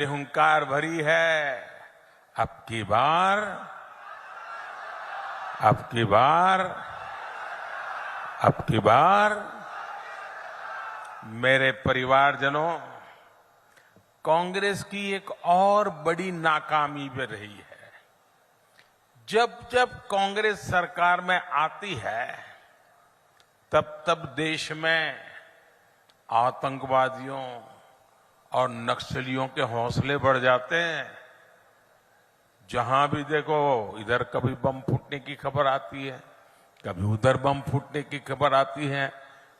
हुंकार भरी है। अब की बार अब की बार मेरे परिवारजनों, कांग्रेस की एक और बड़ी नाकामी भी रही है। जब जब कांग्रेस सरकार में आती है, तब तब देश में आतंकवादियों और नक्सलियों के हौसले बढ़ जाते हैं। जहां भी देखो इधर कभी बम फूटने की खबर आती है, कभी उधर बम फूटने की खबर आती है,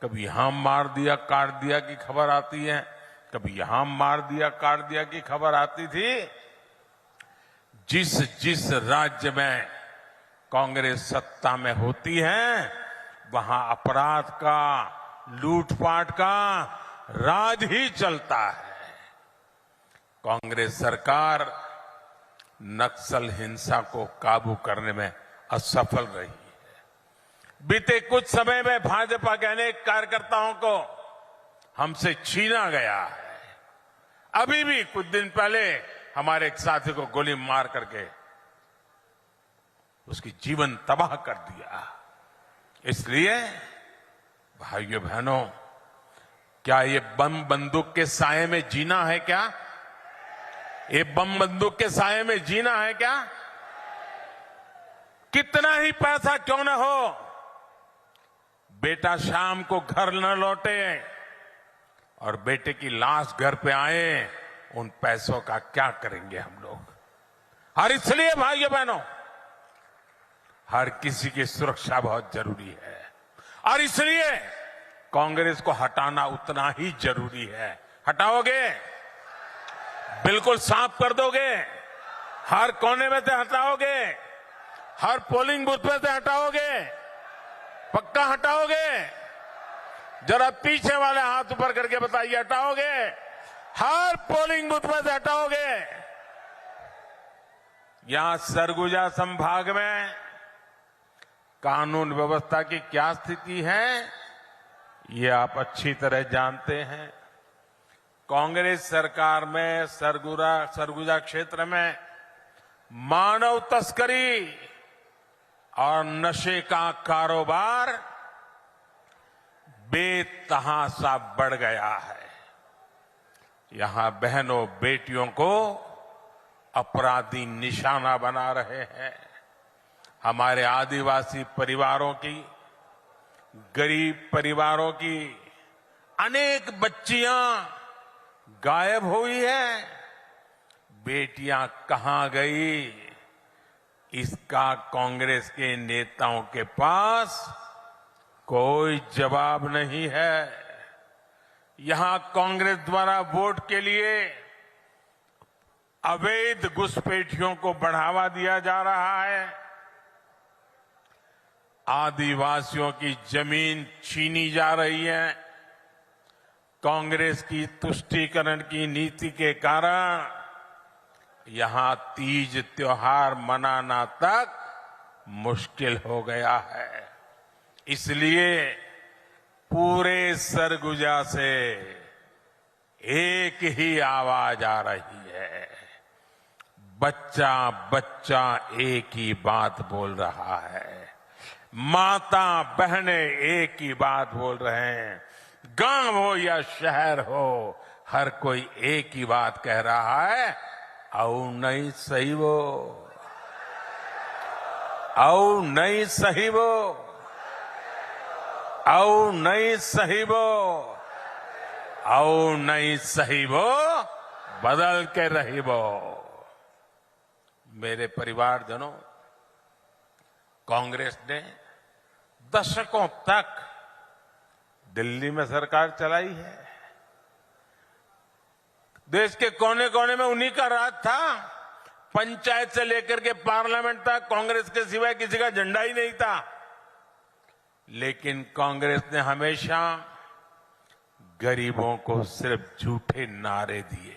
कभी यहां मार दिया काट दिया की खबर आती है, कभी यहां मार दिया काट दिया की खबर आती थी। जिस जिस राज्य में कांग्रेस सत्ता में होती है, वहां अपराध का, लूटपाट का राज ही चलता है। कांग्रेस सरकार नक्सल हिंसा को काबू करने में असफल रही है। बीते कुछ समय में भाजपा के अनेक कार्यकर्ताओं को हमसे छीना गया है। अभी भी कुछ दिन पहले हमारे एक साथी को गोली मार करके उसकी जीवन तबाह कर दिया। इसलिए भाइयों बहनों, क्या ये बम बंदूक के साए में जीना है क्या? ये बम बंदूक के साए में जीना है क्या? कितना ही पैसा क्यों न हो, बेटा शाम को घर न लौटे और बेटे की लाश घर पे आए, उन पैसों का क्या करेंगे हम लोग? और इसलिए भाइयों बहनों, हर किसी की सुरक्षा बहुत जरूरी है और इसलिए कांग्रेस को हटाना उतना ही जरूरी है। हटाओगे? बिल्कुल साफ कर दोगे? हर कोने में से हटाओगे? हर पोलिंग बूथ में से हटाओगे? पक्का हटाओगे? जरा पीछे वाले हाथ ऊपर करके बताइए, हटाओगे? हर पोलिंग बूथ में से हटाओगे? यहां सरगुजा संभाग में कानून व्यवस्था की क्या स्थिति है, ये आप अच्छी तरह जानते हैं। कांग्रेस सरकार में सरगुजा क्षेत्र में मानव तस्करी और नशे का कारोबार बेतहाशा बढ़ गया है। यहां बहनों बेटियों को अपराधी निशाना बना रहे हैं। हमारे आदिवासी परिवारों की, गरीब परिवारों की अनेक बच्चियां गायब हुई है। बेटियां कहां गई, इसका कांग्रेस के नेताओं के पास कोई जवाब नहीं है। यहां कांग्रेस द्वारा वोट के लिए अवैध घुसपैठियों को बढ़ावा दिया जा रहा है। आदिवासियों की जमीन छीनी जा रही है। कांग्रेस की तुष्टीकरण की नीति के कारण यहां तीज त्योहार मनाना तक मुश्किल हो गया है। इसलिए पूरे सरगुजा से एक ही आवाज आ रही है, बच्चा बच्चा एक ही बात बोल रहा है, माता बहनें एक ही बात बोल रहे हैं, गांव हो या शहर हो, हर कोई एक ही बात कह रहा है, औ नहीं सही वो, औ नहीं सही वो, औ नहीं सही वो, औ नहीं सही वो, बदल के रही वो। मेरे परिवारजनों, कांग्रेस ने दशकों तक दिल्ली में सरकार चलाई है। देश के कोने कोने में उन्हीं का राज था। पंचायत से लेकर के पार्लियामेंट तक कांग्रेस के सिवाय किसी का झंडा ही नहीं था। लेकिन कांग्रेस ने हमेशा गरीबों को सिर्फ झूठे नारे दिए।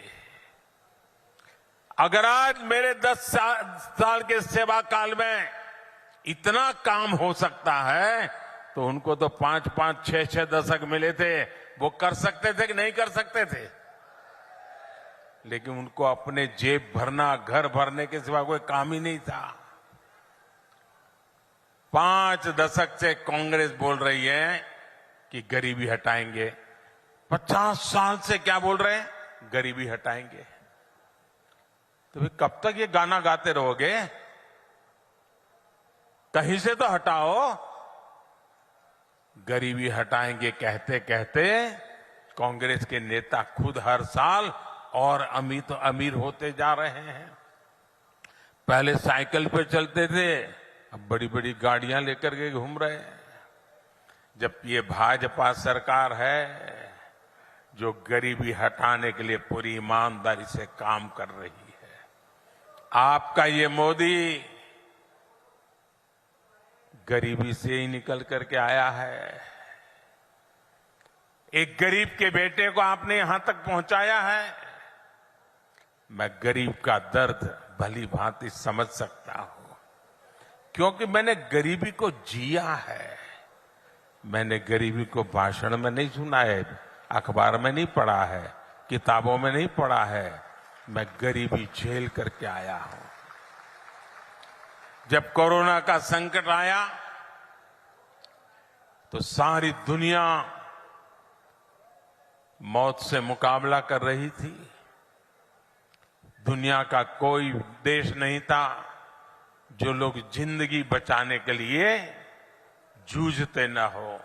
अगर आज मेरे 10 साल के सेवा काल में इतना काम हो सकता है, तो उनको तो 5-5, 6-6 दशक मिले थे, वो कर सकते थे कि नहीं कर सकते थे? लेकिन उनको अपने जेब भरना, घर भरने के सिवा कोई काम ही नहीं था। 5 दशक से कांग्रेस बोल रही है कि गरीबी हटाएंगे। 50 साल से क्या बोल रहे हैं? गरीबी हटाएंगे। तो फिर कब तक ये गाना गाते रहोगे? कहीं से तो हटाओ। गरीबी हटाएंगे कहते कहते कांग्रेस के नेता खुद हर साल और अमीर होते जा रहे हैं। पहले साइकिल पे चलते थे, अब बड़ी बड़ी गाड़ियां लेकर के घूम रहे हैं। जब ये भाजपा सरकार है जो गरीबी हटाने के लिए पूरी ईमानदारी से काम कर रही है। आपका ये मोदी गरीबी से ही निकल करके आया है। एक गरीब के बेटे को आपने यहां तक पहुंचाया है। मैं गरीब का दर्द भली भांति समझ सकता हूं, क्योंकि मैंने गरीबी को जिया है। मैंने गरीबी को भाषण में नहीं सुना है, अखबार में नहीं पढ़ा है, किताबों में नहीं पढ़ा है। मैं गरीबी झेल करके आया हूं। जब कोरोना का संकट आया तो सारी दुनिया मौत से मुकाबला कर रही थी। दुनिया का कोई देश नहीं था जो लोग जिंदगी बचाने के लिए जूझते न हो।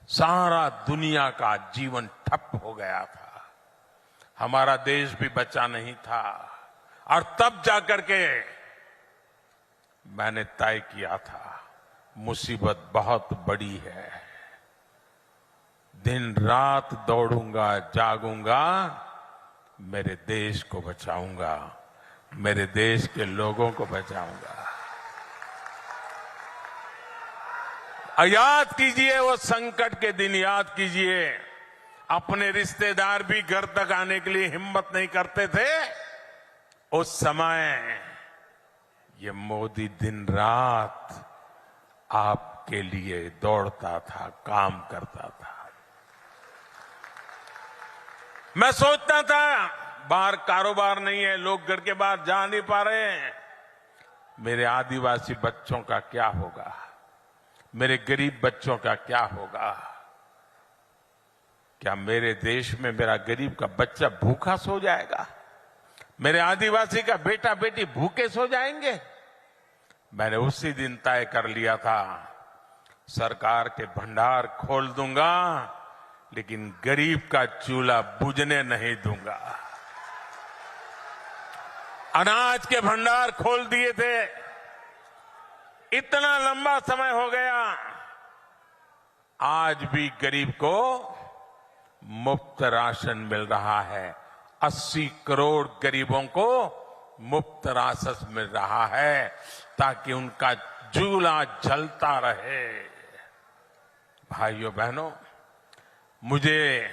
सारा दुनिया का जीवन ठप हो गया था। हमारा देश भी बचा नहीं था। और तब जाकर के मैंने तय किया था, मुसीबत बहुत बड़ी है। दिन रात दौड़ूंगा, जागूंगा, मेरे देश को बचाऊंगा, मेरे देश के लोगों को बचाऊंगा। याद कीजिए वो संकट के दिन, याद कीजिए अपने रिश्तेदार भी घर तक आने के लिए हिम्मत नहीं करते थे। उस समय ये मोदी दिन रात आपके लिए दौड़ता था, काम करता था। मैं सोचता था बाहर कारोबार नहीं है, लोग घर के बाहर जा नहीं पा रहे हैं, मेरे आदिवासी बच्चों का क्या होगा, मेरे गरीब बच्चों का क्या होगा। क्या मेरे देश में मेरा गरीब का बच्चा भूखा सो जाएगा? मेरे आदिवासी का बेटा बेटी भूखे सो जाएंगे? मैंने उसी दिन तय कर लिया था, सरकार के भंडार खोल दूंगा, लेकिन गरीब का चूल्हा बुझने नहीं दूंगा। अनाज के भंडार खोल दिए थे। इतना लंबा समय हो गया, आज भी गरीब को मुफ्त राशन मिल रहा है। 80 करोड़ गरीबों को मुफ्त राशन मिल रहा है, ताकि उनका चूल्हा जलता रहे। भाइयों बहनों, मुझे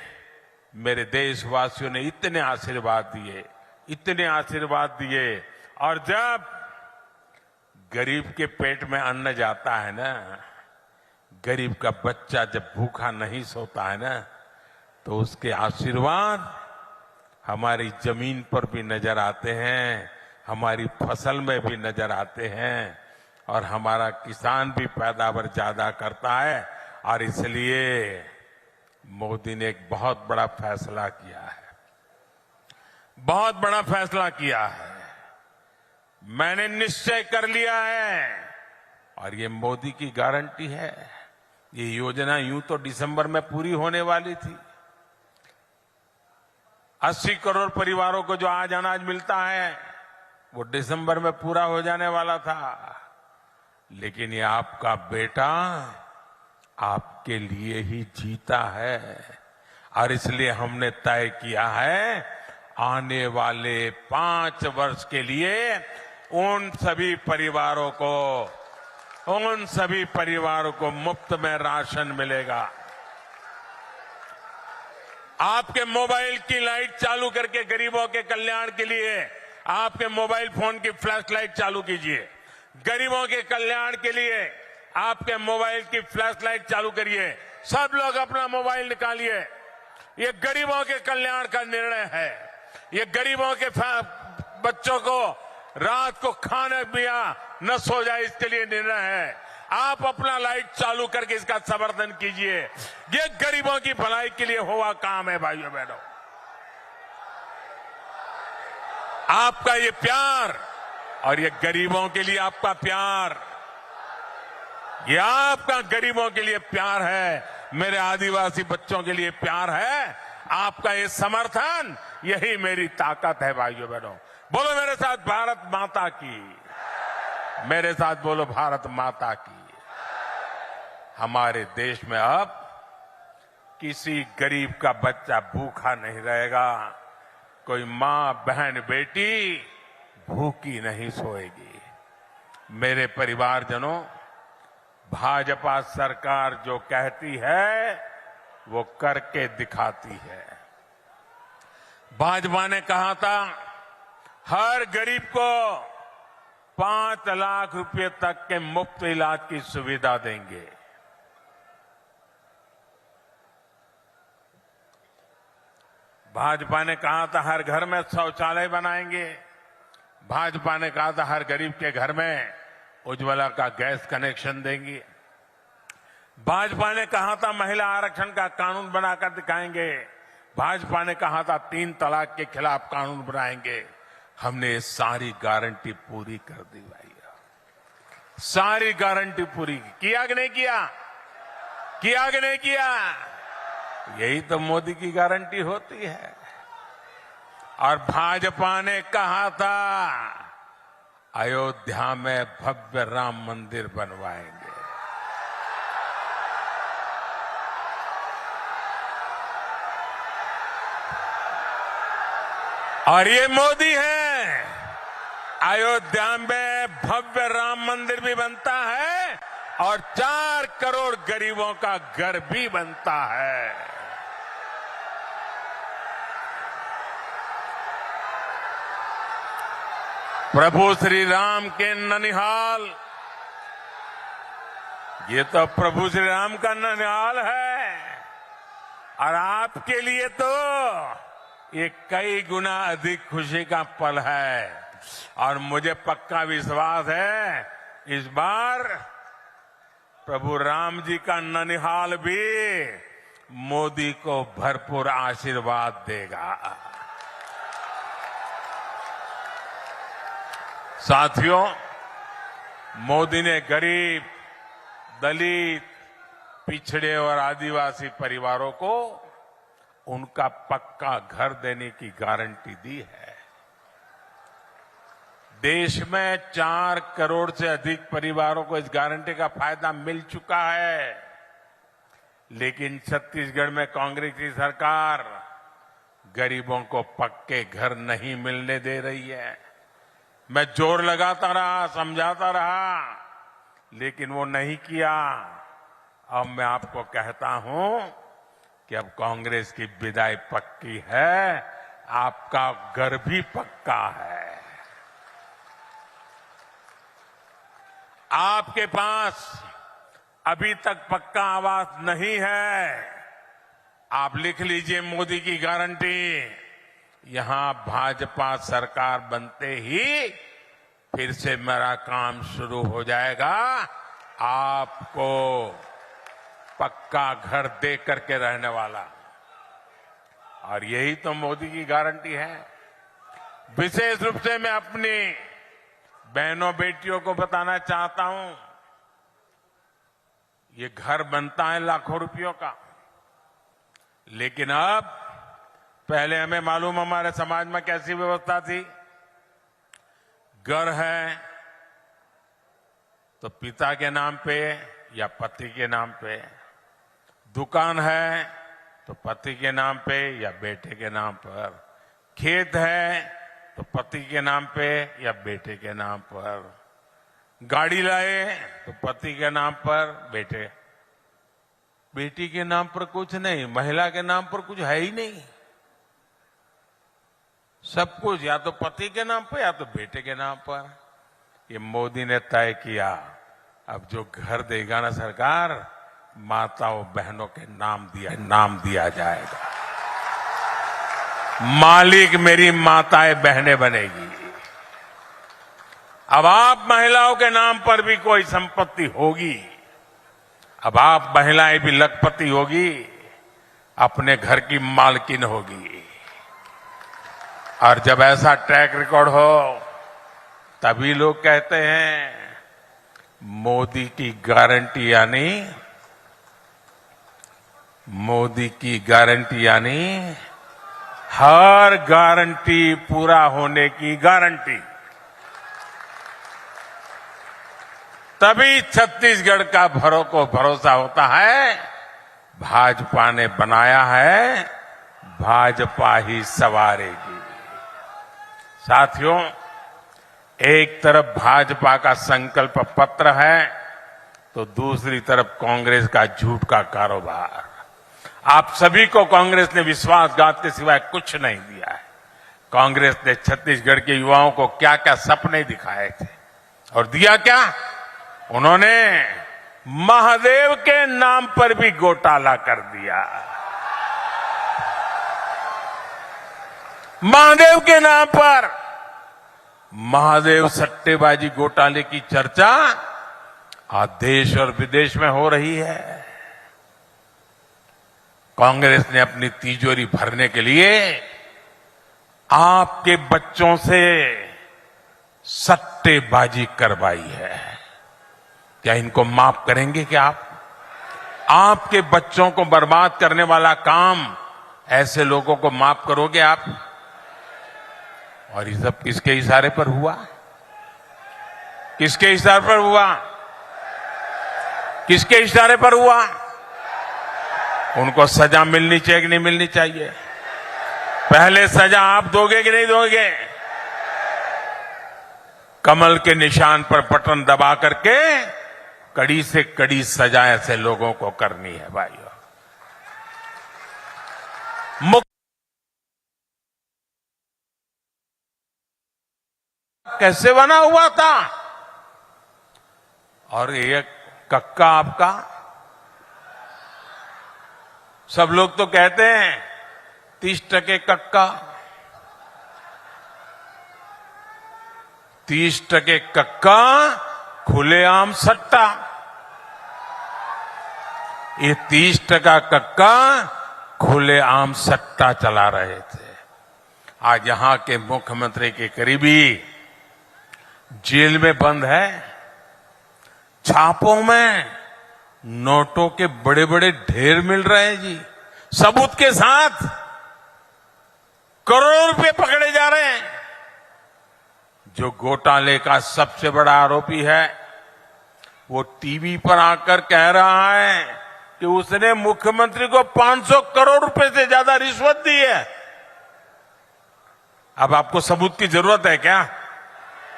मेरे देशवासियों ने इतने आशीर्वाद दिए, इतने आशीर्वाद दिए, और जब गरीब के पेट में अन्न जाता है ना, गरीब का बच्चा जब भूखा नहीं सोता है ना, तो उसके आशीर्वाद हमारी जमीन पर भी नजर आते हैं, हमारी फसल में भी नजर आते हैं, और हमारा किसान भी पैदावार ज्यादा करता है। और इसलिए मोदी ने एक बहुत बड़ा फैसला किया है, बहुत बड़ा फैसला किया है। मैंने निश्चय कर लिया है, और ये मोदी की गारंटी है। ये योजना यूं तो दिसंबर में पूरी होने वाली थी। 80 करोड़ परिवारों को जो आज अनाज मिलता है वो दिसंबर में पूरा हो जाने वाला था, लेकिन ये आपका बेटा आपके लिए ही जीता है। और इसलिए हमने तय किया है, आने वाले 5 वर्ष के लिए उन सभी परिवारों को मुफ्त में राशन मिलेगा। आपके मोबाइल की लाइट चालू करके गरीबों के कल्याण के लिए आपके मोबाइल फोन की फ्लैश लाइट चालू कीजिए। गरीबों के कल्याण के लिए आपके मोबाइल की फ्लैश लाइट चालू करिए। सब लोग अपना मोबाइल निकालिए, ये गरीबों के कल्याण का निर्णय है। ये गरीबों के बच्चों को रात को खाने पिया न सो जाए, इसके लिए निर्णय है। आप अपना लाइट चालू करके इसका समर्थन कीजिए। ये गरीबों की भलाई के लिए हुआ काम है भाइयों बहनों। आपका ये प्यार और ये गरीबों के लिए आपका प्यार, ये आपका गरीबों के लिए प्यार है, मेरे आदिवासी बच्चों के लिए प्यार है। आपका ये समर्थन, यही मेरी ताकत है भाइयों बहनों। बोलो मेरे साथ भारत माता की, मेरे साथ बोलो भारत माता की। हमारे देश में अब किसी गरीब का बच्चा भूखा नहीं रहेगा, कोई मां बहन बेटी भूखी नहीं सोएगी। मेरे परिवारजनों, भाजपा सरकार जो कहती है वो करके दिखाती है। भाजपा ने कहा था हर गरीब को 5 लाख रुपए तक के मुफ्त इलाज की सुविधा देंगे। भाजपा ने कहा था हर घर में शौचालय बनाएंगे। भाजपा ने कहा था हर गरीब के घर में उज्ज्वला का गैस कनेक्शन देंगे। भाजपा ने कहा था महिला आरक्षण का कानून बनाकर दिखाएंगे। भाजपा ने कहा था 3 तलाक के खिलाफ कानून बनाएंगे। हमने ये सारी गारंटी पूरी कर दी भैया, सारी गारंटी पूरी किया कि नहीं किया? किया कि नहीं किया? यही तो मोदी की गारंटी होती है। और भाजपा ने कहा था अयोध्या में भव्य राम मंदिर बनवाएंगे। और ये मोदी है, अयोध्या में भव्य राम मंदिर भी बनता है और 4 करोड़ गरीबों का घर भी बनता है। प्रभु श्री राम के ननिहाल, ये तो प्रभु श्री राम का ननिहाल है और आपके लिए तो ये कई गुना अधिक खुशी का पल है। और मुझे पक्का विश्वास है इस बार प्रभु राम जी का ननिहाल भी मोदी को भरपूर आशीर्वाद देगा। साथियों, मोदी ने गरीब, दलित, पिछड़े और आदिवासी परिवारों को उनका पक्का घर देने की गारंटी दी है। देश में 4 करोड़ से अधिक परिवारों को इस गारंटी का फायदा मिल चुका है। लेकिन छत्तीसगढ़ में कांग्रेस की सरकार गरीबों को पक्के घर नहीं मिलने दे रही है। मैं जोर लगाता रहा, समझाता रहा, लेकिन वो नहीं किया। अब मैं आपको कहता हूं कि अब कांग्रेस की विदाई पक्की है, आपका घर भी पक्का है। आपके पास अभी तक पक्का आवास नहीं है, आप लिख लीजिए मोदी की गारंटी। यहां भाजपा सरकार बनते ही फिर से मेरा काम शुरू हो जाएगा। आपको पक्का घर दे करके रहने वाला, और यही तो मोदी की गारंटी है। विशेष रूप से मैं अपनी बहनों बेटियों को बताना चाहता हूं, ये घर बनता है लाखों रुपयों का, लेकिन अब पहले हमें मालूम हमारे समाज में कैसी व्यवस्था थी। घर है तो पिता के नाम पे या पति के नाम पे, दुकान है तो पति के नाम पे या बेटे के नाम पर, खेत है तो पति के नाम पे या बेटे के नाम पर, गाड़ी लाए तो पति के नाम पर, बेटी के नाम पर कुछ नहीं, महिला के नाम पर कुछ है ही नहीं। सब कुछ या तो पति के नाम पर या तो बेटे के नाम पर। ये मोदी ने तय किया, अब जो घर देगा ना सरकार, माताओं बहनों के नाम दिया जाएगा। मालिक मेरी माताएं बहनें बनेगी। अब आप महिलाओं के नाम पर भी कोई संपत्ति होगी, अब आप महिलाएं भी लखपति होगी, अपने घर की मालकिन होगी। और जब ऐसा ट्रैक रिकॉर्ड हो तभी लोग कहते हैं मोदी की गारंटी यानी हर गारंटी पूरा होने की गारंटी। तभी छत्तीसगढ़ का भरोसा होता है, भाजपा ने बनाया है, भाजपा ही संवारेगी। साथियों, एक तरफ भाजपा का संकल्प पत्र है तो दूसरी तरफ कांग्रेस का झूठ का कारोबार। आप सभी को कांग्रेस ने विश्वासघात के सिवाय कुछ नहीं दिया है। कांग्रेस ने छत्तीसगढ़ के युवाओं को क्या क्या सपने दिखाए थे और दिया क्या? उन्होंने महादेव के नाम पर भी घोटाला कर दिया। महादेव के नाम पर महादेव सट्टेबाजी घोटाले की चर्चा आज देश और विदेश में हो रही है। कांग्रेस ने अपनी तिजोरी भरने के लिए आपके बच्चों से सट्टेबाजी करवाई है। क्या इनको माफ करेंगे क्या आप? आपके बच्चों को बर्बाद करने वाला काम ऐसे लोगों को माफ करोगे आप? और ये सब किसके इशारे पर हुआ? किसके इशारे पर हुआ? किसके इशारे पर हुआ? उनको सजा मिलनी चाहिए कि नहीं मिलनी चाहिए? पहले सजा आप दोगे कि नहीं दोगे? कमल के निशान पर बटन दबा करके कड़ी से कड़ी सजा ऐसे लोगों को करनी है भाइयों। कैसे बना हुआ था? और ये कक्का आपका, सब लोग तो कहते हैं 30% कक्का, 30% कक्का, खुलेआम सट्टा। ये 30% कक्का खुलेआम सट्टा चला रहे थे। आज यहां के मुख्यमंत्री के करीबी जेल में बंद है। छापों में नोटों के बड़े बड़े ढेर मिल रहे हैं जी, सबूत के साथ करोड़ों रुपए पकड़े जा रहे हैं। जो घोटाले का सबसे बड़ा आरोपी है वो टीवी पर आकर कह रहा है कि उसने मुख्यमंत्री को 500 करोड़ रुपए से ज्यादा रिश्वत दी है। अब आपको सबूत की जरूरत है क्या?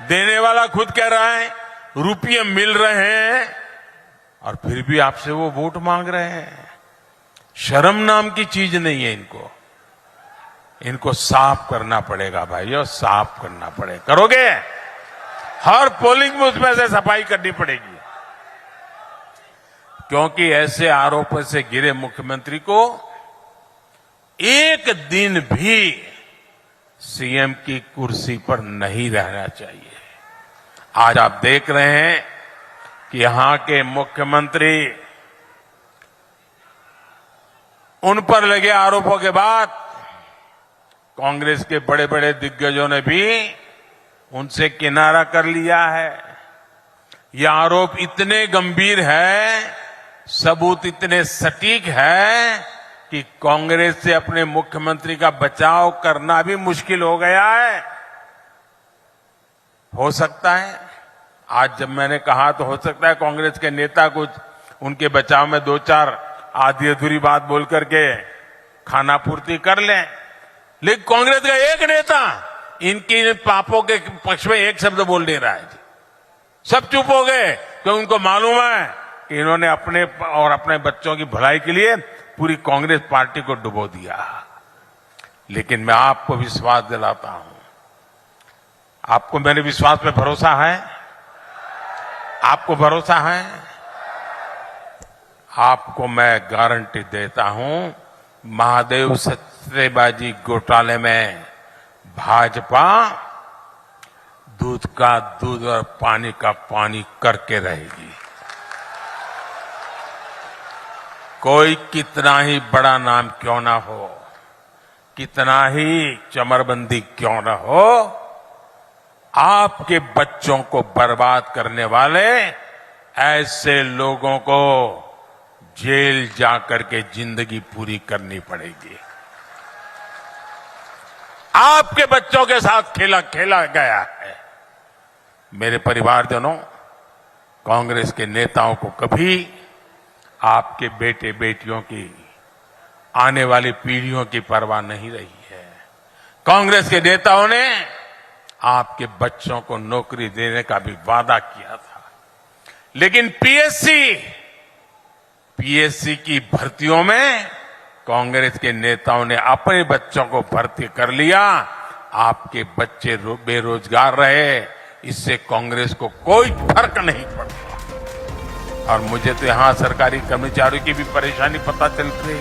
देने वाला खुद कह रहा है रुपये मिल रहे हैं और फिर भी आपसे वो वोट मांग रहे हैं। शर्म नाम की चीज नहीं है इनको। इनको साफ करना पड़ेगा भाइयों, साफ करना पड़ेगा। करोगे? हर पोलिंग बूथ में से सफाई करनी पड़ेगी, क्योंकि ऐसे आरोपों से घिरे मुख्यमंत्री को एक दिन भी सीएम की कुर्सी पर नहीं रहना चाहिए। आज आप देख रहे हैं कि यहां के मुख्यमंत्री, उन पर लगे आरोपों के बाद कांग्रेस के बड़े बड़े दिग्गजों ने भी उनसे किनारा कर लिया है। ये आरोप इतने गंभीर है, सबूत इतने सटीक है कि कांग्रेस से अपने मुख्यमंत्री का बचाव करना भी मुश्किल हो गया है। हो सकता है आज जब मैंने कहा तो हो सकता है कांग्रेस के नेता कुछ उनके बचाव में दो चार आधी अधूरी बात बोल करके खाना पूर्ति कर लें, लेकिन कांग्रेस का एक नेता इनकी पापों के पक्ष में एक शब्द बोल नहीं रहा है। सब चुप हो गए क्योंकि उनको मालूम है कि इन्होंने अपने और अपने बच्चों की भलाई के लिए पूरी कांग्रेस पार्टी को डुबो दिया। लेकिन मैं आपको विश्वास दिलाता हूं, आपको मेरे विश्वास पे भरोसा है? आपको भरोसा है? आपको मैं गारंटी देता हूं, महादेव सट्टेबाजी घोटाले में भाजपा दूध का दूध और पानी का पानी करके रहेगी। कोई कितना ही बड़ा नाम क्यों ना हो, कितना ही चमरबंदी क्यों ना हो, आपके बच्चों को बर्बाद करने वाले ऐसे लोगों को जेल जाकर के जिंदगी पूरी करनी पड़ेगी। आपके बच्चों के साथ खेला गया है। मेरे परिवारजनों, कांग्रेस के नेताओं को कभी आपके बेटे बेटियों की, आने वाली पीढ़ियों की परवाह नहीं रही है। कांग्रेस के नेताओं ने आपके बच्चों को नौकरी देने का भी वादा किया था, लेकिन पीएससी की भर्तियों में कांग्रेस के नेताओं ने अपने बच्चों को भर्ती कर लिया। आपके बच्चे बेरोजगार रहे, इससे कांग्रेस को कोई फर्क नहीं पड़ता। और मुझे तो यहां सरकारी कर्मचारियों की भी परेशानी पता चल रही।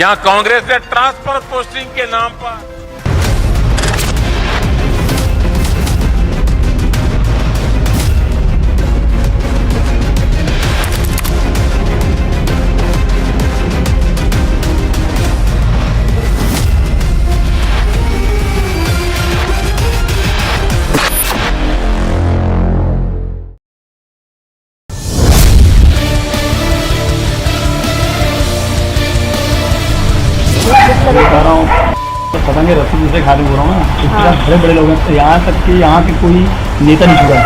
यहां कांग्रेस ने ट्रांसफर पोस्टिंग के नाम पर बता रहा हूँ तो पता नहीं रस्सी दूसरे खाने हो रहा हूँ ना। इसके साथ बड़े बड़े लोग हैं, तो यहाँ तक कि यहाँ के कोई नेता नहीं छुड़ा।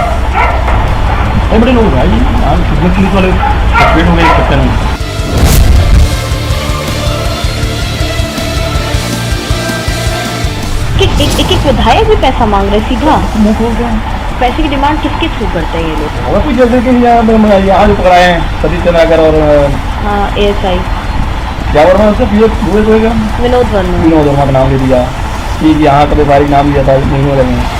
बड़े बड़े लोग भाई, यहाँ कितने पुलिस वाले सस्पेंड हो गए इस चक्कर में। एक विधायक भी पैसा मांग रहे सीधा मुंह खोल गए। पैसे की डिमांड किसके थ्रू करते हैं ये लोग? और कुछ जैसे कि यहाँ जो पकड़ाए हैं सतीश चंद्राकर और हाँ ASI क्या वर्मा उसका विनोद वर्मा का नाम ले दिया कि यहाँ का व्यापारी नाम लिया था, नहीं हो रहे हैं।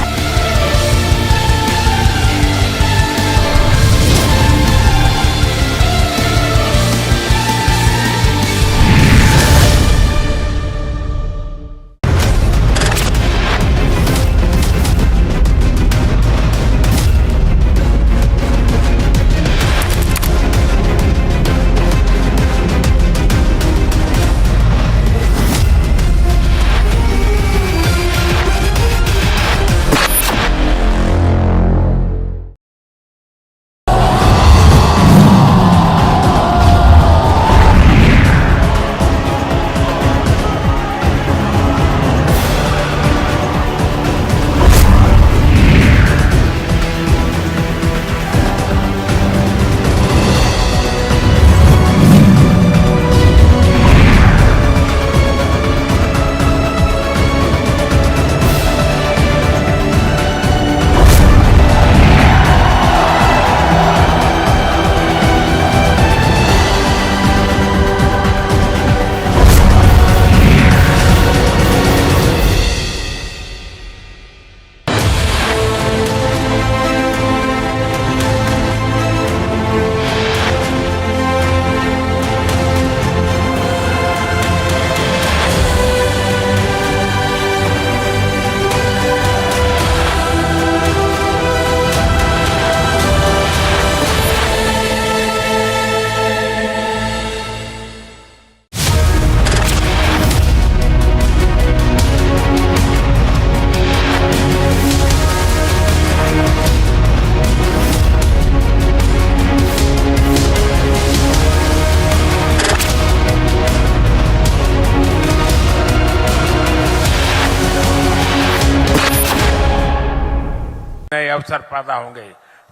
नए अवसर पैदा होंगे।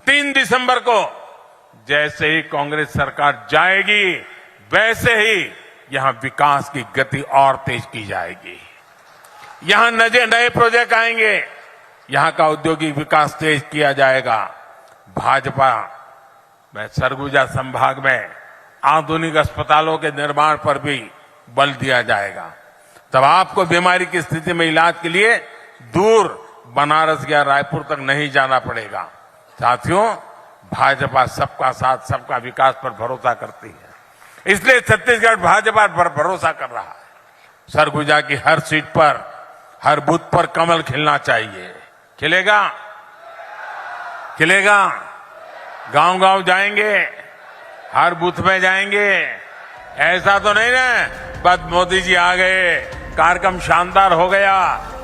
3 दिसंबर को जैसे ही कांग्रेस सरकार जाएगी, वैसे ही यहां विकास की गति और तेज की जाएगी। यहां नए प्रोजेक्ट आएंगे, यहां का औद्योगिक विकास तेज किया जाएगा। भाजपा में सरगुजा संभाग में आधुनिक अस्पतालों के निर्माण पर भी बल दिया जाएगा। तब आपको बीमारी की स्थिति में इलाज के लिए दूर बनारस या रायपुर तक नहीं जाना पड़ेगा। साथियों, भाजपा सबका साथ सबका विकास पर भरोसा करती है, इसलिए छत्तीसगढ़ भाजपा पर भरोसा कर रहा है। सरगुजा की हर सीट पर, हर बूथ पर कमल खिलना चाहिए। खिलेगा? खिलेगा? गांव-गांव जाएंगे, हर बूथ में जाएंगे। ऐसा तो नहीं ना बस मोदी जी आ गए, कार्यक्रम शानदार हो गया,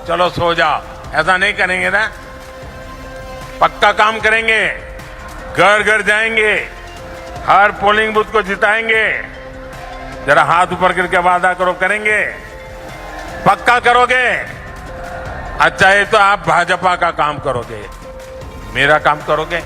चलो सो जाओ, ऐसा नहीं करेंगे ना। पक्का काम करेंगे, घर घर जाएंगे, हर पोलिंग बूथ को जिताएंगे। जरा हाथ ऊपर करके वादा करो, करेंगे? पक्का करोगे? अच्छा, ये तो आप भाजपा का काम करोगे, मेरा काम करोगे?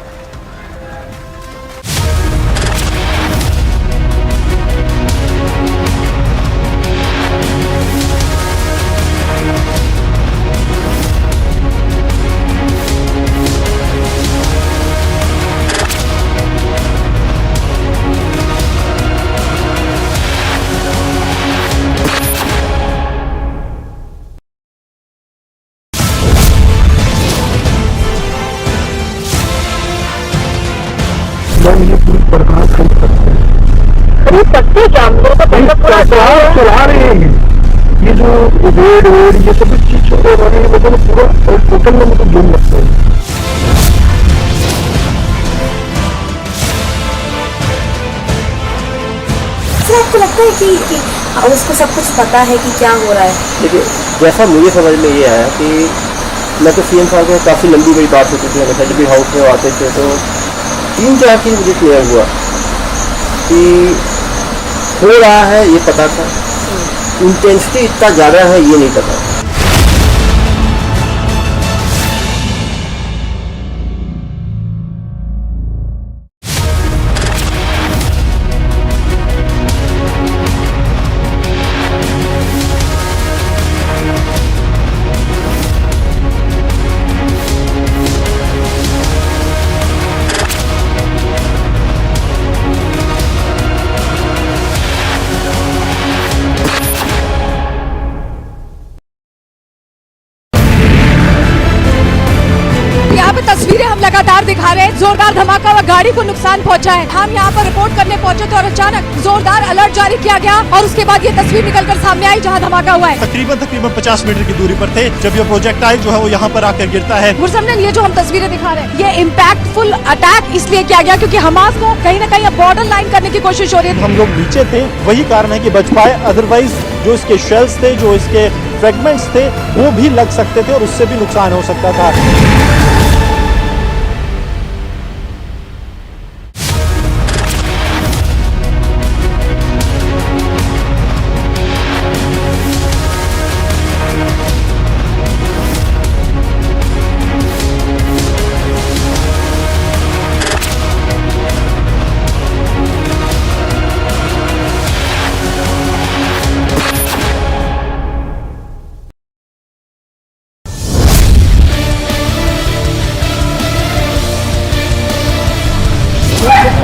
लोग ये पूरी बर्बाद कर सकते हैं। अरे सकते क्या, हम लोग तो पैसा पूरा चला रहे हैं। ये जो वेड ये सब चीज छोटे बने लोगों ने पूरा टोटल में मतलब जोड़ लगता है। आपको लगता है कि उसको सब कुछ पता है कि क्या हो रहा है? देखिए, जैसा मुझे समझ में ये आया कि मैं तो सीएम साहब के काफ़ी लंबी बड़ी बात होती थी, हमेशा जब भी हाउस में आते थे तो 3-4 चीज़ मुझे क्लियर हुआ कि हो रहा है ये पता था, इंटेंसिटी इतना ज़्यादा है ये नहीं पता। तस्वीरें हम लगातार दिखा रहे हैं। जोरदार धमाका हुआ, गाड़ी को नुकसान पहुंचा है। हम यहाँ पर रिपोर्ट करने पहुंचे थे और अचानक जोरदार अलर्ट जारी किया गया और उसके बाद ये तस्वीर निकलकर सामने आई जहाँ धमाका हुआ है। तकरीबन 50 मीटर की दूरी पर थे जब ये प्रोजेक्टाइल जो है वो यहाँ पर आकर गिरता है। गुरसमन, ये जो हम तस्वीरें दिखा रहे हैं, ये इम्पैक्टफुल अटैक इसलिए किया गया क्योंकि हमास को कहीं न कहीं बॉर्डर लाइन करने की कोशिश हो रही है। हम लोग नीचे थे, वही कारण है कि बच पाए, अदरवाइज जो इसके शेल्स थे, जो इसके फ्रेगमेंट्स थे, वो भी लग सकते थे और उससे भी नुकसान हो सकता था।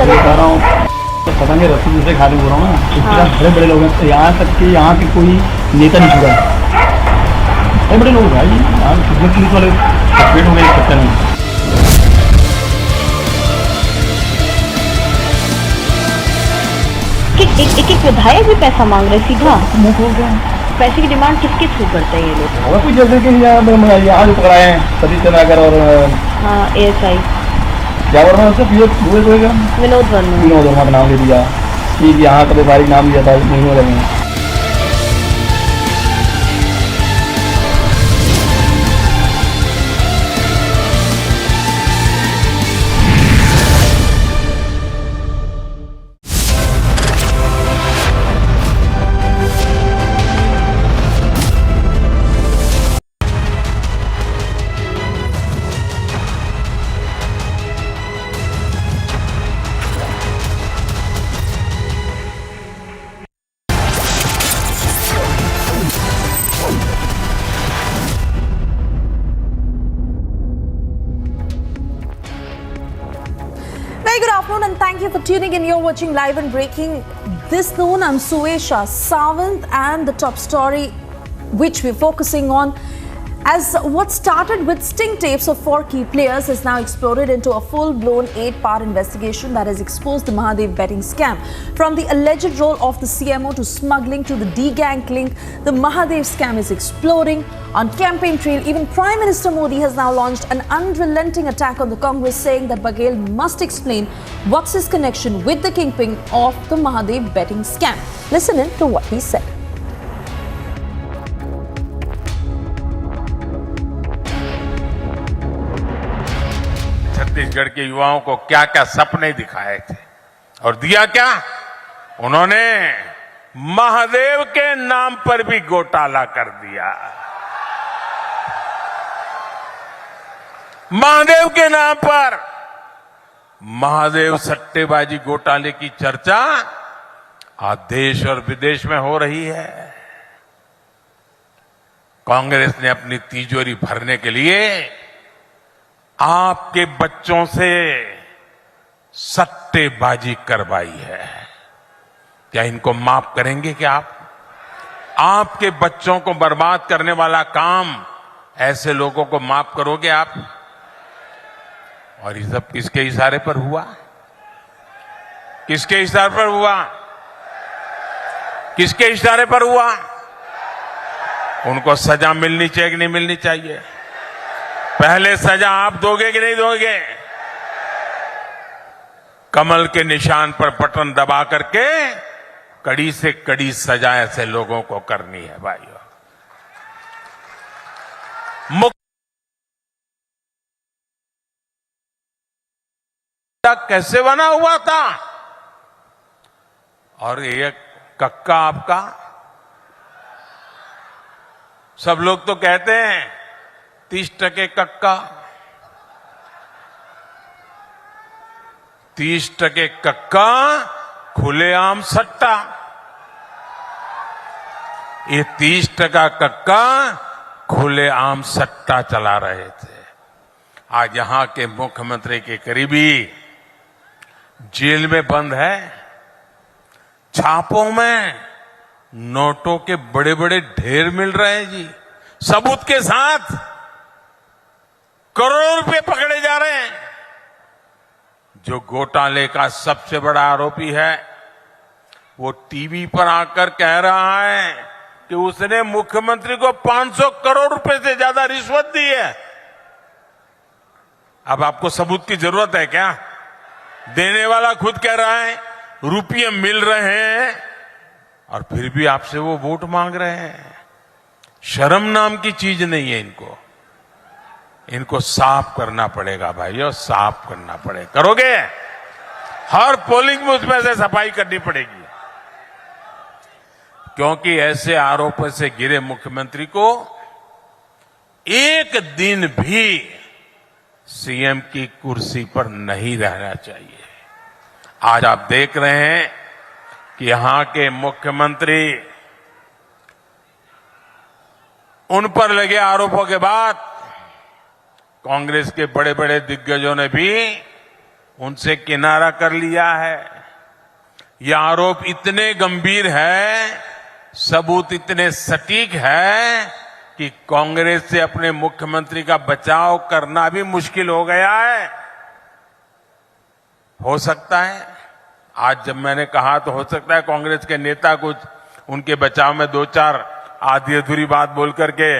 बता रहा हूँ तो पता नहीं रस्सी दूसरे खाली हो रहा हूँ ना, इसके साथ बड़े बड़े लोग हैं। यहाँ तक कि यहाँ के कोई नेता नहीं छुड़ा, बड़े बड़े लोग भाई यहाँ कितने पुलिस वाले सस्पेंड हो गए इस चक्कर में। एक विधायक भी पैसा मांग रहे सीधा मुँह खोल गए। पैसे की डिमांड किसके थ्रू करते हैं ये लोग? और कुछ जैसे कि यहाँ जो पकड़ाए हैं सतीश चंद्राकर और हाँ, ASI क्या बोल रहा है उससे विनोद वर्मा का नाम ले दिया कि यहाँ कभी बारी नाम लिया था महीनों लगे। Very good afternoon and thank you for tuning in. You're watching Live and Breaking. This noon, I'm Suesha Sawant and the top story which we're focusing on. As what started with sting tapes of 4 key players has now exploded into a full-blown 8-part investigation that has exposed the Mahadev betting scam. From the alleged role of the CMO to smuggling to the D-gang link, the Mahadev scam is exploding. On campaign trail, even Prime Minister Modi has now launched an unrelenting attack on the Congress, saying that Baghel must explain what's his connection with the kingpin of the Mahadev betting scam. Listen in to what he said. Chhattisgarh के युवाओं को क्या क्या सपने दिखाए थे और दिया क्या? उन्होंने महादेव के नाम पर भी घोटाला कर दिया। महादेव के नाम पर महादेव सट्टेबाजी घोटाले की चर्चा आज देश और विदेश में हो रही है। कांग्रेस ने अपनी तिजोरी भरने के लिए आपके बच्चों से सट्टेबाजी करवाई है। क्या इनको माफ करेंगे क्या आप? आपके बच्चों को बर्बाद करने वाला काम ऐसे लोगों को माफ करोगे आप? और ये सब किसके इशारे पर हुआ? किसके इशारे पर हुआ? किसके इशारे पर हुआ? उनको सजा मिलनी चाहिए कि नहीं मिलनी चाहिए? पहले सजा आप दोगे कि नहीं दोगे? कमल के निशान पर बटन दबा करके कड़ी से कड़ी सजा ऐसे लोगों को करनी है भाइयों। कैसे बना हुआ था? और ये कक्का आपका, सब लोग तो कहते हैं 30% कक्का, 30% कक्का, खुलेआम सट्टा। ये 30% कक्का खुलेआम सट्टा चला रहे थे। आज यहां के मुख्यमंत्री के करीबी जेल में बंद है। छापों में नोटों के बड़े बड़े ढेर मिल रहे हैं जी, सबूत के साथ। करोड़ों रुपए पकड़े जा रहे हैं। जो घोटाले का सबसे बड़ा आरोपी है वो टीवी पर आकर कह रहा है कि उसने मुख्यमंत्री को 500 करोड़ रुपए से ज्यादा रिश्वत दी है। अब आपको सबूत की जरूरत है क्या? देने वाला खुद कह रहा है रुपये मिल रहे हैं और फिर भी आपसे वो वोट मांग रहे हैं। शर्म नाम की चीज नहीं है इनको। इनको साफ करना पड़ेगा भाइयों, साफ करना पड़ेगा। करोगे? हर पोलिंग बूथ में से सफाई करनी पड़ेगी, क्योंकि ऐसे आरोपों से घिरे मुख्यमंत्री को एक दिन भी सीएम की कुर्सी पर नहीं रहना चाहिए। आज आप देख रहे हैं कि यहां के मुख्यमंत्री, उन पर लगे आरोपों के बाद कांग्रेस के बड़े बड़े दिग्गजों ने भी उनसे किनारा कर लिया है। ये आरोप इतने गंभीर है, सबूत इतने सटीक है कि कांग्रेस से अपने मुख्यमंत्री का बचाव करना भी मुश्किल हो गया है। हो सकता है आज जब मैंने कहा तो हो सकता है कांग्रेस के नेता कुछ उनके बचाव में 2-4 आधी अधूरी बात बोल करके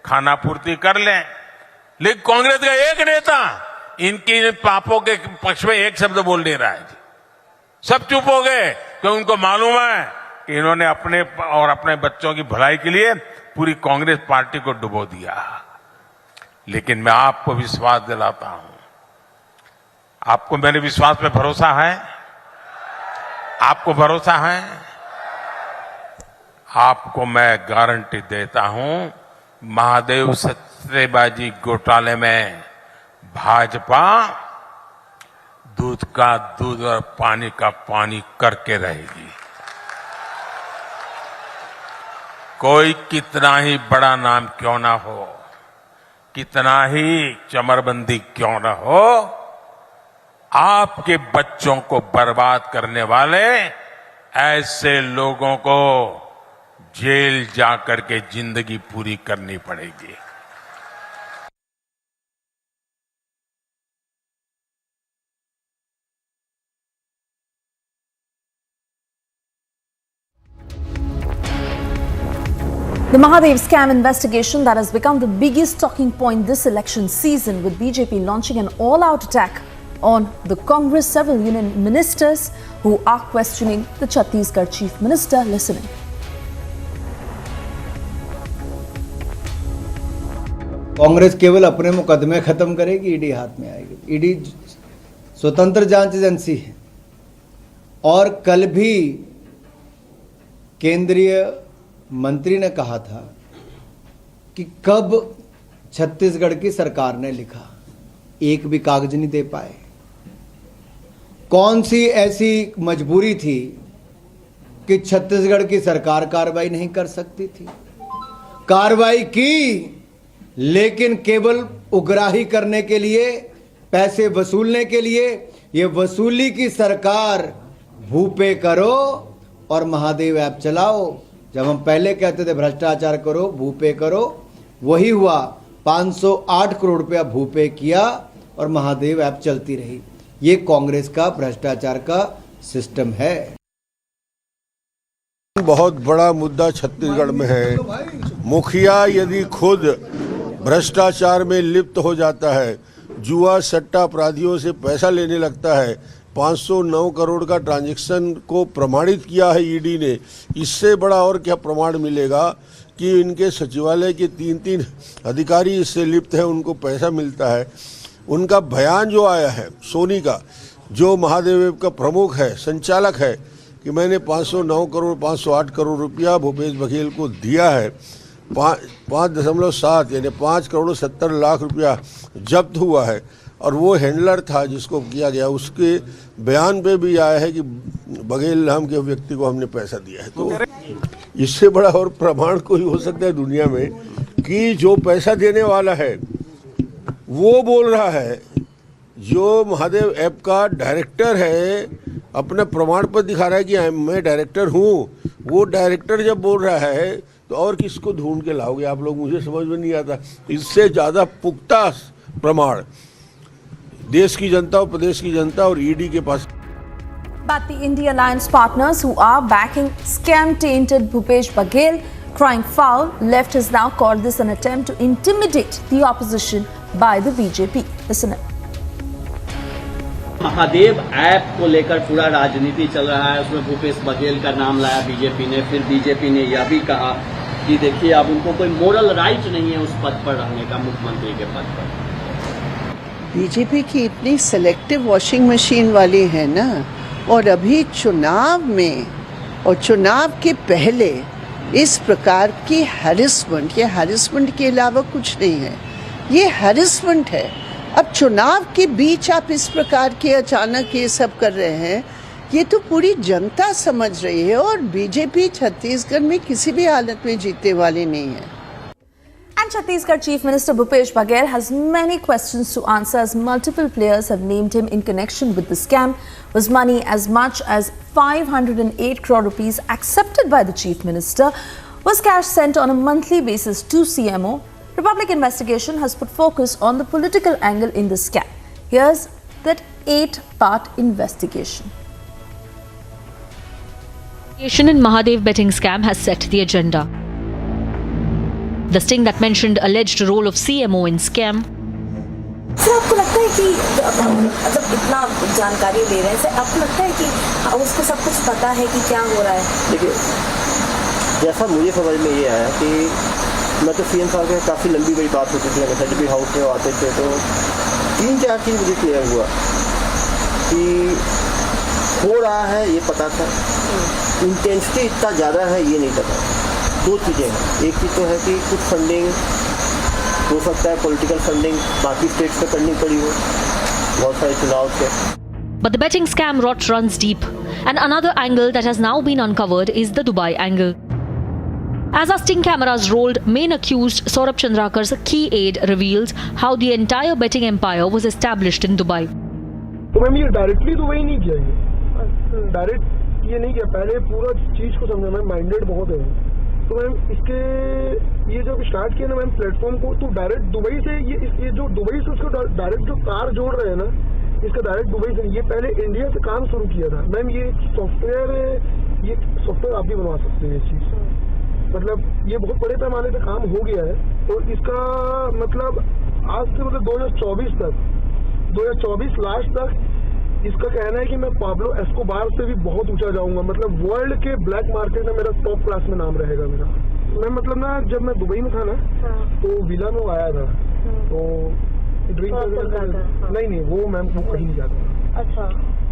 खाना पूर्ति कर लें, लेकिन कांग्रेस का एक नेता इनकी पापों के पक्ष में एक शब्द बोल नहीं रहा है। सब चुप हो गए क्योंकि उनको मालूम है कि इन्होंने अपने और अपने बच्चों की भलाई के लिए पूरी कांग्रेस पार्टी को डुबो दिया। लेकिन मैं आपको विश्वास दिलाता हूं, आपको मेरे विश्वास पे भरोसा है? आपको भरोसा है? आपको मैं गारंटी देता हूं, महादेव सट्टेबाजी घोटाले में भाजपा दूध का दूध और पानी का पानी करके रहेगी। कोई कितना ही बड़ा नाम क्यों ना हो, कितना ही चमरबंदी क्यों ना हो, आपके बच्चों को बर्बाद करने वाले ऐसे लोगों को जेल जाकर के जिंदगी पूरी करनी पड़ेगी। The Mahadev scam investigation that has become the biggest talking point this election season, with BJP launching an all-out attack on the Congress, several union ministers who are questioning the Chhattisgarh chief minister. Listening. Congress केवल अपने मुकदमे खत्म करेगी, ED हाथ में आएगी। ED स्वतंत्र जांच एजेंसी है और कल भी केंद्रीय मंत्री ने कहा था कि कब छत्तीसगढ़ की सरकार ने लिखा, एक भी कागज नहीं दे पाए। कौन सी ऐसी मजबूरी थी कि छत्तीसगढ़ की सरकार कार्रवाई नहीं कर सकती थी? कार्रवाई की, लेकिन केवल उगराही करने के लिए, पैसे वसूलने के लिए। ये वसूली की सरकार, भूपे करो और महादेव ऐप चलाओ। जब हम पहले कहते थे भ्रष्टाचार करो, भूपे करो, वही हुआ। 508 करोड़ रुपया भूपे किया और महादेव ऐप चलती रही। ये कांग्रेस का भ्रष्टाचार का सिस्टम है। बहुत बड़ा मुद्दा छत्तीसगढ़ में है। मुखिया यदि खुद भ्रष्टाचार में लिप्त हो जाता है, जुआ सट्टा अपराधियों से पैसा लेने लगता है, 509 करोड़ का ट्रांजैक्शन को प्रमाणित किया है ईडी ने, इससे बड़ा और क्या प्रमाण मिलेगा कि इनके सचिवालय के 3-3 अधिकारी इससे लिप्त हैं, उनको पैसा मिलता है। उनका बयान जो आया है सोनी का, जो महादेव ऐप का प्रमुख है, संचालक है, कि मैंने 509 करोड़ 508 करोड़ रुपया भूपेश बघेल को दिया है, 5.7 यानी 5 करोड़ 70 लाख रुपया जब्त हुआ है, और वो हैंडलर था जिसको किया गया, उसके बयान पे भी आया है कि बघेल नाम के व्यक्ति को हमने पैसा दिया है। तो इससे बड़ा और प्रमाण कोई हो सकता है दुनिया में कि जो पैसा देने वाला है वो बोल रहा है, जो महादेव ऐप का डायरेक्टर है अपना प्रमाण पत्र दिखा रहा है कि मैं डायरेक्टर हूँ, वो डायरेक्टर जब बोल रहा है तो और किसको ढूंढ के लाओगे आप लोग? मुझे समझ में नहीं आता। इससे ज़्यादा पुख्ता प्रमाण देश की जनता और प्रदेश की जनता और ईडी के पास। But the India Alliance partners who are backing scam-tainted Bhupesh Baghel, crying foul, left has now called this an attempt to intimidate the opposition by the BJP. Listen. Mahadev app को लेकर पूरा राजनीति चल रहा है, उसमें भूपेश बघेल का नाम लाया बीजेपी ने। फिर बीजेपी ने यह भी कहा कि देखिए अब उनको कोई मोरल राइट नहीं है उस पद पर रहने का, मुख्यमंत्री के पद पर। बीजेपी की इतनी सेलेक्टिव वॉशिंग मशीन वाली है ना, और अभी चुनाव में और चुनाव के पहले इस प्रकार की हैरेसमेंट, ये हैरेसमेंट के अलावा कुछ नहीं है, ये हैरेसमेंट है। अब चुनाव के बीच आप इस प्रकार के अचानक ये सब कर रहे हैं, ये तो पूरी जनता समझ रही है, और बीजेपी छत्तीसगढ़ में किसी भी हालत में जीतने वाली नहीं है। And Chhattisgarh Chief Minister Bhupesh Baghel has many questions to answer, as multiple players have named him in connection with the scam. Was money as much as 508 crore rupees accepted by the Chief Minister? Was cash sent on a monthly basis to CMO? Republic investigation has put focus on the political angle in the scam. Here's that 8-part investigation. In Mahadev betting scam has set the agenda. The sting that mentioned alleged role of CMO in scam. Sir आपको लगता है कि मतलब इतना जानकारी ले रहे हैं, सर आपको लगता है कि उसको सब कुछ पता है कि क्या हो रहा है? देखिए, जैसा मुझे समझ में ये आया कि मैं तो सीएम साहब के काफ़ी लंबी बड़ी बात होती थी, हमेशा जब भी हाउस में आते थे तो 3-4 चीज़ मुझे क्लियर हुआ कि हो रहा है ये पता था, इंटेंसिटी इतना ज़्यादा है ये नहीं पता। 2 चीज़ें हैं, एक चीज़ तो है कि कुछ फंडिंग हो सकता है, पॉलिटिकल फंडिंग बाकी स्टेट्स में पेंडिंग पड़ी हो बहुत सारे चुनाव से। But the betting scam rot runs deep, and another angle that has now been uncovered is the Dubai angle. As our sting cameras rolled, main accused Saurabh Chandrakar's key aide reveals how the entire betting empire was established in Dubai. तो ma'am ये directly Dubai नहीं किया, ये direct ये नहीं किया, पहले पूरा चीज को समझा। मैम माइंडेड बहुत है, तो मैम इसके ये जब स्टार्ट किया ना मैम प्लेटफॉर्म को, तो डायरेक्ट दुबई से ये जो दुबई से उसको डायरेक्ट जो कार जोड़ रहे हैं ना, इसका डायरेक्ट दुबई से, ये पहले इंडिया से काम शुरू किया था। मैम ये सॉफ्टवेयर आप भी बनवा सकते हैं ये चीज़। मतलब ये बहुत बड़े पैमाने पे काम हो गया है और इसका मतलब आज से मतलब 2024 लास्ट तक इसका कहना है कि मैं पाब्लो एस्कोबार से भी बहुत ऊंचा जाऊंगा, मतलब वर्ल्ड के ब्लैक मार्केट में मेरा टॉप क्लास में नाम रहेगा मेरा। मैं मतलब ना जब मैं दुबई में था ना तो विला में आया था तो ड्रिंक नहीं वो मैम वो कहीं नहीं जाता। अच्छा।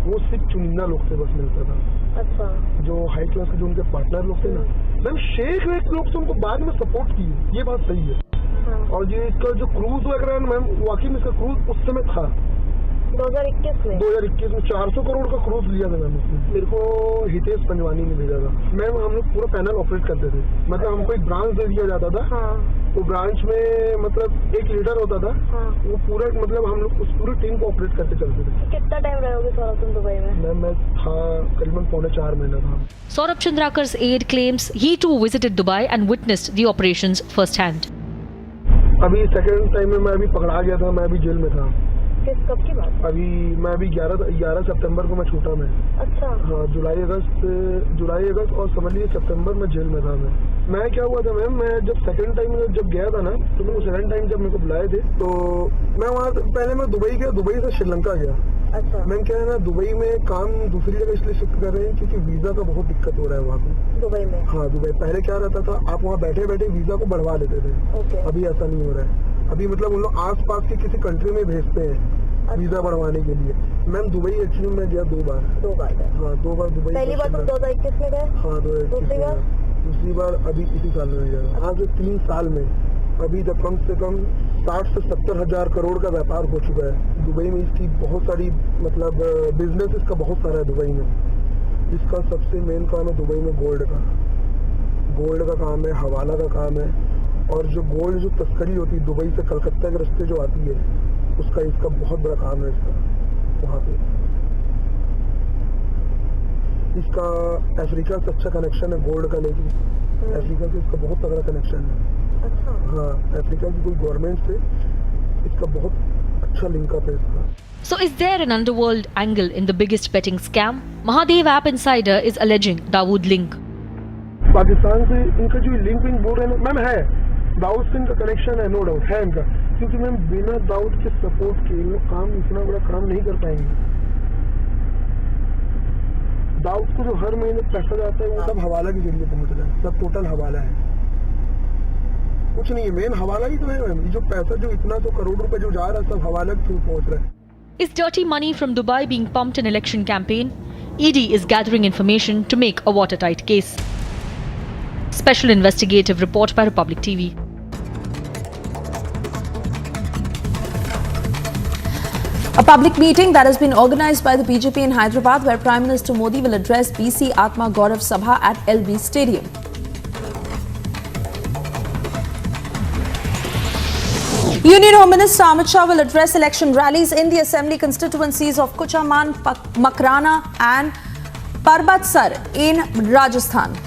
वो सिर्फ चुनिंदा लोग से बस मिलता था। अच्छा। जो हाई क्लास के जो उनके पार्टनर लोग थे ना मैम शेख वेख लोग से उनको बाद में सपोर्ट की, ये बात सही है। और ये इसका जो क्रूज वगैरह है मैम वाकई में इसका क्रूज उस समय था 2021 में 400 करोड़ का क्रूज लिया था मैम उसने। मेरे को हितेश पंजवानी ने भेजा था। मैम हम लोग पूरा पैनल ऑपरेट करते थे, मतलब हमको एक ब्रांच दे दिया जाता था। वो ब्रांच में मतलब एक लीडर होता था। वो पूरा मतलब हम लोग उस पूरी टीम को ऑपरेट करके चलते थे। कितना टाइम रहोगे सौरभ तुम दुबई में? मैम मैं था करीबन 4.5 महीना था। Saurabh Chandrakar's aide claims he too visited Dubai and witnessed the operations firsthand. अभी सेकंड टाइम में मैं अभी पकड़ा गया था, मैं अभी जेल में था। कब की बात? अभी मैं अभी 11 सितंबर को मैं छूटा मैं। अच्छा। हाँ जुलाई अगस्त और समझ लीजिए सितंबर में जेल में था मैं क्या हुआ था मैम, मैं जब सेकंड टाइम जब गया था ना तो मेरे को सेकंड टाइम जब मेरे को बुलाए थे तो मैं वहाँ पहले मैं दुबई गया, दुबई से श्रीलंका गया। अच्छा। मैम क्या है ना दुबई में काम दूसरी जगह इसलिए शिफ्ट कर रहे हैं क्योंकि वीजा का बहुत दिक्कत हो रहा है वहाँ पे दुबई में। हाँ दुबई पहले क्या रहता था आप वहाँ बैठे बैठे वीजा को बढ़वा लेते थे। अभी ऐसा नहीं हो रहा है। अभी मतलब उन लोग आस पास के किसी कंट्री में भेजते हैं वीजा बढ़वाने के लिए। मैम दुबई एक्चुअली मैं गया 2 बार। हाँ 2 बार दुबई। पहली बार तुम 2021 में गए? हाँ 2021। दूसरी बार अभी इसी साल में गया। आज से 3 साल में अभी तक कम से कम 60 से 70 हजार करोड़ का व्यापार हो चुका है दुबई में। इसकी बहुत सारी मतलब बिजनेस इसका बहुत सारा है दुबई में। इसका सबसे मेन काम है दुबई में गोल्ड का काम है, हवाला का काम है और जो गोल्ड जो तस्करी होती है दुबई से कलकत्ता के रास्ते जो आती है उसका इसका बहुत बड़ा काम है इसका वहाँ पे। इसका अफ्रीका से अच्छा कनेक्शन है गोल्ड का, लेकिन अफ्रीका से इसका बहुत तगड़ा कनेक्शन है। अच्छा। हाँ अफ्रीका की कोई गवर्नमेंट से इसका बहुत अच्छा लिंकअप है इसका। So is there an underworld angle in the biggest betting scam? Mahadev App Insider is alleging Dawood link. Pakistan से इनका जो लिंक बोल रहे हैं मैम है, दाऊद से इनका कनेक्शन है, नो डाउट है इनका, क्योंकि मैम बिना दाऊद के सपोर्ट के वो काम इतना बड़ा काम नहीं कर पाएंगे। दाऊद को जो हर महीने पैसा जाता है वो सब हवाला के जरिए पहुंच रहा है, सब टोटल हवाला है, कुछ नहीं है। मेन हवाला ही तो है मैम, जो पैसा जो इतना तो करोड़ रुपए जो जा रहा है सब हवाला के थ्रू पहुंच रहा है। Is dirty money from Dubai being pumped in election campaign? ED is gathering information to make a watertight case. Special investigative report by Republic TV. A public meeting that has been organized by the BJP in Hyderabad, where Prime Minister Modi will address BC Atma Gaurav Sabha at LB Stadium. Union Home Minister Amit Shah will address election rallies in the assembly constituencies of Kuchaman, Makrana and Parbatsar in Rajasthan.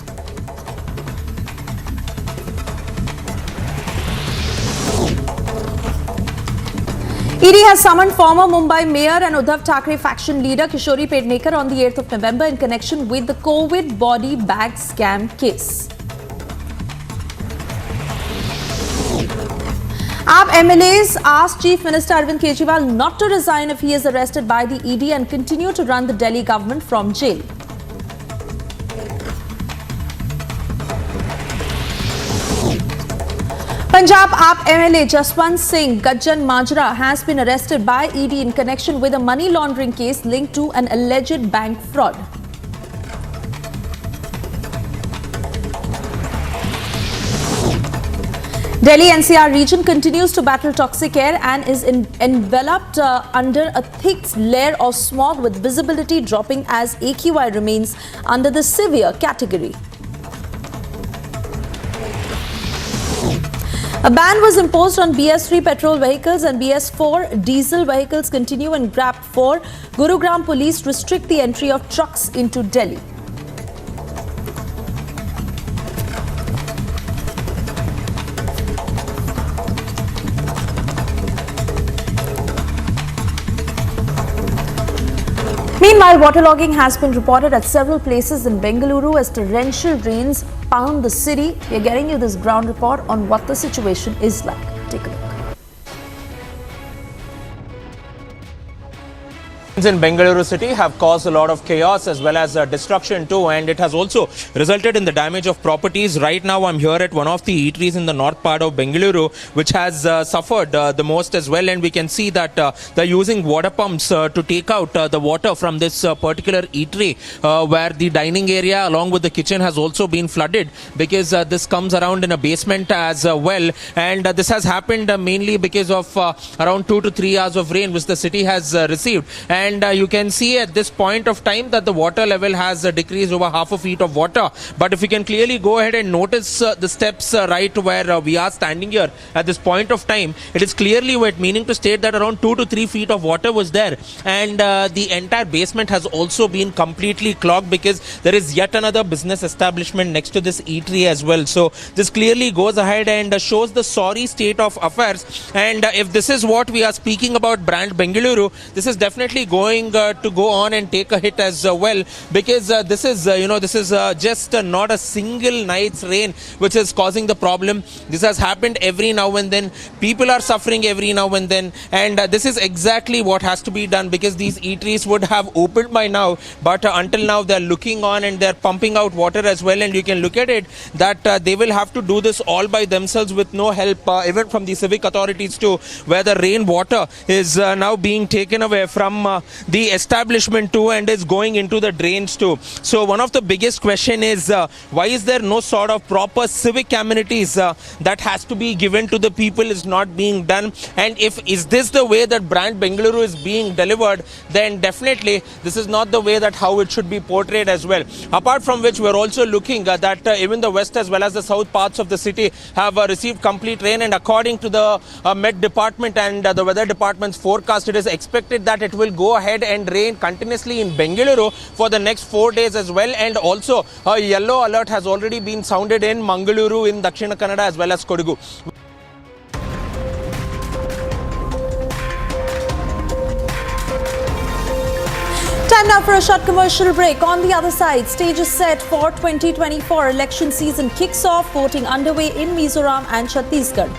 ED has summoned former Mumbai Mayor and Uddhav Thackeray faction leader Kishori Pednekar on the 8th of November in connection with the COVID body bag scam case. AAP MLAs asked Chief Minister Arvind Kejriwal not to resign if he is arrested by the ED and continue to run the Delhi government from jail. Punjab AAP MLA Jaswant Singh Gajjan Majra has been arrested by ED in connection with a money laundering case linked to an alleged bank fraud. Delhi NCR region continues to battle toxic air and is enveloped under a thick layer of smog, with visibility dropping as AQI remains under the severe category. A ban was imposed on BS3 petrol vehicles and BS4 diesel vehicles continue in GRAP 4. Gurugram police restrict the entry of trucks into Delhi. Meanwhile, waterlogging has been reported at several places in Bengaluru as torrential rains pound the city. We are getting you this ground report on what the situation is like. Take a look. In Bengaluru city have caused a lot of chaos as well as destruction too, and it has also resulted in the damage of properties. Right now I'm here at one of the eateries in the north part of Bengaluru, which has suffered the most as well, and we can see that they're using water pumps to take out the water from this particular eatery, where the dining area along with the kitchen has also been flooded, because this comes around in a basement as well, and this has happened mainly because of around 2 to 3 hours of rain which the city has received. And you can see at this point of time that the water level has decreased over half a feet of water. But if you can clearly go ahead and notice the steps right where we are standing here at this point of time, it is clearly wet, meaning to state that around 2 to 3 feet of water was there. And the entire basement has also been completely clogged, because there is yet another business establishment next to this eatery as well. So this clearly goes ahead and shows the sorry state of affairs. And if this is what we are speaking about brand Bengaluru, this is definitely going to go on and take a hit as well, because this is just not a single night's rain which is causing the problem. This has happened every now and then. People are suffering every now and then, and this is exactly what has to be done, because these eateries would have opened by now, but until now they're looking on and they're pumping out water as well. And you can look at it that they will have to do this all by themselves with no help even from the civic authorities too, where the rain water is now being taken away from the establishment too and is going into the drains too. So one of the biggest question is why is there no sort of proper civic amenities that has to be given to the people is not being done? And if is this the way that brand Bengaluru is being delivered, then definitely this is not the way that how it should be portrayed as well. Apart from which, we're also looking that even the west as well as the south parts of the city have received complete rain, and according to the Met Department and the weather department's forecast, it is expected that it will go ahead and rain continuously in Bengaluru for the next 4 days as well. And also a yellow alert has already been sounded in Mangaluru, in Dakshina Kannada as well as Kodagu. Time now for a short commercial break. On the other side, stage is set for 2024 election season kicks off. Voting underway in Mizoram and Chhattisgarh.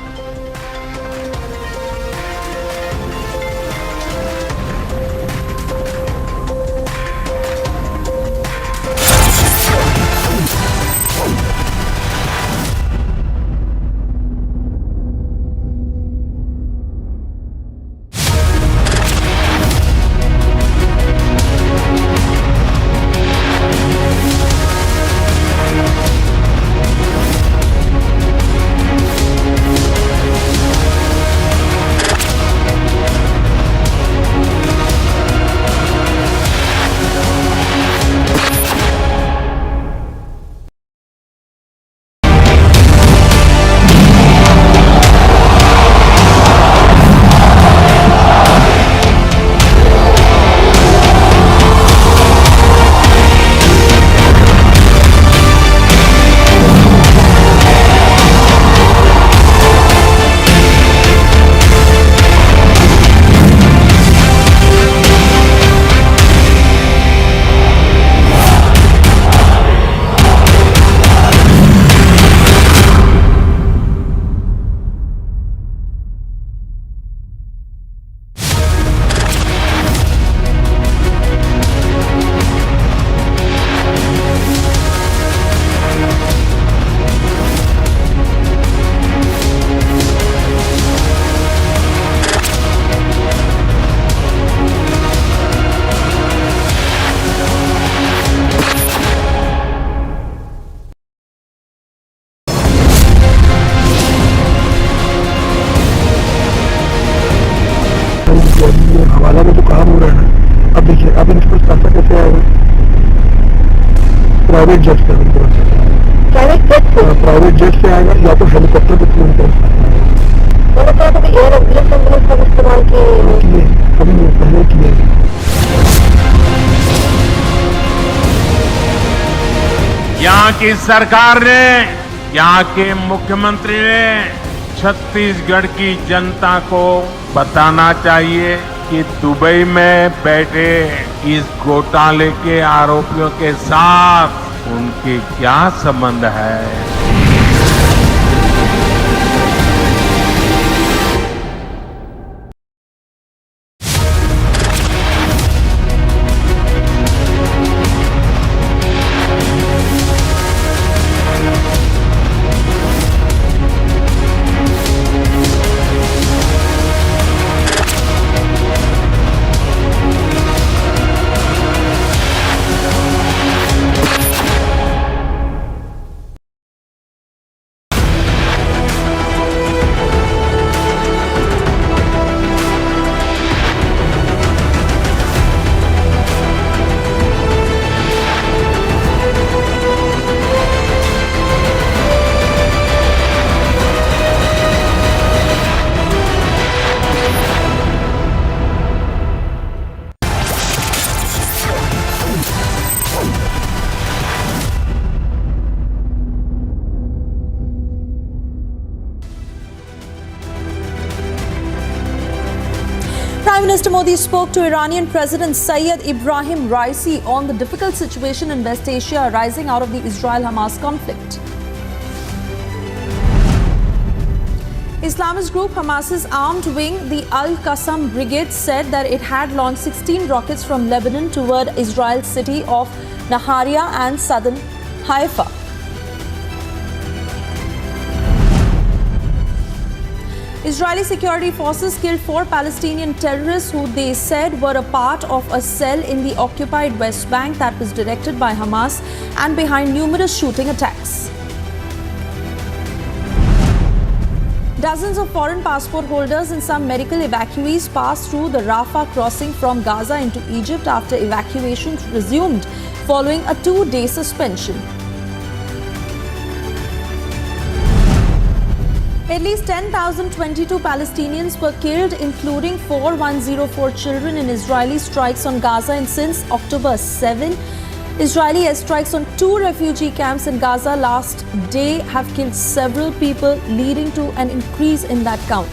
हवाला में जो काम हो रहा है ना, अब देखिए अब इनको पैसा कैसे आएगा? प्राइवेट जेट से प्राइवेट जेट से आएगा या तो हेलीकॉप्टर के थ्रू इस्तेमाल किए कभी पहले किए। यहाँ की सरकार ने, यहाँ के मुख्यमंत्री ने छत्तीसगढ़ की जनता को बताना चाहिए कि दुबई में बैठे इस घोटाले के आरोपियों के साथ उनके क्या संबंध है। Prime Minister Modi spoke to Iranian President Sayyid Ibrahim Raisi on the difficult situation in West Asia arising out of the Israel-Hamas conflict. Islamist group Hamas's armed wing, the Al-Qassam Brigade, said that it had launched 16 rockets from Lebanon toward Israel's city of Nahariya and southern Haifa. Israeli security forces killed 4 Palestinian terrorists who they said were a part of a cell in the occupied West Bank that was directed by Hamas and behind numerous shooting attacks. Dozens of foreign passport holders and some medical evacuees passed through the Rafah crossing from Gaza into Egypt after evacuations resumed following a 2-day suspension. At least 10,022 Palestinians were killed, including 4,104 children in Israeli strikes on Gaza, and since October 7, Israeli airstrikes on 2 refugee camps in Gaza last day have killed several people, leading to an increase in that count.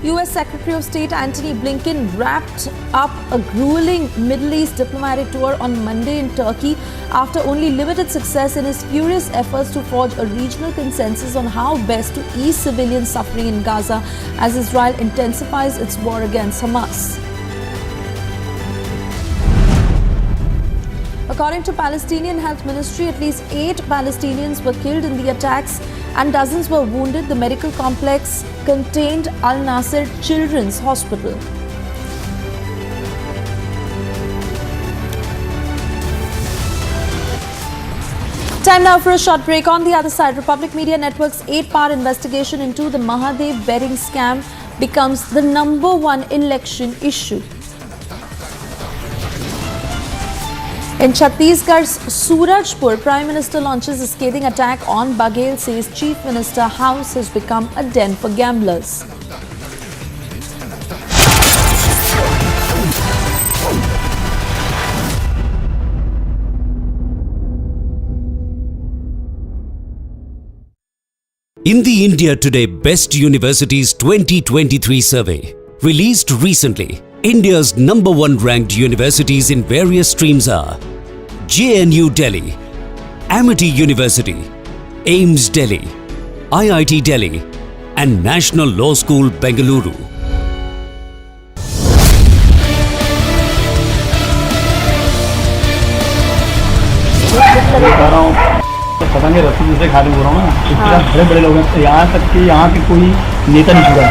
US Secretary of State Antony Blinken wrapped up a grueling Middle East diplomatic tour on Monday in Turkey after only limited success in his furious efforts to forge a regional consensus on how best to ease civilian suffering in Gaza as Israel intensifies its war against Hamas. According to Palestinian Health Ministry, at least 8 Palestinians were killed in the attacks and dozens were wounded. The medical complex contained Al Nasser Children's Hospital. Time now for a short break. On the other side, Republic Media Network's 8-part investigation into the Mahadev betting scam becomes the #1 election issue. In Chhattisgarh's Surajpur, Prime Minister launches a scathing attack on Baghel, says Chief Minister house has become a den for gamblers. In the India Today Best Universities 2023 survey, released recently, India's #1 ranked universities in various streams are JNU Delhi, Amity University, AIMS Delhi, IIT Delhi, and National Law School Bengaluru. पता नहीं रस्सी दूसरे खाली हो रहा हूँ ना, इसके साथ बड़े बड़े लोग हैं, यहाँ तक कि यहाँ के कोई नेता नहीं छुड़ा,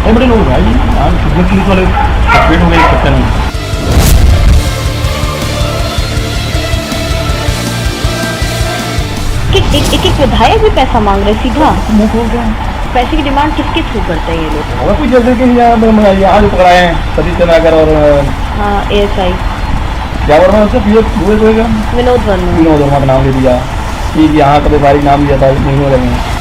बड़े बड़े लोग भाई, यहाँ खिदमत पुलिस वाले सस्पेंड हो गए इस चक्कर में। एक विधायक भी पैसा मांग रहे सीधा मुँह खोल रहे हैं। पैसे की डिमांड किसके थ्रू करते हैं ये लोग? और कुछ जैसे कि यहाँ जो पकड़ाए हैं सतीश चंद्राकर और ASI क्या वर्मा उससे विनोद वर्मा का नाम ले दिया कि यहाँ का व्यापारी नाम दिया था महीनों लगे।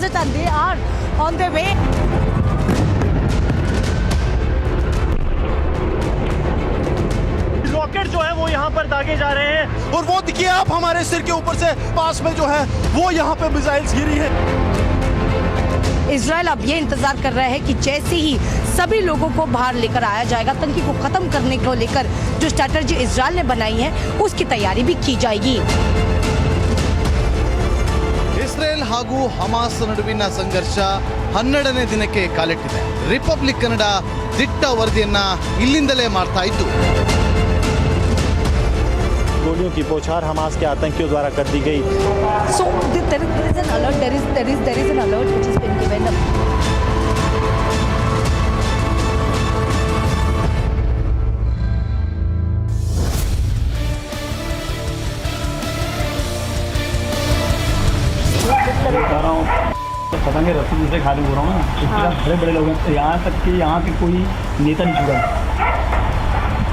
deposit and they are on their way. Rocket जो है वो यहाँ पर दागे जा रहे हैं और वो देखिए आप हमारे सिर के ऊपर से पास में जो है वो यहाँ पे मिसाइल्स गिरी है। इजराइल अब ये इंतजार कर रहा है कि जैसे ही सभी लोगों को बाहर लेकर आया जाएगा, आतंकी को खत्म करने को लेकर जो स्ट्रैटेजी इजराइल ने बनाई है उसकी तैयारी भी की जाएगी। ಇಸ್ರೇಲ್ ಹಾಗೂ ಹಮಾಸ್ ನಡುವಿನ ಸಂಘರ್ಷ 12ನೇ ದಿನಕ್ಕೆ ಕಾಲಿಟ್ಟಿದೆ. ರಿಪಬ್ಲಿಕ್ ಕನ್ನಡ ದಿಟ್ಟ ವರದಿಯನ್ನ ಇಲ್ಲಿಂದಲೇ ಮಾಡ್ತಾ ಇದ್ದು गोलियों की बौछार हमास के आतंकियों द्वारा कर दी गई। So there is an alert. There is an alert which has been given. बता रहा हूँ तो पतंगे रस्सी दूसरे खाली हो रहा हूँ ना, इसके साथ बड़े बड़े लोग हैं, यहाँ तक कि यहाँ के कोई नेता नहीं छुड़ा,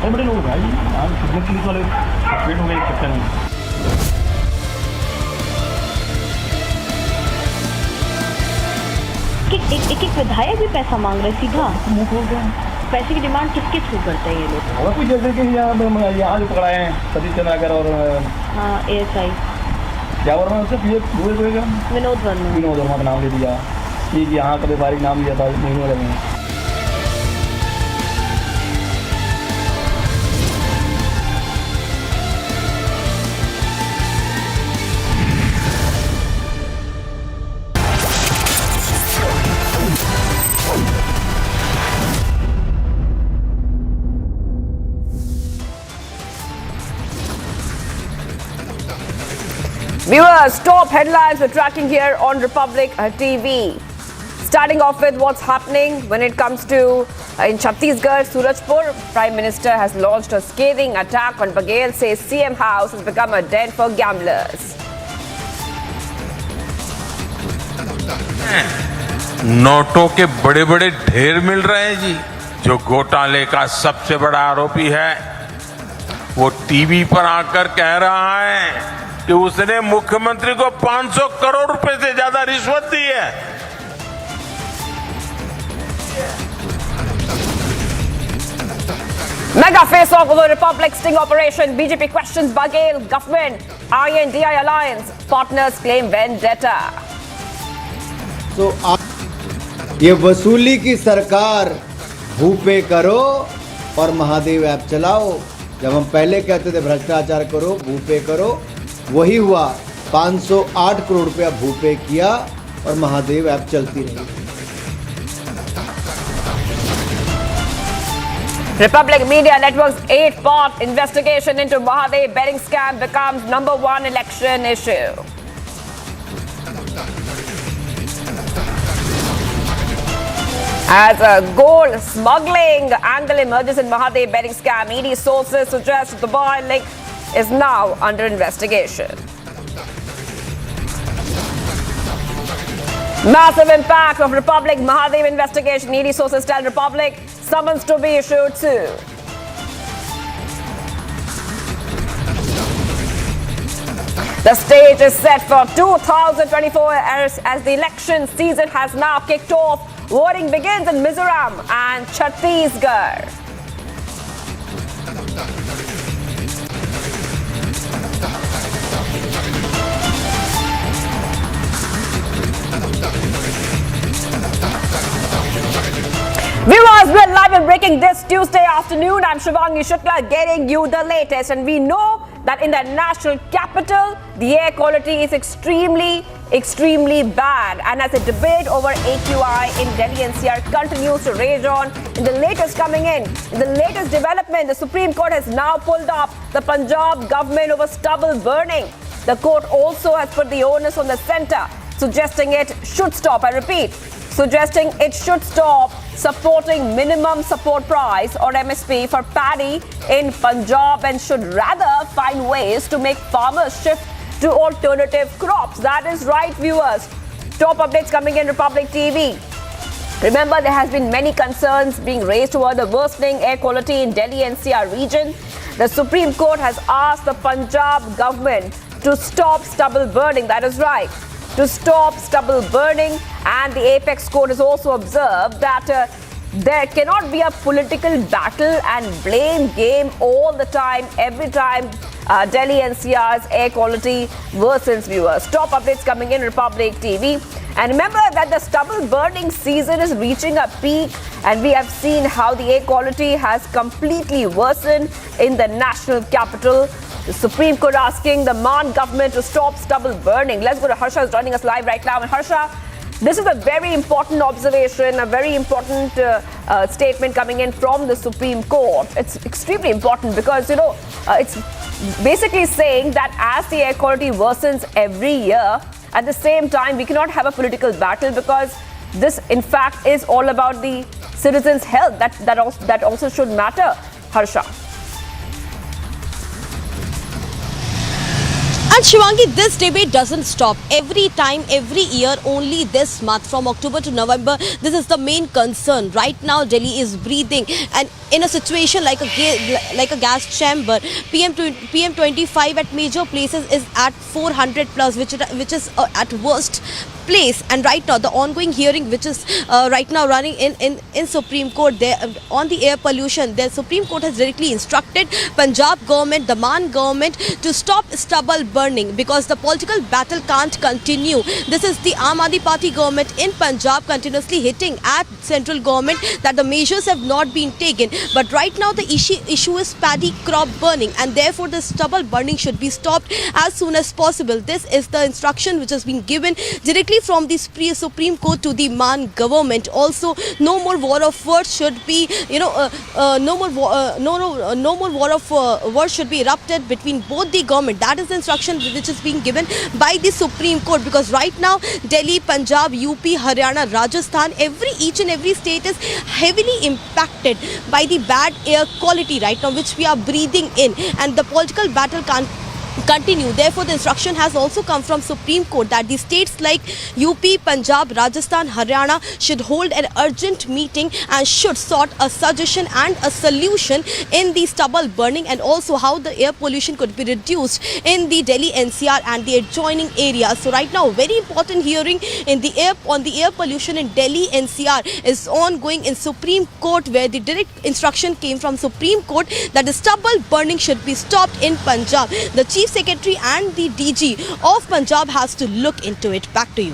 बड़े बड़े लोग भाई यहाँ कितने पुलिस वाले सस्पेंड हो गए इस चक्कर में। एक विधायक भी पैसा मांग रहे सीधा मुँह खोल के। पैसे की डिमांड किसके थ्रू करते हैं ये लोग? और कुछ जैसे कि यहाँ जो पकड़ाए हैं सतीश चंद्राकर और हाँ ASI क्या बोल रहा हूँ उससे विनोद वर्मा का नाम ले दिया कि यहाँ कभी बारीक नाम लिया था महीनों लगे। Viewers, top headlines we're tracking here on Republic TV. Starting off with what's happening when it comes to in Chhattisgarh, Surajpur, Prime Minister has launched a scathing attack on Baghel, says CM house has become a den for gamblers. नोटों के बड़े बड़े ढेर मिल रहे हैं जी। जो घोटाले का सबसे बड़ा आरोपी है वो टीवी पर आकर कह रहा है कि उसने मुख्यमंत्री को 500 करोड़ रुपए से ज्यादा रिश्वत दी है। Mega face-off over Republic sting operation. BJP questions Baghel government. INDI alliance partners claim vendetta. तो ये वसूली की सरकार भूपे करो और महादेव ऐप चलाओ। जब हम पहले कहते थे भ्रष्टाचार करो भूपे करो, वही हुआ। 508 करोड़ रुपया भूपे किया और महादेव ऐप चलती रही। Republic Media Network's 8-part investigation into Mahadev betting scam becomes #1 election issue. As a gold smuggling angle emerges in Mahadev betting scam, ED sources suggest the Dubai link is now under investigation. Massive impact of Republic Mahadev investigation. ED sources tell Republic summons to be issued soon. The stage is set for 2024 as the election season has now kicked off. Voting begins in Mizoram and Chhattisgarh. Viewers, we're live and breaking this Tuesday afternoon. I'm Shivangi Shukla getting you the latest, and we know that in the national capital, the air quality is extremely bad. And as the debate over AQI in Delhi NCR continues to rage on, in the latest development, the Supreme Court has now pulled up the Punjab government over stubble burning. The court also has put the onus on the centre, suggesting it should stop. I repeat, suggesting it should stop supporting minimum support price or MSP for paddy in Punjab and should rather find ways to make farmers shift to alternative crops. That is right, viewers. Top updates coming in Republic TV. Remember, there has been many concerns being raised over the worsening air quality in Delhi NCR region. The Supreme Court has asked the Punjab government to stop stubble burning. That is right. to stop stubble burning. And the apex court has also observed that there cannot be a political battle and blame game all the time, every time Delhi NCR's air quality worsens, viewers. Top updates coming in Republic TV. And remember that the stubble burning season is reaching a peak, and we have seen how the air quality has completely worsened in the national capital. The Supreme Court asking the Maan government to stop stubble burning. Let's go to Harsha, who's joining us live right now. And Harsha, this is a very important observation, a very important statement coming in from the Supreme Court. It's extremely important because, it's basically saying that as the air quality worsens every year, at the same time, we cannot have a political battle because this, in fact, is all about the citizens' health. That also should matter, Harsha. And Shivangi, this debate doesn't stop. Every time, every year, only this month, from October to November, this is the main concern. Right now, Delhi is breathing, and in a situation like a gas chamber, PM25 at major places is at 400 plus, which is at worst place. And right now, the ongoing hearing, which is right now running in Supreme Court, there on the air pollution, the Supreme Court has directly instructed Punjab government, the Maan government, to stop stubble burning because the political battle can't continue. This is the Aam Aadmi Party government in Punjab continuously hitting at central government that the measures have not been taken. But right now the issue is paddy crop burning, and therefore the stubble burning should be stopped as soon as possible. This is the instruction which has been given directly from the Supreme Court to the Maan government. Also, no more war of words should be, no more war of words should be erupted between both the government. That is the instruction which is being given by the Supreme Court, because right now Delhi, Punjab, UP, Haryana, Rajasthan, each and every state is heavily impacted by the bad air quality right now, which we are breathing in, and the political battle can't continue. Therefore, the instruction has also come from Supreme Court that the states like UP, Punjab, Rajasthan, Haryana should hold an urgent meeting and should sort a suggestion and a solution in the stubble burning, and also how the air pollution could be reduced in the Delhi NCR and the adjoining areas. So right now, very important hearing on the air pollution in Delhi NCR is ongoing in Supreme Court, where the direct instruction came from Supreme Court that the stubble burning should be stopped in Punjab. The Chief Secretary and the DG of Punjab has to look into it. Back to you.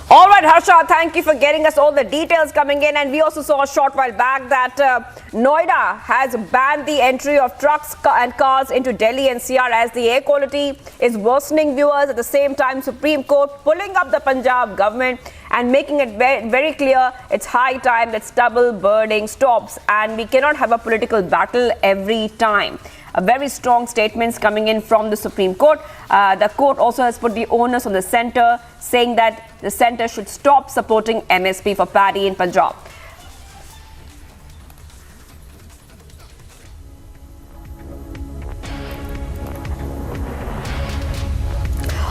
All right, Harsha, thank you for getting us all the details coming in. And we also saw a short while back that Noida has banned the entry of trucks and cars into Delhi NCR as the air quality is worsening, viewers. At the same time, Supreme Court pulling up the Punjab government and making it very clear it's high time that stubble burning stops, and we cannot have a political battle every time. A very strong statements coming in from the Supreme Court. The court also has put the onus on the centre, saying that the centre should stop supporting MSP for paddy in Punjab.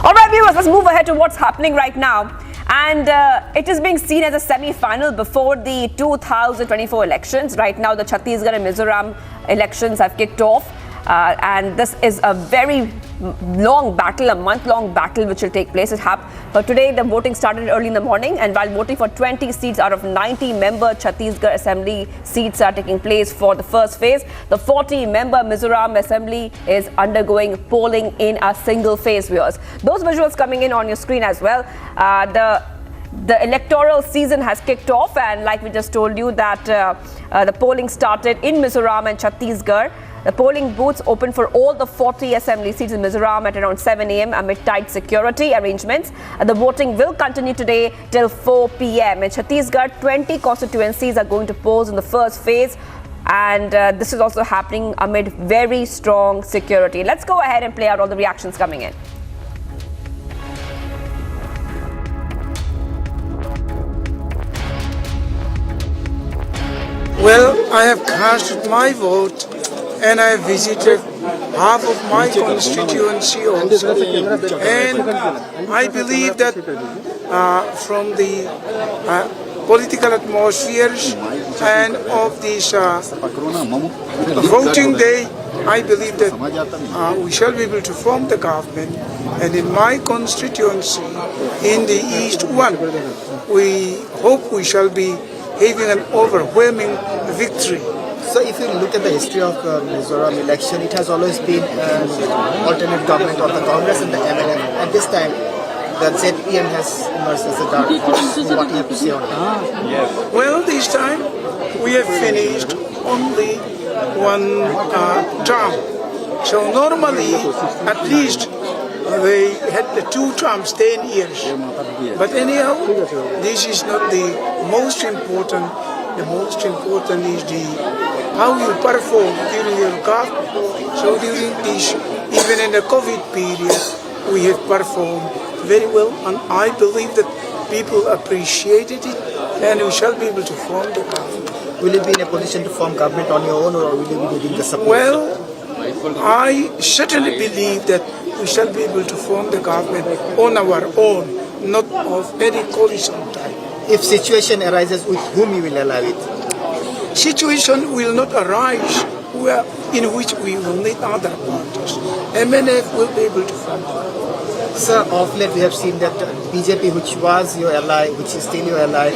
All right, viewers, let's move ahead to what's happening right now. And it is being seen as a semi-final before the 2024 elections. Right now, the Chhattisgarh and Mizoram elections have kicked off. And this is a very long battle, a month-long battle which will take place. But today, the voting started early in the morning, and while voting for 20 seats out of 90-member Chhattisgarh Assembly seats are taking place for the first phase, the 40-member Mizoram Assembly is undergoing polling in a single phase, viewers. Those visuals coming in on your screen as well. The electoral season has kicked off, and like we just told you that the polling started in Mizoram and Chhattisgarh. The polling booths opened for all the 40 assembly seats in Mizoram at around 7 a.m. amid tight security arrangements. The voting will continue today till 4 p.m. In Chhattisgarh, 20 constituencies are going to polls in the first phase, and this is also happening amid very strong security. Let's go ahead and play out all the reactions coming in. Well, I have cast my vote, and I visited half of my constituency also. And I believe that from the political atmospheres and of this voting day, I believe that we shall be able to form the government. And in my constituency, in the East 1, we hope we shall be having an overwhelming victory. So if you look at the history of the Mizoram election, it has always been an alternate government of the Congress and the MNF. At this time, the ZPM has emerged as a dark horse. What do you have to say on that? Well, this time we have finished only one term. So normally, at least they had the 2 terms, 10 years. But anyhow, this is not the most important. The most important is how you perform during your government. So during this, even in the COVID period, we have performed very well, and I believe that people appreciated it, and we shall be able to form the government. Will you be in a position to form government on your own, or will you be needing the support? Well, I certainly believe that we shall be able to form the government on our own, not of any coalition type. If situation arises, with whom you will allow it? Situation will not arise in which we will need other parties. MNF will be able to form the government. Sir, of late we have seen that BJP, which was your ally, which is still your ally,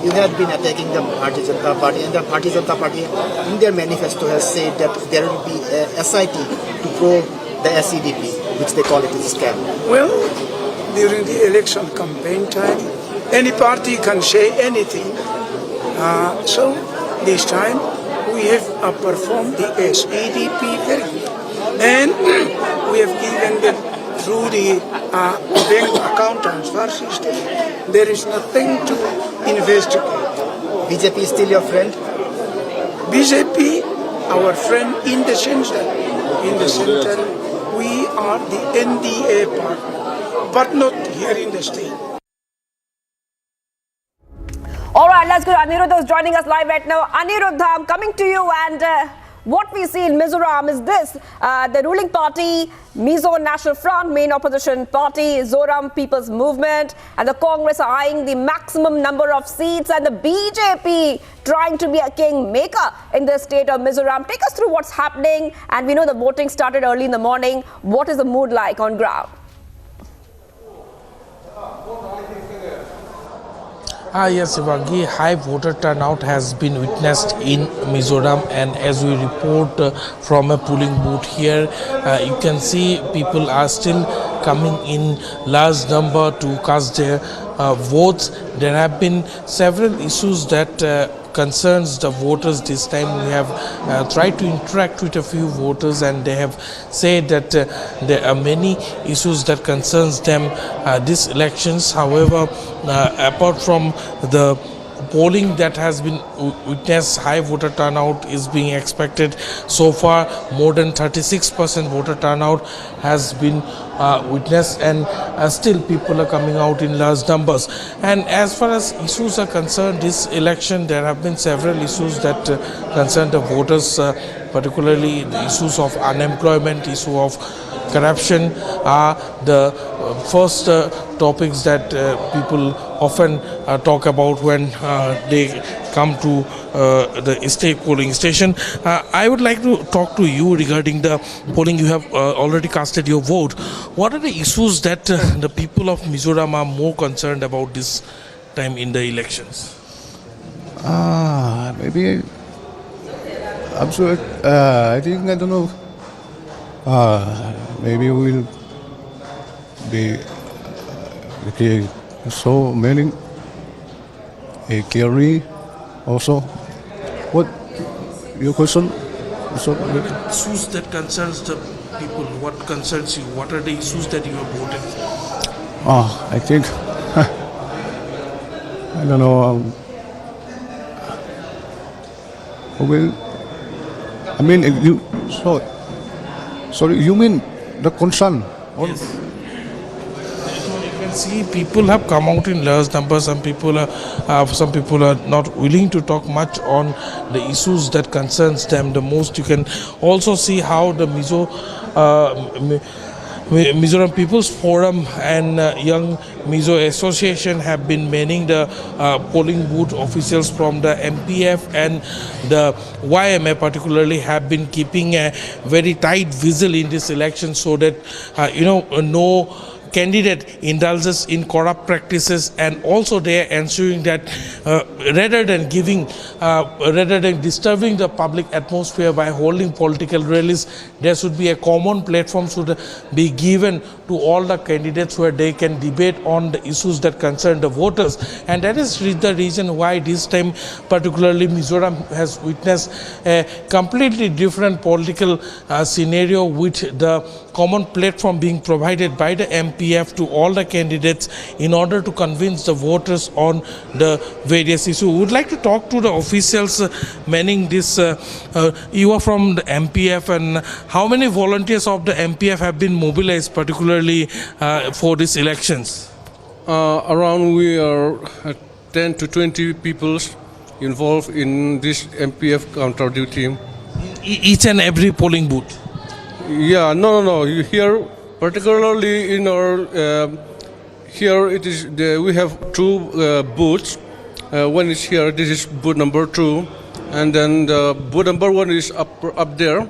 you have been attacking the Bharatiya Janata Party, and the Bharatiya Janata Party in their manifesto has said that there will be a SIT to probe the SEDP, which they call it a scam. Well, during the election campaign time, any party can say anything. So this time we have performed the SEDP very good. And we have given them through the bank account transfer system. There is nothing to investigate. BJP is still your friend? BJP, our friend in the sense that in the center we are the NDA partner, but not here in the state. All right, let's go. Aniruddha is joining us live right now. Aniruddha, I'm coming to you, and what we see in Mizoram is this. The ruling party, Mizo National Front, main opposition party, Zoram People's Movement, and the Congress are eyeing the maximum number of seats, and the BJP trying to be a kingmaker in the state of Mizoram. Take us through what's happening, and we know the voting started early in the morning. What is the mood like on ground? Yes, Shivangi, high voter turnout has been witnessed in Mizoram, and as we report from a polling booth here, you can see people are still coming in large number to cast their votes. There have been several issues that concerns the voters this time. We have tried to interact with a few voters, and they have said that there are many issues that concerns them this elections. However, apart from the polling that has been witnessed, high voter turnout is being expected. So far, more than 36% voter turnout has been witnessed, and still people are coming out in large numbers. And as far as issues are concerned, this election there have been several issues that concern the voters, particularly the issues of unemployment, issue of corruption are the first topics that people often talk about when they come to the state polling station. I would like to talk to you regarding the polling. You have already casted your vote. What are the issues that the people of Mizoram are more concerned about this time in the elections? Maybe absolutely. I think, I don't know. Maybe we'll be so many clearly also. What your question? Issues that concerns the people. What concerns you? What are the issues that you have voted for? I think I don't know. Well, I mean, you sorry, you mean the concern? Yes. You can see people have come out in large numbers. Some people are not willing to talk much on the issues that concerns them the most. You can also see how the Mizoram People's Forum and Young Mizo Association have been manning the polling booth. Officials from the MPF and the YMA particularly have been keeping a very tight vigil in this election so that no candidate indulges in corrupt practices, and also they are ensuring that rather than disturbing the public atmosphere by holding political rallies, there should be a common platform should be given to all the candidates where they can debate on the issues that concern the voters. And that is the reason why this time particularly Mizoram has witnessed a completely different political scenario, with the common platform being provided by the MPF to all the candidates in order to convince the voters on the various issues. We would like to talk to the officials manning this. You are from the MPF, and how many volunteers of the MPF have been mobilized particularly for these elections? Around we are 10 to 20 people involved in this MPF counter duty. Each and every polling booth? Yeah, no. Here, particularly in our here it is we have two booths. One is here. This is booth number 2, and then the booth number 1 is up there,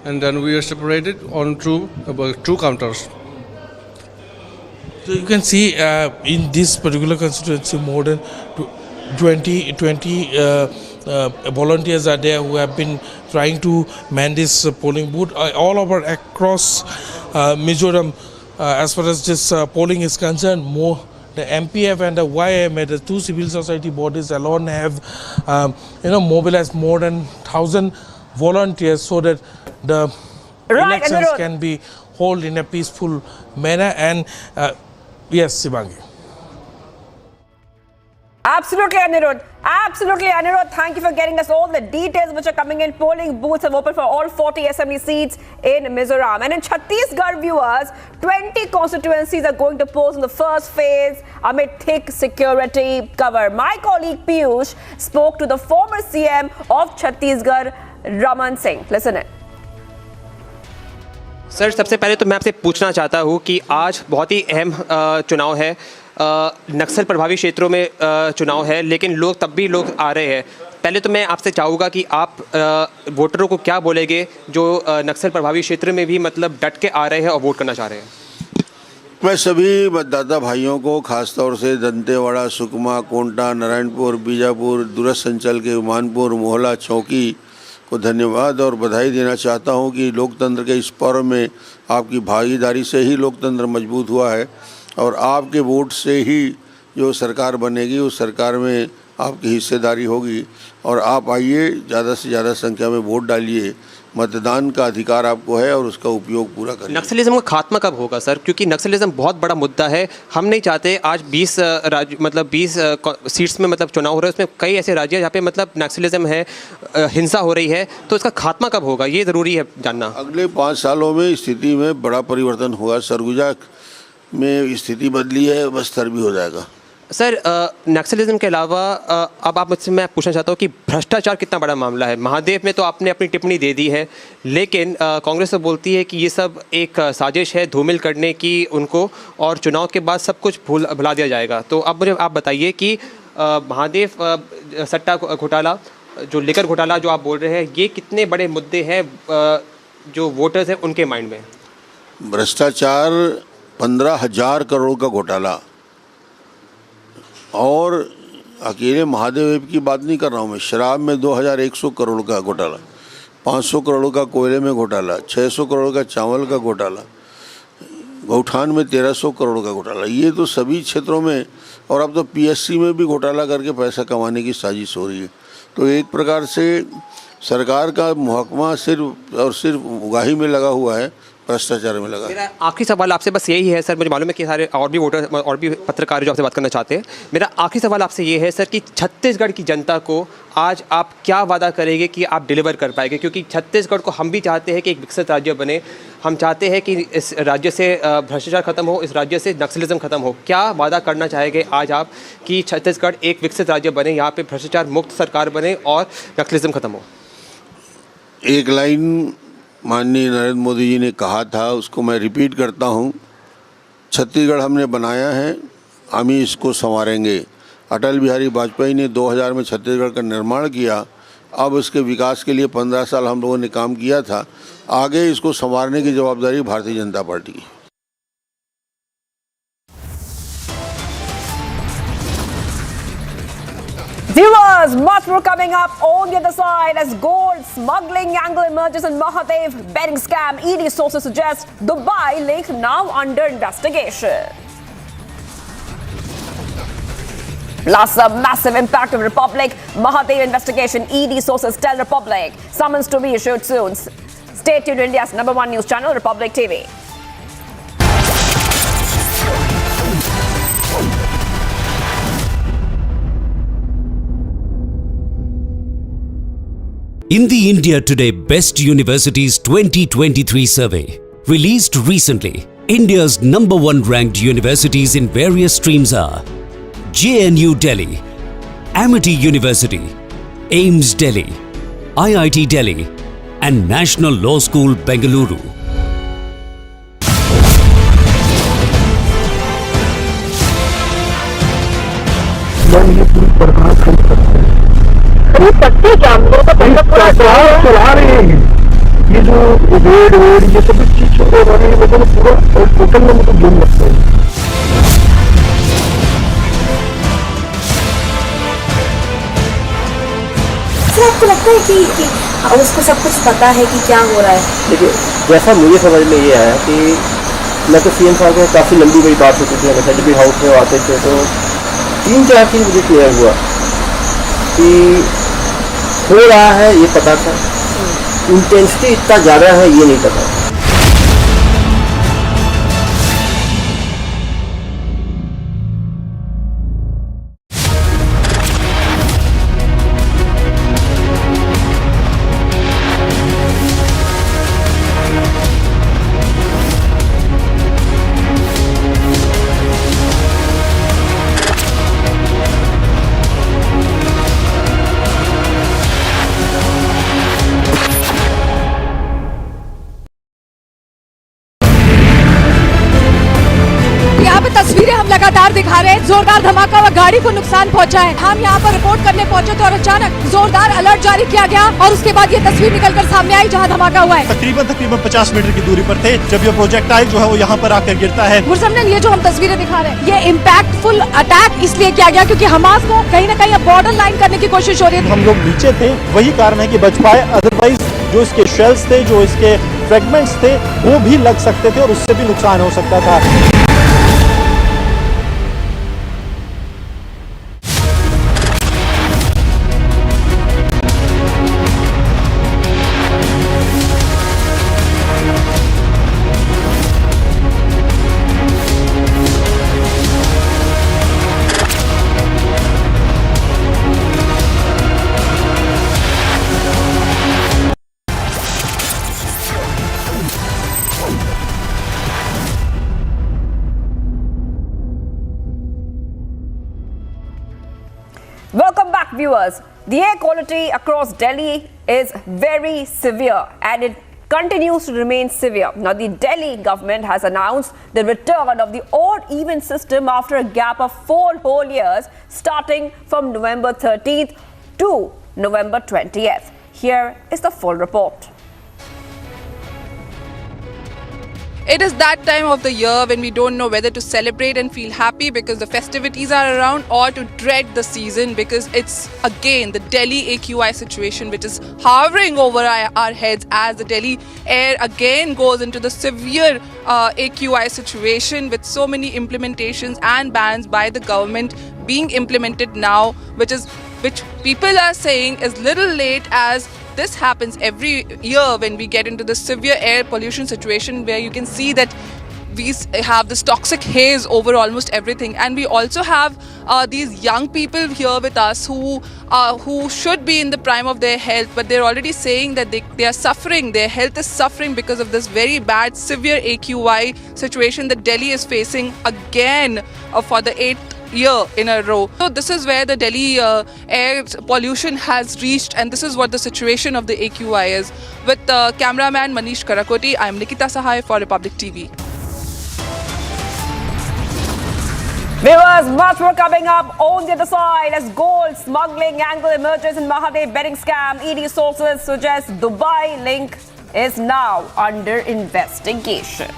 and then we are separated on two counters. So you can see in this particular constituency more than 20 volunteers are there who have been trying to man this polling booth all over across Mizoram. As far as this polling is concerned, the MPF and the YMA, the two civil society bodies alone have mobilized more than 1,000 volunteers so that the elections can be held in a peaceful manner. And yes, Sibangi. Absolutely, Anirudh. Thank you for getting us all the details which are coming in. Polling booths have opened for all 40 assembly seats in Mizoram. And in Chhattisgarh, viewers, 20 constituencies are going to polls in the first phase amid thick security cover. My colleague Piyush spoke to the former CM of Chhattisgarh, Raman Singh. Listen in. Sir, सबसे पहले तो मैं आपसे पूछना चाहता हूँ कि आज बहुत ही अहम चुनाव है, नक्सल प्रभावित क्षेत्रों में चुनाव है, लेकिन तब भी लोग आ रहे हैं। पहले तो मैं आपसे चाहूँगा कि आप वोटरों को क्या बोलेंगे जो नक्सल प्रभावित क्षेत्र में भी मतलब डट के आ रहे हैं और वोट करना चाह रहे हैं। मैं सभी मतदाता भाइयों को खासतौर से दंतेवाड़ा, सुकमा, कोंटा, नारायणपुर, बीजापुर, दूरस्थ अंचल के उमानपुर, मोहला, चौकी को धन्यवाद और बधाई देना चाहता हूं कि लोकतंत्र के इस पर्व में आपकी भागीदारी से ही लोकतंत्र मजबूत हुआ है और आपके वोट से ही जो सरकार बनेगी उस सरकार में आपकी हिस्सेदारी होगी। और आप आइए, ज़्यादा से ज़्यादा संख्या में वोट डालिए, मतदान का अधिकार आपको है और उसका उपयोग पूरा करिए। नक्सलिज्म का खात्मा कब होगा सर? क्योंकि नक्सलिज्म बहुत बड़ा मुद्दा है। हम नहीं चाहते आज 20 सीट्स में मतलब चुनाव हो रहे हैं, उसमें कई ऐसे राज्य जहाँ पे मतलब नक्सलिज्म है, हिंसा हो रही है, तो इसका खात्मा कब होगा ये ज़रूरी है जानना। अगले 5 सालों में स्थिति में बड़ा परिवर्तन होगा। सरगुजा में स्थिति बदली है, बस्तर भी हो जाएगा। सर, नक्सलिज्म के अलावा अब मैं पूछना चाहता हूँ कि भ्रष्टाचार कितना बड़ा मामला है। महादेव में तो आपने अपनी टिप्पणी दे दी है, लेकिन कांग्रेस तो बोलती है कि ये सब एक साजिश है धूमिल करने की उनको, और चुनाव के बाद सब कुछ भुला दिया जाएगा। तो अब मुझे आप बताइए कि महादेव सट्टा घोटाला, जो लेकर घोटाला जो आप बोल रहे हैं, ये कितने बड़े मुद्दे हैं जो वोटर्स हैं उनके माइंड में? भ्रष्टाचार 15,000 करोड़ का घोटाला, और अकेले महादेव की बात नहीं कर रहा हूँ मैं। शराब में 2,100 करोड़ का घोटाला, 500 करोड़ का कोयले में घोटाला, 600 करोड़ का चावल का घोटाला, गौठान में 1,300 करोड़ का घोटाला। ये तो सभी क्षेत्रों में, और अब तो पीएससी में भी घोटाला करके पैसा कमाने की साजिश हो रही है। तो एक प्रकार से सरकार का महकमा सिर्फ और सिर्फ उगाही में लगा हुआ है, भ्रष्टाचार में लगा। मेरा आखिरी सवाल आपसे बस यही है सर, मुझे मालूम है कि सारे और भी वोटर और भी पत्रकार जो आपसे बात करना चाहते हैं। मेरा आखिरी सवाल आपसे ये है सर कि छत्तीसगढ़ की जनता को आज आप क्या वादा करेंगे कि आप डिलीवर कर पाएंगे? क्योंकि छत्तीसगढ़ को हम भी चाहते हैं कि एक विकसित राज्य बने, हम चाहते हैं कि इस राज्य से भ्रष्टाचार खत्म हो, इस राज्य से नक्सलिज्म खत्म हो। क्या वादा करना चाहेंगे आज आप कि छत्तीसगढ़ एक विकसित राज्य बने, यहाँ पर भ्रष्टाचार मुक्त सरकार बने और नक्सलिज्म खत्म हो? एक लाइन माननीय नरेंद्र मोदी जी ने कहा था उसको मैं रिपीट करता हूँ, छत्तीसगढ़ हमने बनाया है, हम ही इसको संवारेंगे। अटल बिहारी वाजपेयी ने 2000 में छत्तीसगढ़ का निर्माण किया, अब इसके विकास के लिए 15 साल हम लोगों ने काम किया था, आगे इसको संवारने की जवाबदारी भारतीय जनता पार्टी की। Viewers, much more coming up on the other side as gold smuggling angle emerges in Mahadev betting scam. ED sources suggest Dubai link now under investigation. Plus, a massive impact on Republic. Mahadev investigation. ED sources tell Republic. Summons to be issued soon. Stay tuned to India's #1 news channel, Republic TV. In the India Today Best Universities 2023 survey, released recently, India's #1 ranked universities in various streams are JNU Delhi, Amity University, AIIMS Delhi, IIT Delhi, and National Law School Bengaluru. चला रहे हैं ये जो वेड ये सब चीज छोटे वाले लोगों को पूरा टोटल में मतलब गेम लगता है। आपको लगता है कि उसको सब कुछ पता है कि क्या हो रहा है? देखिए, जैसा मुझे समझ में ये आया कि मैं तो सीएम साहब के काफ़ी लंबी बड़ी बात होती थी, हमेशा जब भी हाउस में आते थे तो 3-4 चीज़ मुझे क्लियर हुआ कि हो रहा है ये पता था, इंटेंसिटी इतना ज़्यादा है ये नहीं पता। तस्वीरें हम लगातार दिखा रहे हैं, जोरदार धमाका हुआ, गाड़ी को नुकसान पहुंचा है। हम यहाँ पर रिपोर्ट करने पहुंचे तो और अचानक जोरदार अलर्ट जारी किया गया और उसके बाद ये तस्वीर निकलकर सामने आई जहाँ धमाका हुआ है। तकरीबन 50 मीटर की दूरी पर थे जब ये प्रोजेक्टाइल जो है वो यहाँ पर आकर गिरता है। गुरसमन, ये जो हम तस्वीरें दिखा रहे हैं, ये इम्पैक्टफुल अटैक इसलिए किया गया क्योंकि हमास को कहीं न कहीं बॉर्डर लाइन करने की कोशिश हो रही है। हम लोग नीचे थे, वही कारण है कि बच पाए, अदरवाइज जो इसके शेल्स थे, जो इसके फ्रेगमेंट्स थे, वो भी लग सकते थे और उससे भी नुकसान हो सकता था। Welcome back, viewers. The air quality across Delhi is very severe and it continues to remain severe. Now, the Delhi government has announced the return of the odd-even system after a gap of 4 whole years, starting from November 13th to November 20th. Here is the full report. It is that time of the year when we don't know whether to celebrate and feel happy because the festivities are around or to dread the season because it's again the Delhi AQI situation which is hovering over our heads as the Delhi air again goes into the severe AQI situation with so many implementations and bans by the government being implemented now, which people are saying is little late as this happens every year when we get into the severe air pollution situation where you can see that we have this toxic haze over almost everything, and we also have these young people here with us who should be in the prime of their health, but they're already saying that they are suffering, their health is suffering because of this very bad severe AQI situation that Delhi is facing again for the 8th year in a row. So this is where the Delhi air pollution has reached, and this is what the situation of the AQI is. With cameraman Manish Karakoti, I am Nikita Sahai for Republic TV. Viewers, much more coming up on the other side as gold smuggling angle emerges in Mahadev betting scam. ED sources suggest Dubai link is now under investigation.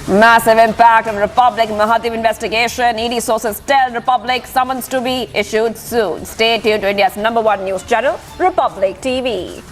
Massive impact on Republic Mahadev investigation. ED sources tell Republic summons to be issued soon. Stay tuned to India's #1 news channel, Republic TV.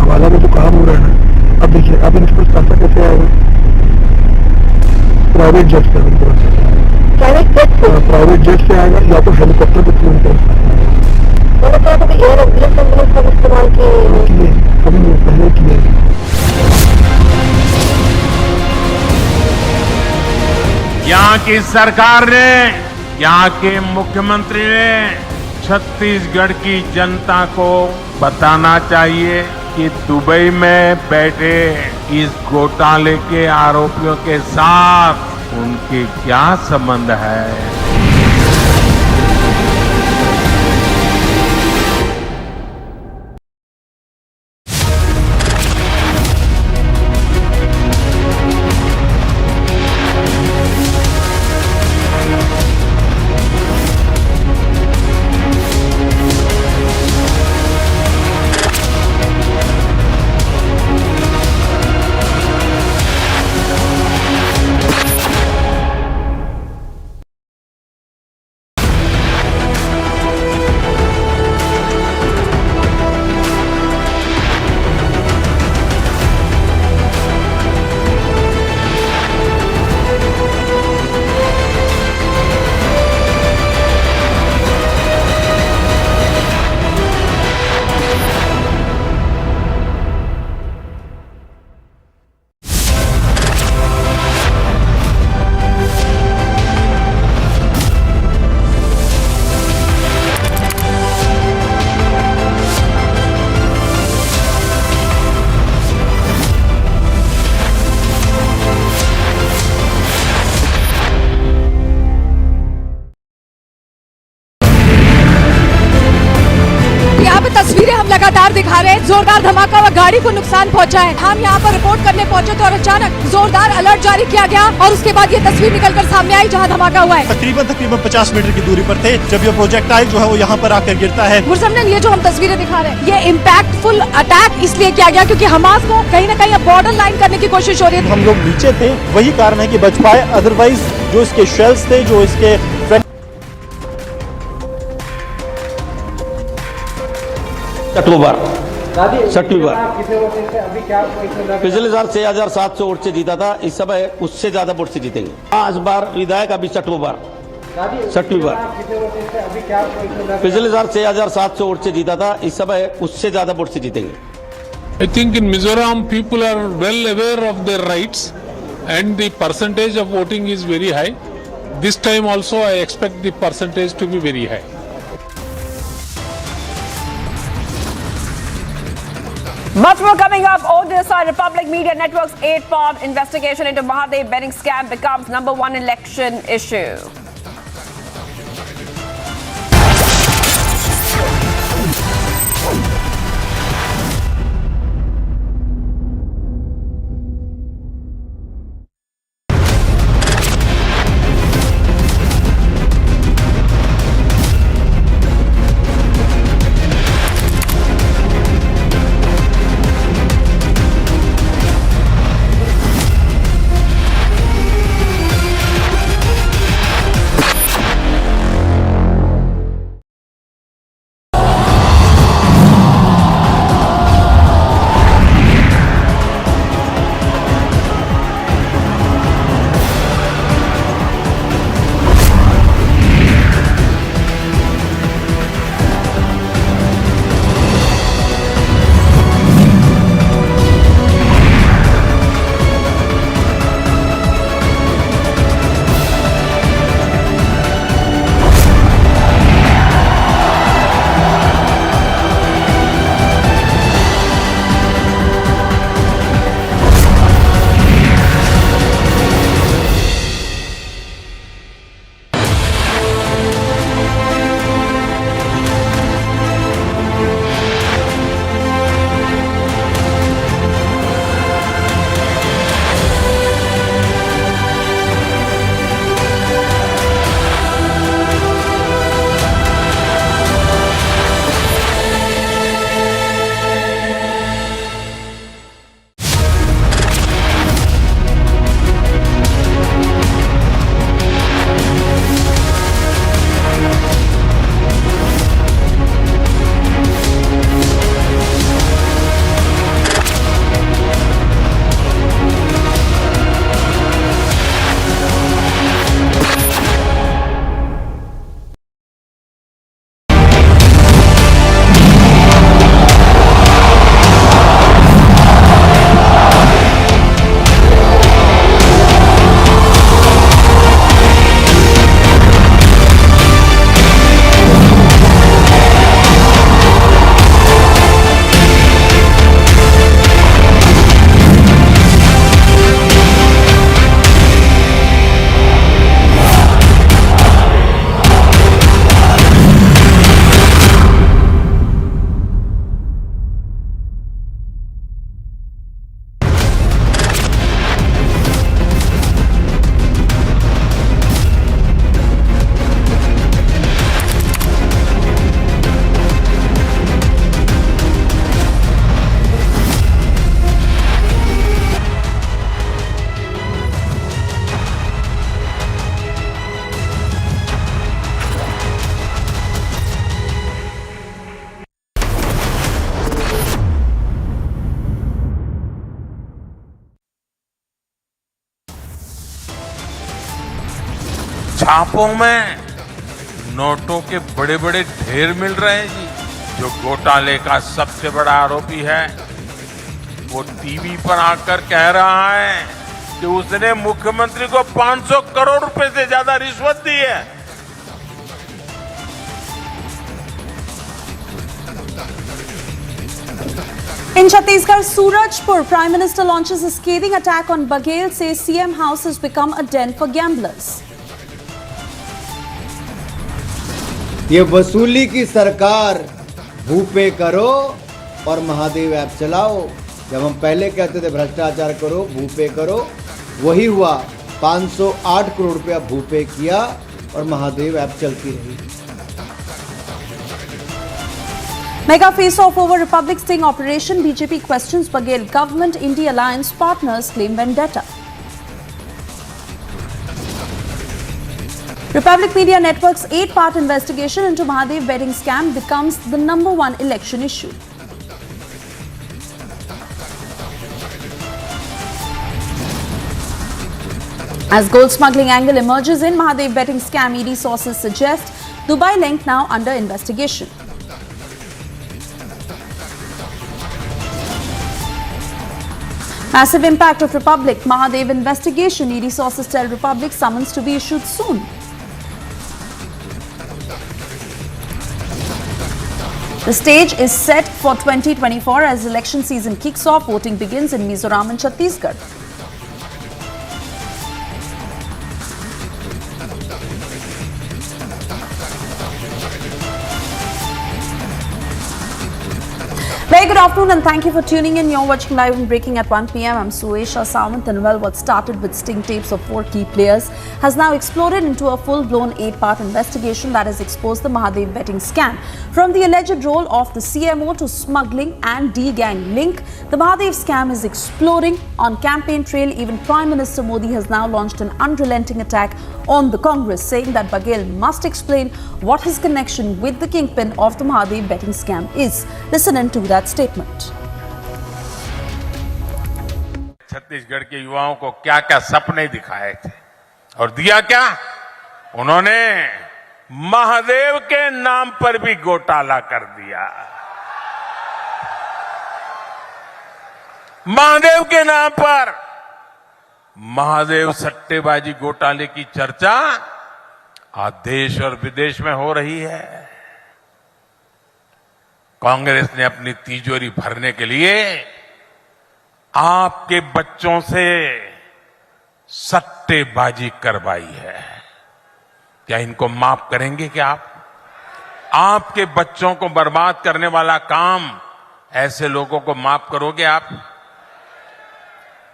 हवाला में जो काम हो रहा है ना, अब देखिए अब इनको पैसा कैसे आएगा? प्राइवेट जेट से प्राइवेट जेट से आएगा या तो हेलीकॉप्टर के थ्रू इस्तेमाल किए कभी पहले किए। यहाँ की सरकार ने, यहाँ के मुख्यमंत्री ने छत्तीसगढ़ की जनता को बताना चाहिए कि दुबई में बैठे इस घोटाले के आरोपियों के साथ उनके क्या संबंध है। तस्वीरें हम लगातार दिखा रहे हैं। जोरदार धमाका व गाड़ी को नुकसान पहुंचा है। हम यहाँ पर रिपोर्ट करने पहुंचे तो अचानक जोरदार अलर्ट जारी किया गया और उसके बाद ये तस्वीर निकलकर सामने आई जहाँ धमाका हुआ है। तकरीबन 50 मीटर की दूरी पर थे जब ये प्रोजेक्टाइल जो है वो यहाँ पर आकर गिरता है। मुरसमन, ये जो हम तस्वीरें दिखा रहे हैं ये इम्पैक्टफुल अटैक इसलिए किया गया क्योंकि हमास को कहीं न कहीं बॉर्डर लाइन करने की कोशिश हो रही है। हम लोग नीचे थे, वही कारण है कि बच पाए, अदरवाइज जो इसके शेल्स थे, जो इसके छठवीं बार पिछले साल 6,700 वोट से जीता था, इस समय उससे ज्यादा वोट से जीतेंगे। इस बार विधायक अभी छठवीं बार पिछले साल 6,700 वोट से जीता था, इस समय उससे ज्यादा वोट से जीतेंगे। I think in Mizoram people are well aware of their rights and the percentage of voting is very high. This time also I expect the percentage to be very high. Much more coming up. On this side, Republic Media Network's 8-part investigation into Mahadev betting scam becomes #1 election issue. छापों में नोटों के बड़े बड़े ढेर मिल रहे हैं जी। जो घोटाले का सबसे बड़ा आरोपी है वो टीवी पर आकर कह रहा है कि उसने मुख्यमंत्री को 500 करोड़ रुपए से ज्यादा रिश्वत दी है। In Chhattisgarh, Surajpur, Prime Minister launches a scathing attack on Baghel, says CM house has become a den for gamblers. ये वसूली की सरकार, भूपे करो और महादेव ऐप चलाओ। जब हम पहले कहते थे भ्रष्टाचार करो, भूपे करो, वही हुआ। 508 करोड़ रुपया भूपे किया और महादेव ऐप चलती रही। Mega face-off over Republic sting operation. BJP questions Baghel government. India alliance partners claim vendetta. Republic Media Network's 8-part investigation into Mahadev betting scam becomes the #1 election issue. As gold smuggling angle emerges in Mahadev betting scam, ED sources suggest Dubai link now under investigation. Massive impact of Republic Mahadev investigation. ED sources tell Republic summons to be issued soon. The stage is set for 2024 as election season kicks off. Voting begins in Mizoram and Chhattisgarh. Very good afternoon and thank you for tuning in. You're watching live and breaking at 1 p.m. I'm Suesha Samant, and well, what started with sting tapes of 4 key players has now exploded into a full-blown 8-part investigation that has exposed the Mahadev betting scam. From the alleged role of the CMO to smuggling and D-gang link, the Mahadev scam is exploding. On campaign trail, even Prime Minister Modi has now launched an unrelenting attack on the Congress, saying that Baghel must explain what his connection with the kingpin of the Mahadev betting scam is. Listen into that statement. Chhattisgarh के युवाओं को क्या क्या सपने दिखाए थे और दिया क्या? उन्होंने महादेव के नाम पर भी घोटाला कर दिया। महादेव के नाम पर महादेव सट्टेबाजी घोटाले की चर्चा आज देश और विदेश में हो रही है। कांग्रेस ने अपनी तिजोरी भरने के लिए आपके बच्चों से सट्टेबाजी करवाई है। क्या इनको माफ करेंगे क्या आप? आपके बच्चों को बर्बाद करने वाला काम ऐसे लोगों को माफ करोगे आप?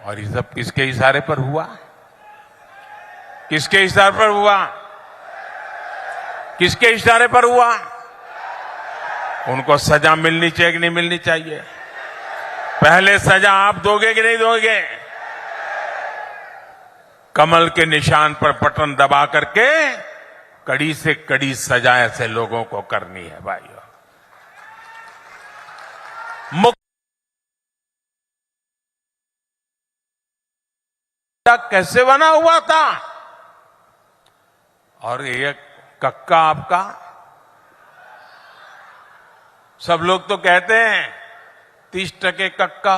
और ये सब किसके इशारे पर हुआ? किसके इशारे पर हुआ? किसके इशारे पर हुआ? उनको सजा मिलनी चाहिए कि नहीं मिलनी चाहिए? पहले सजा आप दोगे कि नहीं दोगे? कमल के निशान पर बटन दबा करके कड़ी से कड़ी सजा ऐसे लोगों को करनी है भाइयों। कैसे बना हुआ था? और ये कक्का आपका, सब लोग तो कहते हैं 30% कक्का,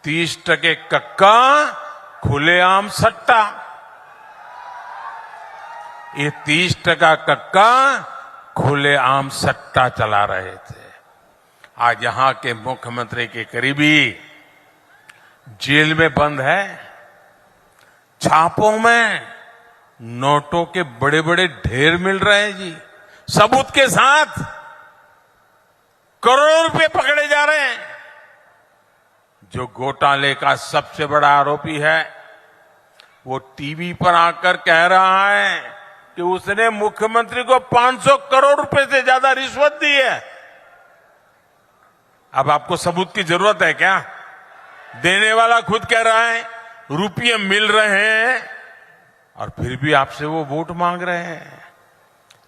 30% कक्का, खुलेआम सट्टा। ये 30% कक्का खुलेआम सट्टा चला रहे थे। आज यहां के मुख्यमंत्री के करीबी जेल में बंद है। छापों में नोटों के बड़े बड़े ढेर मिल रहे हैं जी, सबूत के साथ। करोड़ों रुपए पकड़े जा रहे हैं। जो घोटाले का सबसे बड़ा आरोपी है वो टीवी पर आकर कह रहा है कि उसने मुख्यमंत्री को 500 करोड़ रुपए से ज्यादा रिश्वत दी है। अब आपको सबूत की जरूरत है क्या? देने वाला खुद कह रहा है रुपये मिल रहे हैं और फिर भी आपसे वो वोट मांग रहे हैं।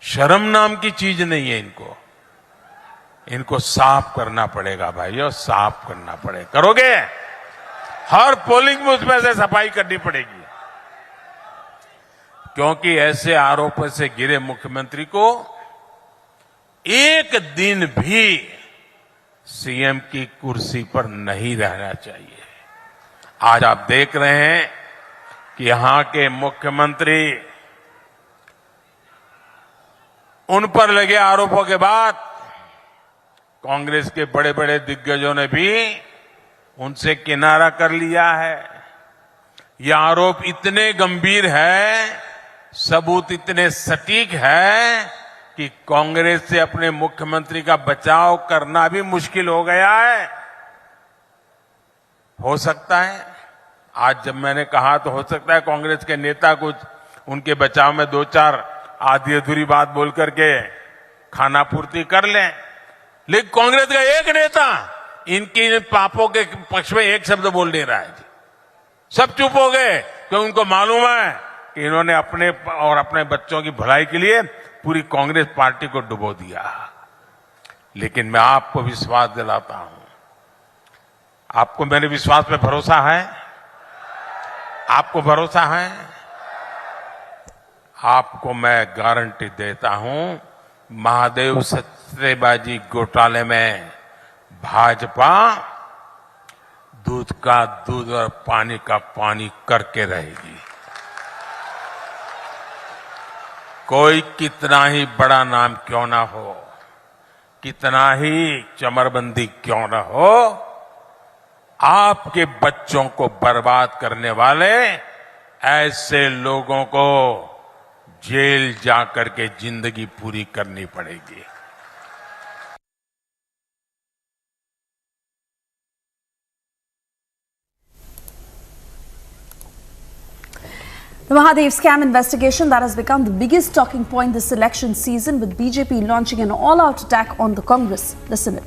शर्म नाम की चीज नहीं है इनको। इनको साफ करना पड़ेगा भाइयों, साफ करना पड़ेगा। करोगे? हर पोलिंग बूथ में से सफाई करनी पड़ेगी, क्योंकि ऐसे आरोपों से घिरे मुख्यमंत्री को एक दिन भी सीएम की कुर्सी पर नहीं रहना चाहिए। आज आप देख रहे हैं कि यहां के मुख्यमंत्री, उन पर लगे आरोपों के बाद कांग्रेस के बड़े बड़े दिग्गजों ने भी उनसे किनारा कर लिया है। यह आरोप इतने गंभीर है, सबूत इतने सटीक है कि कांग्रेस से अपने मुख्यमंत्री का बचाव करना भी मुश्किल हो गया है। हो सकता है आज जब मैंने कहा तो हो सकता है कांग्रेस के नेता कुछ उनके बचाव में 2-4 आधी अधूरी बात बोल करके खाना पूर्ति कर लें, लेकिन कांग्रेस का एक नेता इनकी पापों के पक्ष में एक शब्द बोल नहीं रहा है जी। सब चुप हो गए क्योंकि उनको मालूम है कि इन्होंने अपने और अपने बच्चों की भलाई के लिए पूरी कांग्रेस पार्टी को डुबो दिया। लेकिन मैं आपको विश्वास दिलाता हूं, आपको मेरे विश्वास पे भरोसा है? आपको भरोसा है? आपको मैं गारंटी देता हूं, महादेव सट्टेबाजी घोटाले में भाजपा दूध का दूध और पानी का पानी करके रहेगी। कोई कितना ही बड़ा नाम क्यों ना हो, कितना ही चमरबंदी क्यों ना हो, आपके बच्चों को बर्बाद करने वाले ऐसे लोगों को जेल जाकर के जिंदगी पूरी करनी पड़ेगी। The Mahadev scam investigation that has become the biggest talking point this election season, with BJP launching an all-out attack on the Congress. Listen in.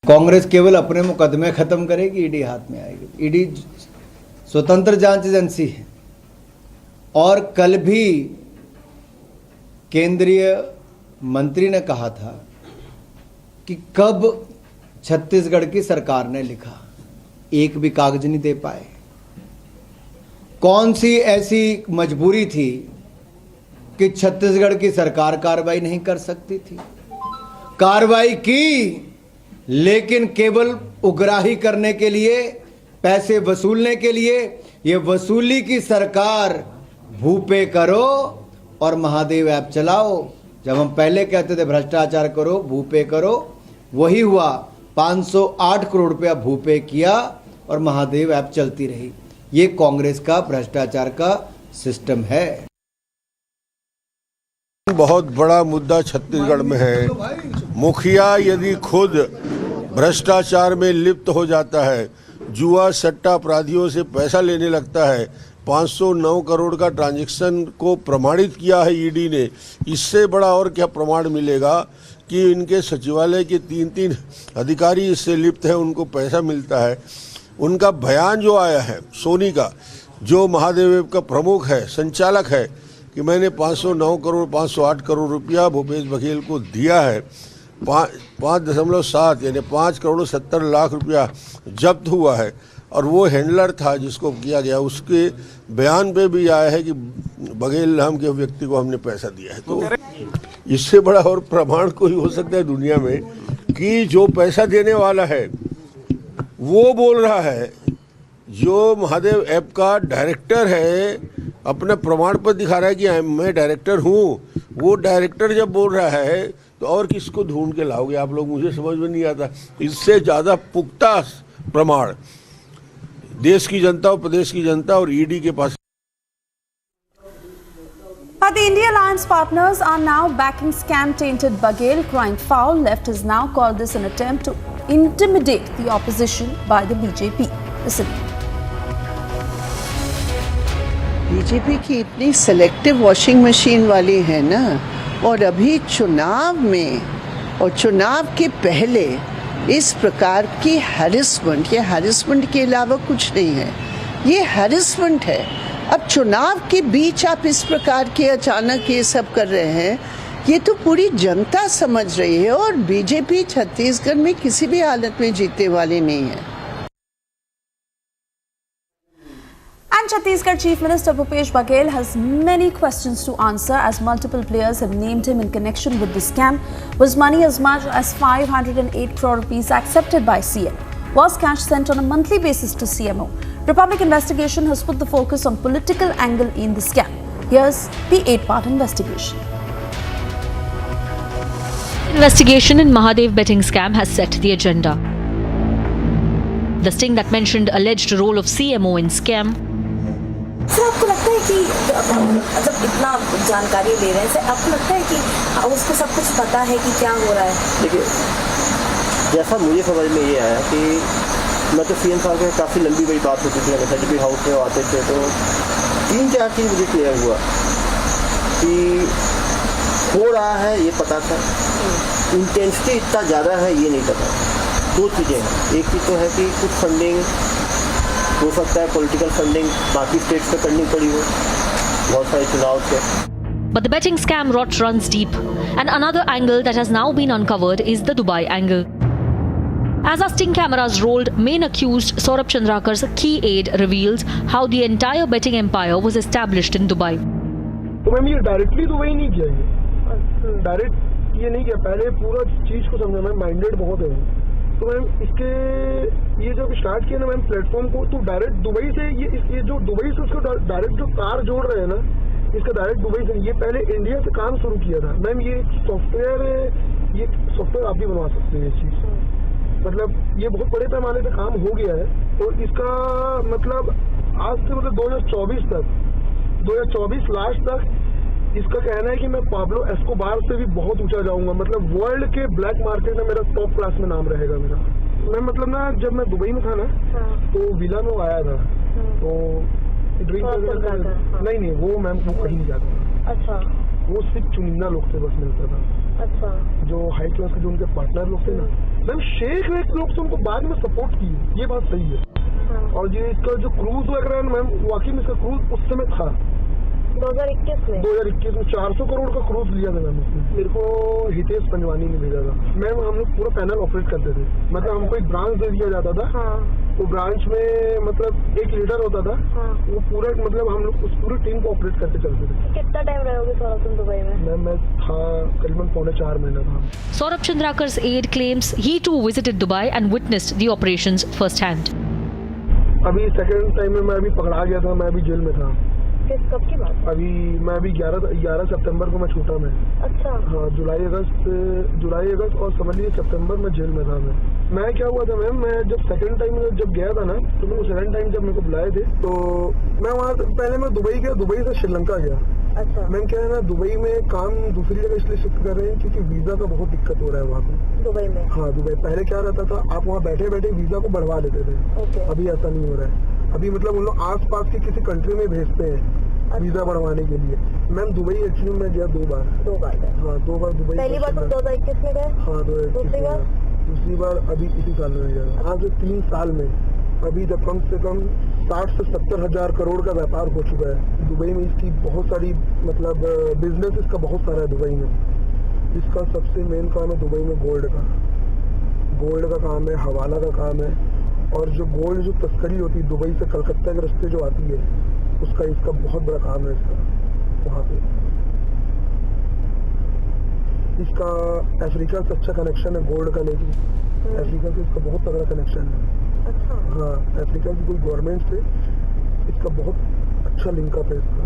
Congress केवल अपने मुकदमे खत्म करेगी, ईडी हाथ में आएगी। ईडी स्वतंत्र जांच एजेंसी है और कल भी केंद्रीय मंत्री ने कहा था कि कब छत्तीसगढ़ की सरकार ने लिखा, एक भी कागज नहीं दे पाए। कौन सी ऐसी मजबूरी थी कि छत्तीसगढ़ की सरकार कार्रवाई नहीं कर सकती थी? कार्रवाई की, लेकिन केवल उगराही करने के लिए, पैसे वसूलने के लिए। ये वसूली की सरकार भूपे करो और महादेव ऐप चलाओ। जब हम पहले कहते थे भ्रष्टाचार करो, भूपे करो, वही हुआ। 508 करोड़ रुपया भूपे किया और महादेव ऐप चलती रही। ये कांग्रेस का भ्रष्टाचार का सिस्टम है। बहुत बड़ा मुद्दा छत्तीसगढ़ में है। मुखिया यदि खुद भ्रष्टाचार में लिप्त हो जाता है, जुआ सट्टा अपराधियों से पैसा लेने लगता है, 509 करोड़ का ट्रांजैक्शन को प्रमाणित किया है ईडी ने, इससे बड़ा और क्या प्रमाण मिलेगा कि इनके सचिवालय के 3 अधिकारी इससे लिप्त हैं, उनको पैसा मिलता है। उनका बयान जो आया है सोनी का, जो महादेव का प्रमुख है, संचालक है, कि मैंने 509 करोड़ 508 करोड़ रुपया भूपेश बघेल को दिया है, 5.7 यानी 5 करोड़ 70 लाख रुपया जब्त हुआ है, और वो हैंडलर था जिसको किया गया, उसके बयान पे भी आया है कि बघेल नाम के व्यक्ति को हमने पैसा दिया है। तो इससे बड़ा और प्रमाण कोई हो सकता है दुनिया में कि जो पैसा देने वाला है वो बोल रहा है, जो महादेव ऐप का डायरेक्टर है अपना प्रमाण पत्र दिखा रहा है कि मैं डायरेक्टर हूँ। वो डायरेक्टर जब बोल रहा है तो और किसको ढूंढ के लाओगे आप लोग, मुझे समझ में नहीं आता। इससे ज़्यादा पुख्ता प्रमाण देश की जनता और प्रदेश की जनता और ईडी के पास। But the India Alliance partners are now backing scam-tainted Baghel, crying foul. Left has now called this an attempt to intimidate the opposition by the BJP. Listen. BJP की इतनी सेलेक्टिव वॉशिंग मशीन वाली है ना, और अभी चुनाव में और चुनाव के पहले इस प्रकार की हैरेसमेंट, ये हैरेसमेंट के अलावा कुछ नहीं है, ये हैरेसमेंट है। अब चुनाव के बीच आप इस प्रकार के अचानक ये सब कर रहे हैं, ये तो पूरी जनता समझ रही है, और बीजेपी छत्तीसगढ़ में किसी भी हालत में जीतने वाली नहीं है। And Chhattisgarh Chief Minister Bhupesh Baghel has many questions to answer, as multiple players have named him in connection with the scam. Was money as much as 508 crore rupees accepted by CM? Was cash sent on a monthly basis to CMO? Republic investigation has put the focus on political angle in the scam. Here's the 8-part investigation. Investigation in Mahadev betting scam has set the agenda. The sting that mentioned alleged role of CMO in scam. Sir, आपको लगता है कि मतलब इतना जानकारी ले रहे हैं, सर आपको लगता है कि उसको सब कुछ पता है कि क्या हो रहा है? देखिए, जैसा मुझे समझ में ये आया कि मैं तो सीएम साहब के काफ़ी लंबी बड़ी बात होती थी, हमेशा जब भी हाउस में आते थे तो 3-4 चीज़ मुझे क्लियर हुआ कि हो रहा है ये पता था, इंटेंसिटी इतना ज़्यादा है ये नहीं पता। 2 चीज़ें हैं, एक चीज़ तो है कि कुछ फंडिंग हो सकता है, पॉलिटिकल फंडिंग बाकी स्टेट्स पे करनी पड़ी हो बहुत सारे चुनाव से। But the betting scam rot runs deep, and another angle that has now been uncovered is the Dubai angle. As our sting cameras rolled, main accused Saurabh Chandrakar's key aide reveals how the entire betting empire was established in Dubai. तो ma'am ये directly Dubai नहीं किया, ये direct ये नहीं किया, पहले पूरा चीज को समझा। मैं माइंडेड बहुत है, तो मैम इसके ये जब स्टार्ट किया ना मैम प्लेटफॉर्म को, तो डायरेक्ट दुबई से ये जो दुबई से उसको डायरेक्ट जो कार जोड़ रहे हैं ना, इसका डायरेक्ट दुबई से, ये पहले इंडिया से काम शुरू किया था मैम। ये सॉफ्टवेयर आप भी बनवा सकते हैं। ये चीज़ मतलब ये बहुत बड़े पैमाने पे काम हो गया है, और इसका मतलब आज से मतलब 2024 लास्ट तक इसका कहना है कि मैं पाब्लो एस्कोबार से भी बहुत ऊंचा जाऊंगा। मतलब वर्ल्ड के ब्लैक मार्केट में मेरा टॉप क्लास में नाम रहेगा मेरा। मैं मतलब ना जब मैं दुबई में था ना, तो विला में आया था, तो ड्रिंक नहीं वो मैम वो कहीं नहीं जाता। अच्छा। वो सिर्फ चुनिंदा लोग से बस मिलता था। अच्छा। जो हाई क्लास के जो उनके पार्टनर लोग थे ना मैम, शेख वेख लोग से उनको बाद में सपोर्ट किए, ये बात सही है। और ये इसका जो क्रूज वगैरह है मैम, वाकई में इसका क्रूज उस समय था 2021 में 400 करोड़ का क्रूज लिया था मैम उसने। मेरे को हितेश पंजवानी ने भेजा था मैम। हम लोग पूरा पैनल ऑपरेट करते थे, मतलब हमको एक ब्रांच दे दिया जाता था। तो ब्रांच में मतलब एक लीडर होता था। वो पूरा मतलब हम लोग उस पूरी टीम को ऑपरेट करके चलते थे। कितना टाइम रहोगे सौरभ तुम दुबई में? मैम मैं था करीबन 4.5 महीना था। Saurabh Chandrakar's aide claims he too visited Dubai and witnessed the operations firsthand. अभी सेकंड टाइम में मैं अभी पकड़ा गया था, मैं अभी जेल में था। कब की बात? अभी मैं अभी 11 सितंबर को मैं छूटा मैं। अच्छा। हाँ, जुलाई अगस्त और समझ लीजिए सितंबर में जेल में था मैं क्या हुआ था मैम, मैं जब सेकंड टाइम जब गया था ना, तो मैं सेकंड टाइम जब मेरे को बुलाए थे, तो मैं वहाँ पहले मैं दुबई गया, दुबई से श्रीलंका गया। अच्छा। मैम क्या है ना, दुबई में काम दूसरी जगह इसलिए शिफ्ट कर रहे हैं क्योंकि वीजा का बहुत दिक्कत हो रहा है वहाँ पे दुबई में। हाँ, दुबई पहले क्या रहता था, आप वहाँ बैठे बैठे वीजा को बढ़वा लेते थे। अभी ऐसा नहीं हो रहा है। अभी मतलब उन लोग आस पास की किसी कंट्री में भेजते हैं वीजा बढ़वाने के लिए। मैम दुबई एक्चुअली में गया 2 बार। हाँ, 2 बार दुबई। पहली बार तो 2021 में गए। हाँ, 2021। दूसरी बार अभी इसी साल में गया। आज से 3 साल में अभी तक कम से कम 60 से 70 हजार करोड़ का व्यापार हो चुका है दुबई में। इसकी बहुत सारी मतलब बिजनेस इसका बहुत सारा है दुबई में। इसका सबसे मेन काम है दुबई में गोल्ड का काम है, हवाला का काम है, और जो गोल्ड जो तस्करी होती है दुबई से कलकत्ता के रास्ते जो आती है, उसका इसका बहुत बड़ा काम है इसका वहाँ पे। इसका अफ्रीका से अच्छा कनेक्शन है गोल्ड का, लेकिन अफ्रीका से इसका बहुत तगड़ा कनेक्शन है। अच्छा। हाँ, अफ्रीका की कोई गवर्नमेंट से इसका बहुत अच्छा लिंकअप है इसका।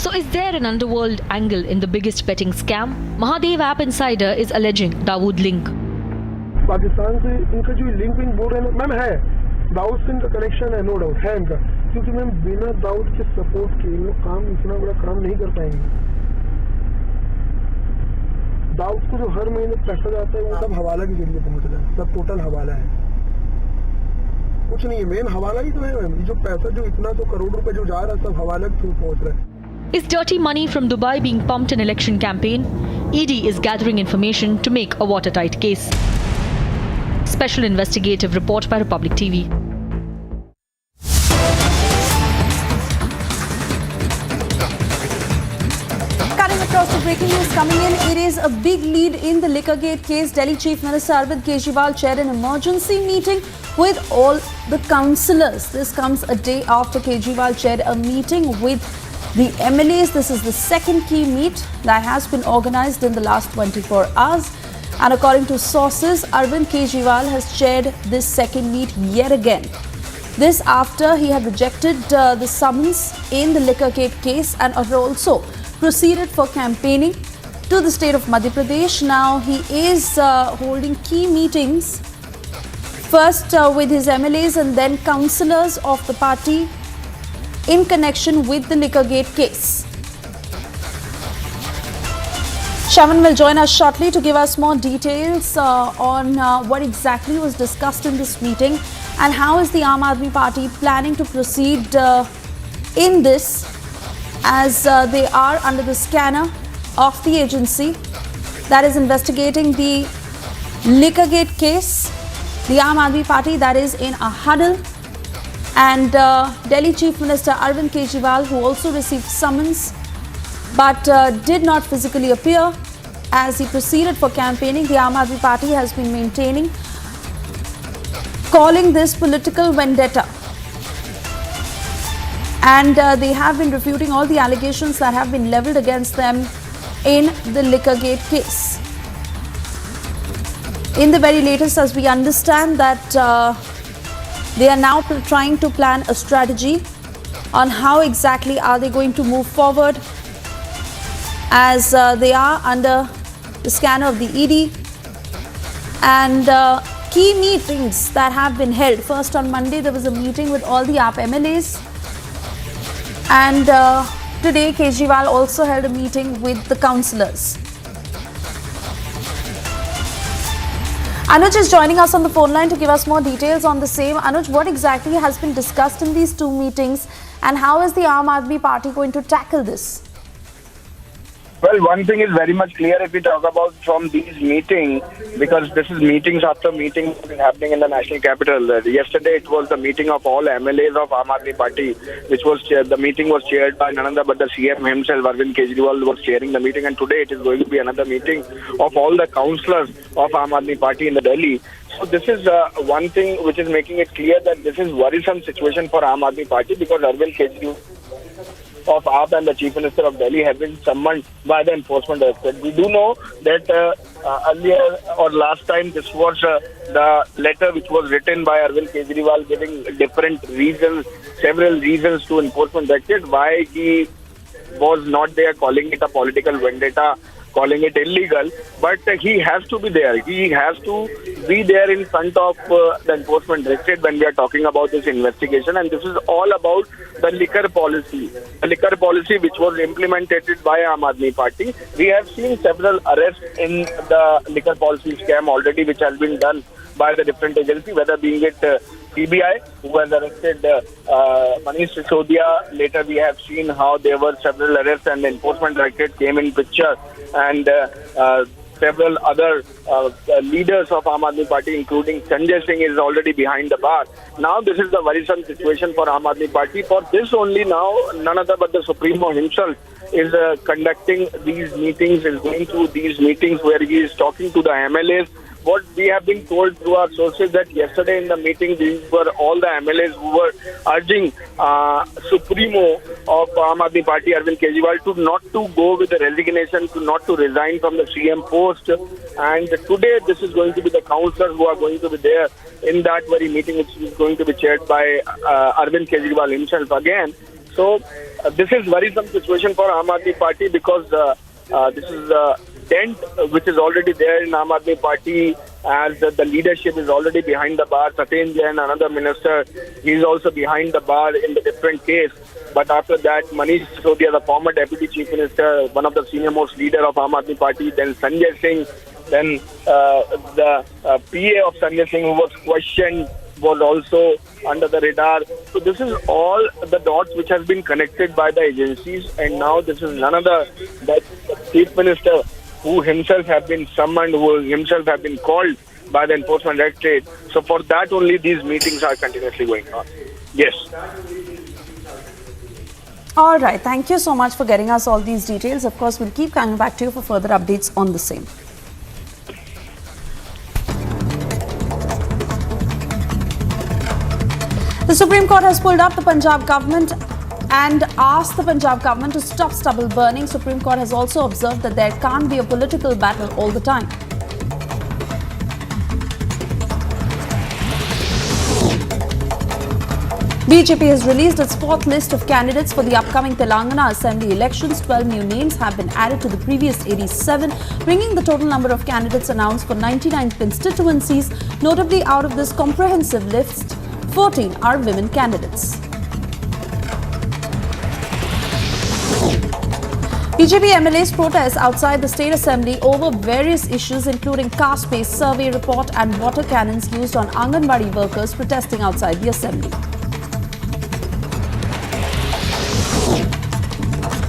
So is there an underworld angle in the biggest betting scam? Mahadev App Insider is alleging Dawood link. Pakistan से इनका जो लिंक इन बोल रहे हैं मैम, है दाऊद से इनका कनेक्शन है, नो डाउट है इनका, क्योंकि मैम बिना दाऊद के सपोर्ट के इन लोग काम इतना बड़ा काम नहीं कर पाएंगे। दाऊद को जो हर महीने पैसा जाता है वो सब हवाला के जरिए पहुंच रहा है, सब टोटल हवाला है, कुछ नहीं है। मेन हवाला ही तो है मैम। ये जो पैसा जो इतना तो करोड़ रुपए जो जा रहा है सब हवाला के थ्रू पहुंच रहा है। Is dirty money from Dubai being pumped in election campaign? ED is gathering information to make a watertight case. Special investigative report by Republic TV. Cutting across to breaking news coming in, it is a big lead in the Liquorgate case. Delhi Chief Minister Arvind Kejriwal chaired an emergency meeting with all the councillors. This comes a day after Kejriwal chaired a meeting with the MLAs. This is the second key meet that has been organised in the last 24 hours. And according to sources, Arvind Kejriwal has chaired this second meet yet again. This after he had rejected the summons in the Liquorgate case and also proceeded for campaigning to the state of Madhya Pradesh. Now he is holding key meetings, first with his MLAs and then councillors of the party in connection with the Liquorgate case. Shaman will join us shortly to give us more details on what exactly was discussed in this meeting and how is the Aam Aadmi Party planning to proceed in this, as they are under the scanner of the agency that is investigating the Liquorgate case. The Aam Aadmi Party that is in a huddle, and Delhi Chief Minister Arvind Kejriwal, who also received summons but did not physically appear as he proceeded for campaigning. The Aam Aadmi Party has been maintaining, calling this political vendetta, and they have been refuting all the allegations that have been levelled against them in the Liquorgate case. In the very latest, as we understand that they are now trying to plan a strategy on how exactly are they going to move forward, as they are under the scan of the ED. And key meetings that have been held. First, on Monday, there was a meeting with all the AAP MLAs. And today, Kejriwal also held a meeting with the councillors. Anuj is joining us on the phone line to give us more details on the same. Anuj, what exactly has been discussed in these two meetings, and how is the Aam Aadmi Party going to tackle this? Well, one thing is very much clear if we talk about from these meetings, because this is meetings after meetings happening in the national capital. Yesterday it was the meeting of all MLAs of Aam Aadmi Party, which was the meeting was chaired by none other but the CM himself, Arvind Kejriwal, was chairing the meeting, and today it is going to be another meeting of all the councillors of Aam Aadmi Party in the Delhi. So this is one thing which is making it clear that this is worrisome situation for Aam Aadmi Party, because Arvind Kejriwal of AAP and the Chief Minister of Delhi have been summoned by the enforcement directorate. We do know that earlier or last time this was the letter which was written by Arvind Kejriwal giving different reasons, several reasons to enforcement directorate why he was not there, calling it a political vendetta, calling it illegal, but he has to be there. He has to be there in front of the enforcement directorate when we are talking about this investigation, and this is all about the liquor policy. The liquor policy which was implemented by Aam Aadmi Party. We have seen several arrests in the liquor policy scam already, which has been done by the different agencies, whether being it CBI, who has arrested Manish Sisodia. Later we have seen how there were several arrests and the enforcement directorate came in picture, and several other leaders of Aam Aadmi Party, including Sanjay Singh, is already behind the bar. Now this is the worrisome situation for Aam Aadmi Party. For this only now, none other but the Supremo himself is conducting these meetings, is going through these meetings where he is talking to the MLAs. What we have been told through our sources that yesterday in the meeting, these were all the MLAs who were urging Supremo of Aam Aadmi Party, Arvind Kejriwal, to not to go with the resignation, to not to resign from the CM post. And today this is going to be the councillors who are going to be there in that very meeting, which is going to be chaired by Arvind Kejriwal himself again. So this is worrisome situation for Aam Aadmi Party, because this is dent which is already there in Aam Aadmi Party, as the leadership is already behind the bar. Satyen Jain, another minister, he is also behind the bar in the different case. But after that, Manish Sisodia, the former deputy chief minister, one of the senior most leader of Aam Aadmi Party, then Sanjay Singh, then the PA of Sanjay Singh, who was questioned, was also under the radar. So this is all the dots which has been connected by the agencies, and now this is none other that chief minister who himself have been summoned, who himself have been called by the enforcement directorate. So for that only these meetings are continuously going on. Yes. All right. Thank you so much for getting us all these details. Of course, we'll keep coming back to you for further updates on the same. The Supreme Court has pulled up the Punjab government and asked the Punjab government to stop stubble burning. Supreme Court has also observed that there can't be a political battle all the time. BJP has released its fourth list of candidates for the upcoming Telangana Assembly elections. 12 new names have been added to the previous 87, bringing the total number of candidates announced for 99 constituencies. Notably, out of this comprehensive list, 14 are women candidates. BJP MLAs protest outside the State Assembly over various issues including caste-based survey report and water cannons used on Anganwadi workers protesting outside the Assembly.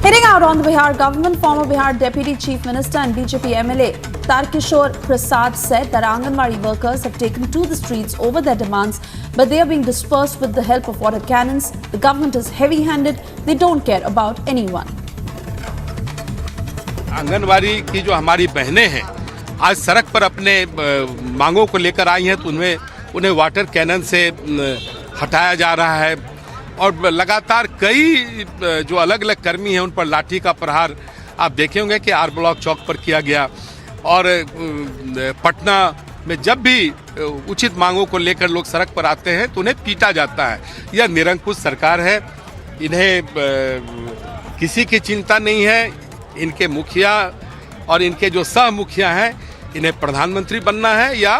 Hitting out on the Bihar government, former Bihar Deputy Chief Minister and BJP MLA Tarkishore Prasad said that Anganwadi workers have taken to the streets over their demands, but they are being dispersed with the help of water cannons. The government is heavy-handed. They don't care about anyone. Anganwadi की जो हमारी बहनें हैं आज सड़क पर अपने मांगों को लेकर आई हैं, तो उन्हें वाटर कैनन से हटाया जा रहा है और लगातार कई जो अलग अलग कर्मी हैं उन पर लाठी का प्रहार आप देखे होंगे कि आर ब्लॉक चौक पर किया गया और पटना में जब भी उचित मांगों को लेकर लोग सड़क पर आते हैं तो उन्हें पीटा जाता है। यह निरंकुश सरकार है, इन्हें किसी की चिंता नहीं है। इनके मुखिया और इनके जो सह मुखिया हैं, इन्हें प्रधानमंत्री बनना है या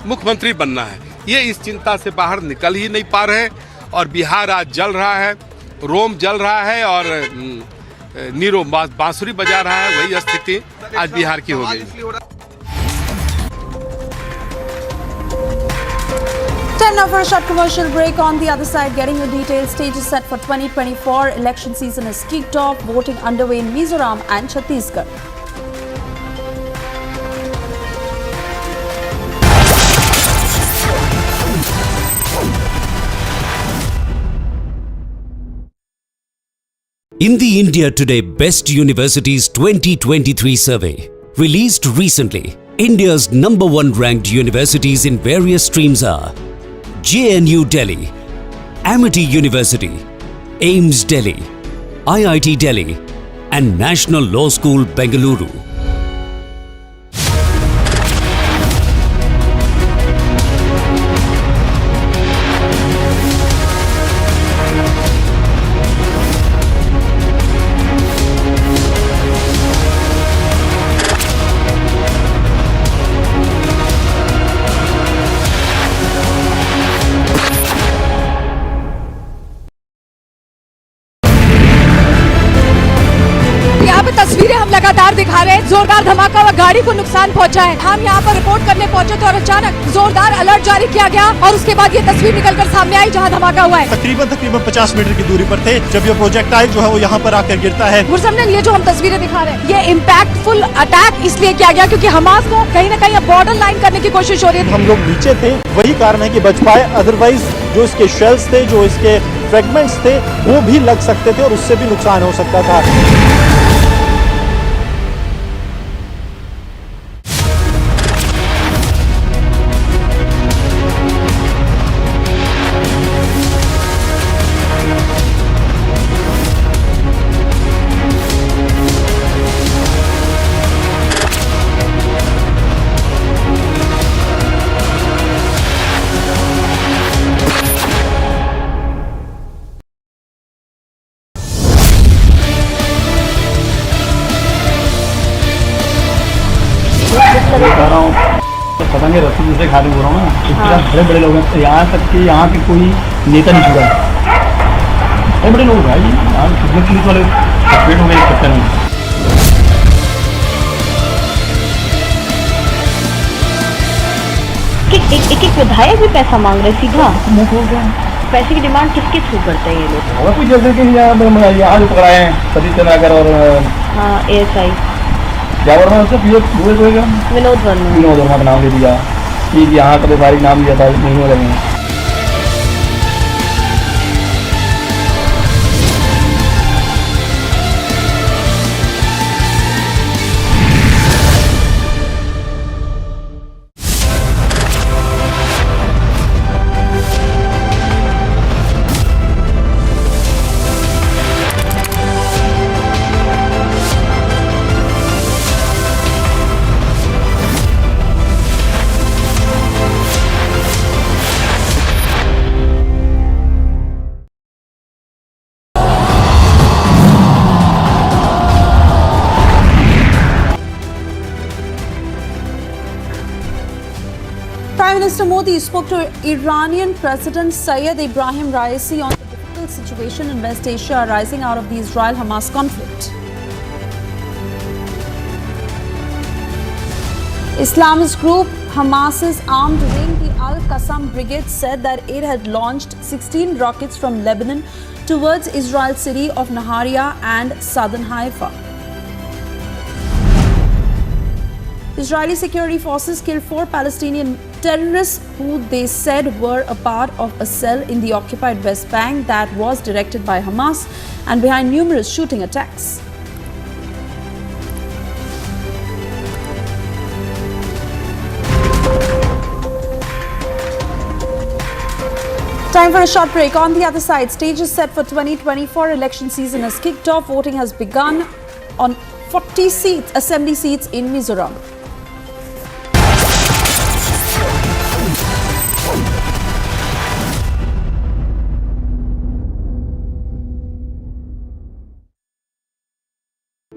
मुख्यमंत्री बनना है, ये इस चिंता से बाहर निकल ही नहीं पा रहे। और बिहार आज जल रहा है, रोम जल रहा है और नीरो बांसुरी बजा रहा है। वही स्थिति आज बिहार की हो गई। Time now for a short commercial break. On the other side, getting the details, stage is set for 2024. Election season has kicked off. Voting underway in Mizoram and Chhattisgarh. In the India Today Best Universities 2023 survey, released recently, India's #1 ranked universities in various streams are JNU Delhi, Amity University, AIMS Delhi, IIT Delhi, and National Law School Bengaluru. तस्वीरें हम लगातार दिखा रहे हैं। जोरदार धमाका हुआ, गाड़ी को नुकसान पहुंचा है। हम यहाँ पर रिपोर्ट करने पहुंचे तो और अचानक जोरदार अलर्ट जारी किया गया और उसके बाद ये तस्वीर निकलकर सामने आई जहाँ धमाका हुआ है। तकरीबन 50 मीटर की दूरी पर थे जब ये प्रोजेक्टाइल जो है वो यहाँ पर आकर गिरता है। गुरसमन, ये जो हम तस्वीरें दिखा रहे हैं, ये इम्पैक्टफुल अटैक इसलिए किया गया क्योंकि हमास को कहीं न कहीं बॉर्डर लाइन करने की कोशिश हो रही है। हम लोग नीचे थे, वही कारण है कि बच पाए, अदरवाइज जो इसके शेल्स थे, जो इसके फ्रेगमेंट्स थे, वो भी लग सकते थे और उससे भी नुकसान हो सकता था। पता नहीं रस्सी दूसरे खाते बोल रहा हूँ ना, बड़े बड़े लोग हैं, यहाँ तक कि यहाँ के कोई नेता नहीं छुड़ा, बड़े बड़े लोग भाई, यहाँ कितने पुलिस वाले सस्पेंड हो गए इस चक्कर में। एक विधायक भी पैसा मांग रहे सीधा, पैसे की डिमांड किसके थ्रू करते हैं ये लोग? कुछ जैसे कि यहाँ जो पकड़ाए हैं सतीश चंद्राकर और ASI क्या वर्मा विनोद वर्मा का नाम ले दिया कि यहाँ का व्यापारिक नाम दिया था, नहीं हो रहे हैं। Prime Minister Modi spoke to Iranian President Sayyed Ibrahim Raisi on the difficult situation in West Asia arising out of the Israel-Hamas conflict. Islamist group Hamas's armed wing, the Al-Qassam Brigade, said that it had launched 16 rockets from Lebanon towards Israel's city of Nahariya and southern Haifa. Israeli security forces killed 4 Palestinian terrorists who they said were a part of a cell in the occupied West Bank that was directed by Hamas and behind numerous shooting attacks. Time for a short break. On the other side, stage is set for 2024. Election season has kicked off. Voting has begun on 40 seats, assembly seats in Mizoram.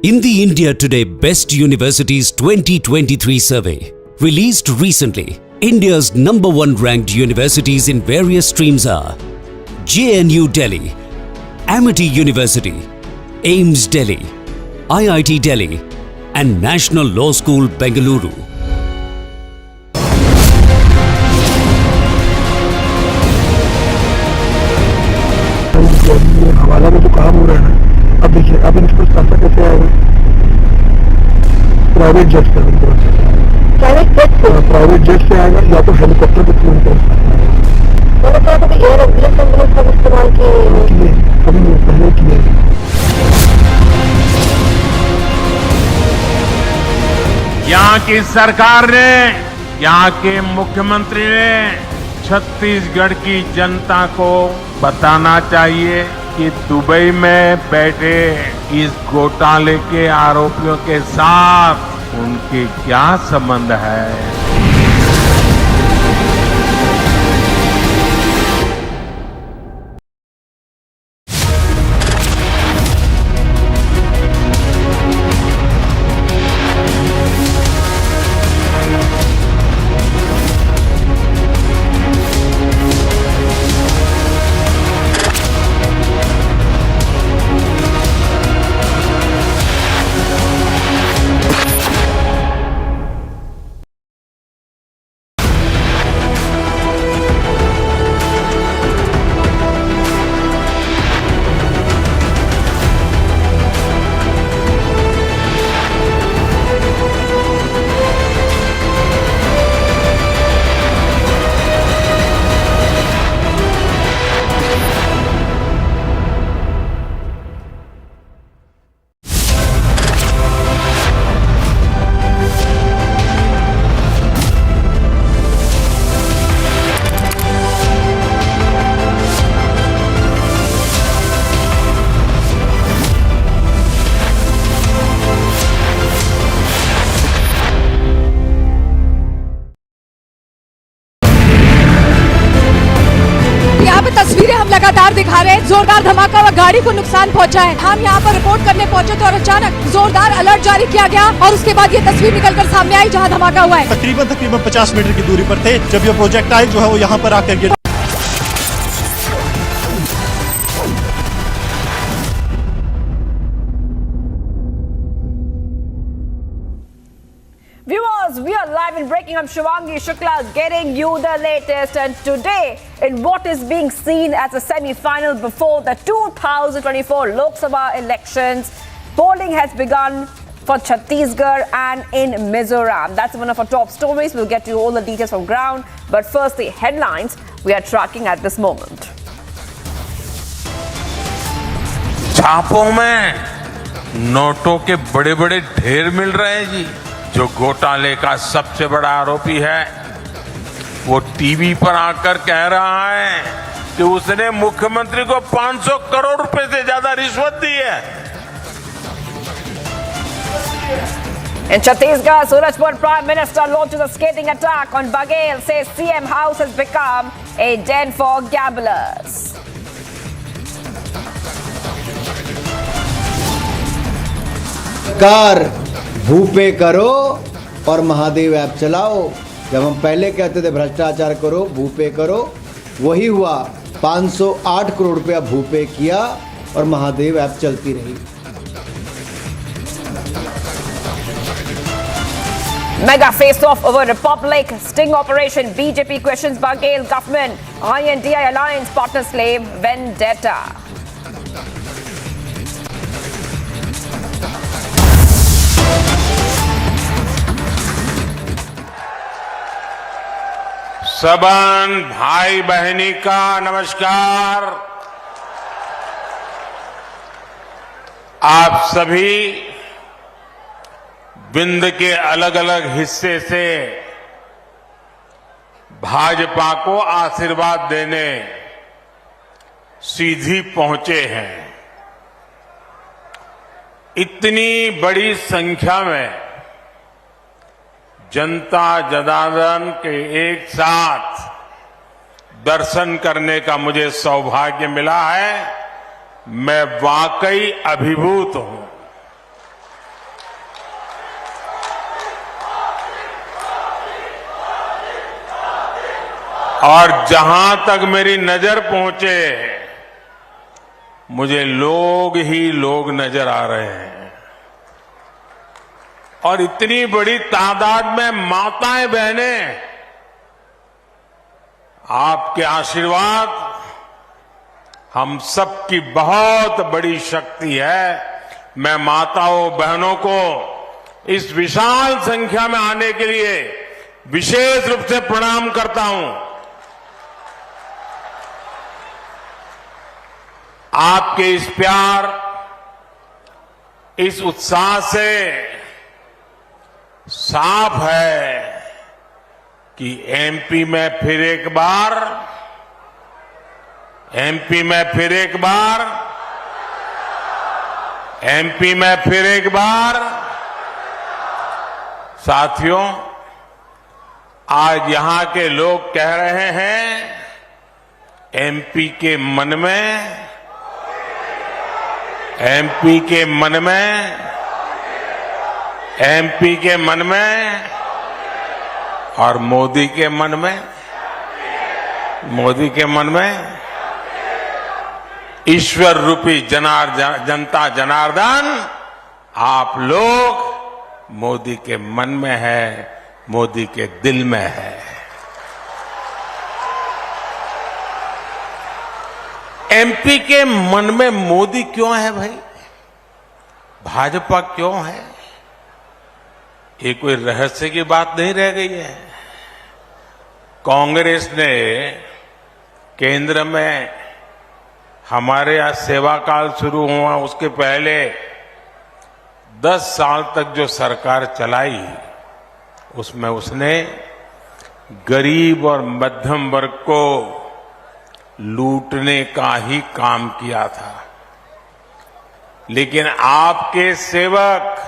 In the India Today Best Universities 2023 survey, released recently, India's #1 ranked universities in various streams are JNU Delhi, Amity University, AIMS Delhi, IIT Delhi, and National Law School, Bengaluru. हवाला में जो काम हो रहा है ना, अब देखिए अब इनके पास पैसा कैसे आएगा? प्राइवेट जेट से प्राइवेट जेट से आएगा या तो हेलीकॉप्टर के थ्रू इस्तेमाल किए कभी पहले किए। यहाँ की सरकार ने, यहाँ के मुख्यमंत्री ने छत्तीसगढ़ की जनता को बताना चाहिए कि दुबई में बैठे इस घोटाले के आरोपियों के साथ उनके क्या संबंध है। तस्वीरें हम लगातार दिखा रहे हैं। जोरदार धमाका व गाड़ी को नुकसान पहुंचा है। हम यहाँ पर रिपोर्ट करने पहुंचे तो और अचानक जोरदार अलर्ट जारी किया गया और उसके बाद ये तस्वीर निकलकर सामने आई जहाँ धमाका हुआ है। तकरीबन 50 मीटर की दूरी पर थे जब ये प्रोजेक्टाइल जो है वो यहाँ पर आकर गिरा। Viewers, we are live and breaking. I'm Shivangi Shukla getting you the latest. And today, in what is being seen as a semi-final before the 2024 Lok Sabha elections, polling has begun for Chhattisgarh and in Mizoram. That's one of our top stories. We'll get you all the details from ground. But first, the headlines we are tracking at this moment. छापों में नोटों के बड़े बड़े ढेर मिल रहे हैं जी। जो घोटाले का सबसे बड़ा आरोपी है वो टीवी पर आकर कह रहा है कि उसने मुख्यमंत्री को 500 करोड़ रुपए से ज्यादा रिश्वत दी है। In Chhattisgarh, Surajpur Prime Minister launches a scathing attack on Baghel, says CM House has become a den for gamblers. कार भूपे करो और महादेव ऐप चलाओ। जब हम पहले कहते थे भ्रष्टाचार करो भूपे करो, वही हुआ। 508 करोड़ रुपया भूपे किया और महादेव ऐप चलती रही। Mega face-off over Republic sting operation. BJP questions Baghel government. INDI alliance partners claim vendetta. सबन भाई बहनी का नमस्कार। आप सभी विंध्य के अलग अलग हिस्से से भाजपा को आशीर्वाद देने सीधी पहुंचे हैं। इतनी बड़ी संख्या में जनता जनार्दन के एक साथ दर्शन करने का मुझे सौभाग्य मिला है। मैं वाकई अभिभूत हूं। और जहां तक मेरी नजर पहुंचे मुझे लोग ही लोग नजर आ रहे हैं और इतनी बड़ी तादाद में माताएं बहनें, आपके आशीर्वाद हम सबकी बहुत बड़ी शक्ति है। मैं माताओं बहनों को इस विशाल संख्या में आने के लिए विशेष रूप से प्रणाम करता हूं। आपके इस प्यार, इस उत्साह से साफ है कि एमपी में फिर एक बार साथियों, आज यहां के लोग कह रहे हैं एमपी के मन में और मोदी के मन में ईश्वर रूपी जनता जनार्दन आप लोग मोदी के मन में है, मोदी के दिल में है। एमपी के मन में मोदी क्यों है भाई? भाजपा क्यों है? ये कोई रहस्य की बात नहीं रह गई है। कांग्रेस ने केंद्र में हमारे यहां सेवा काल शुरू हुआ उसके पहले 10 साल तक जो सरकार चलाई उसमें उसने गरीब और मध्यम वर्ग को लूटने का ही काम किया था। लेकिन आपके सेवक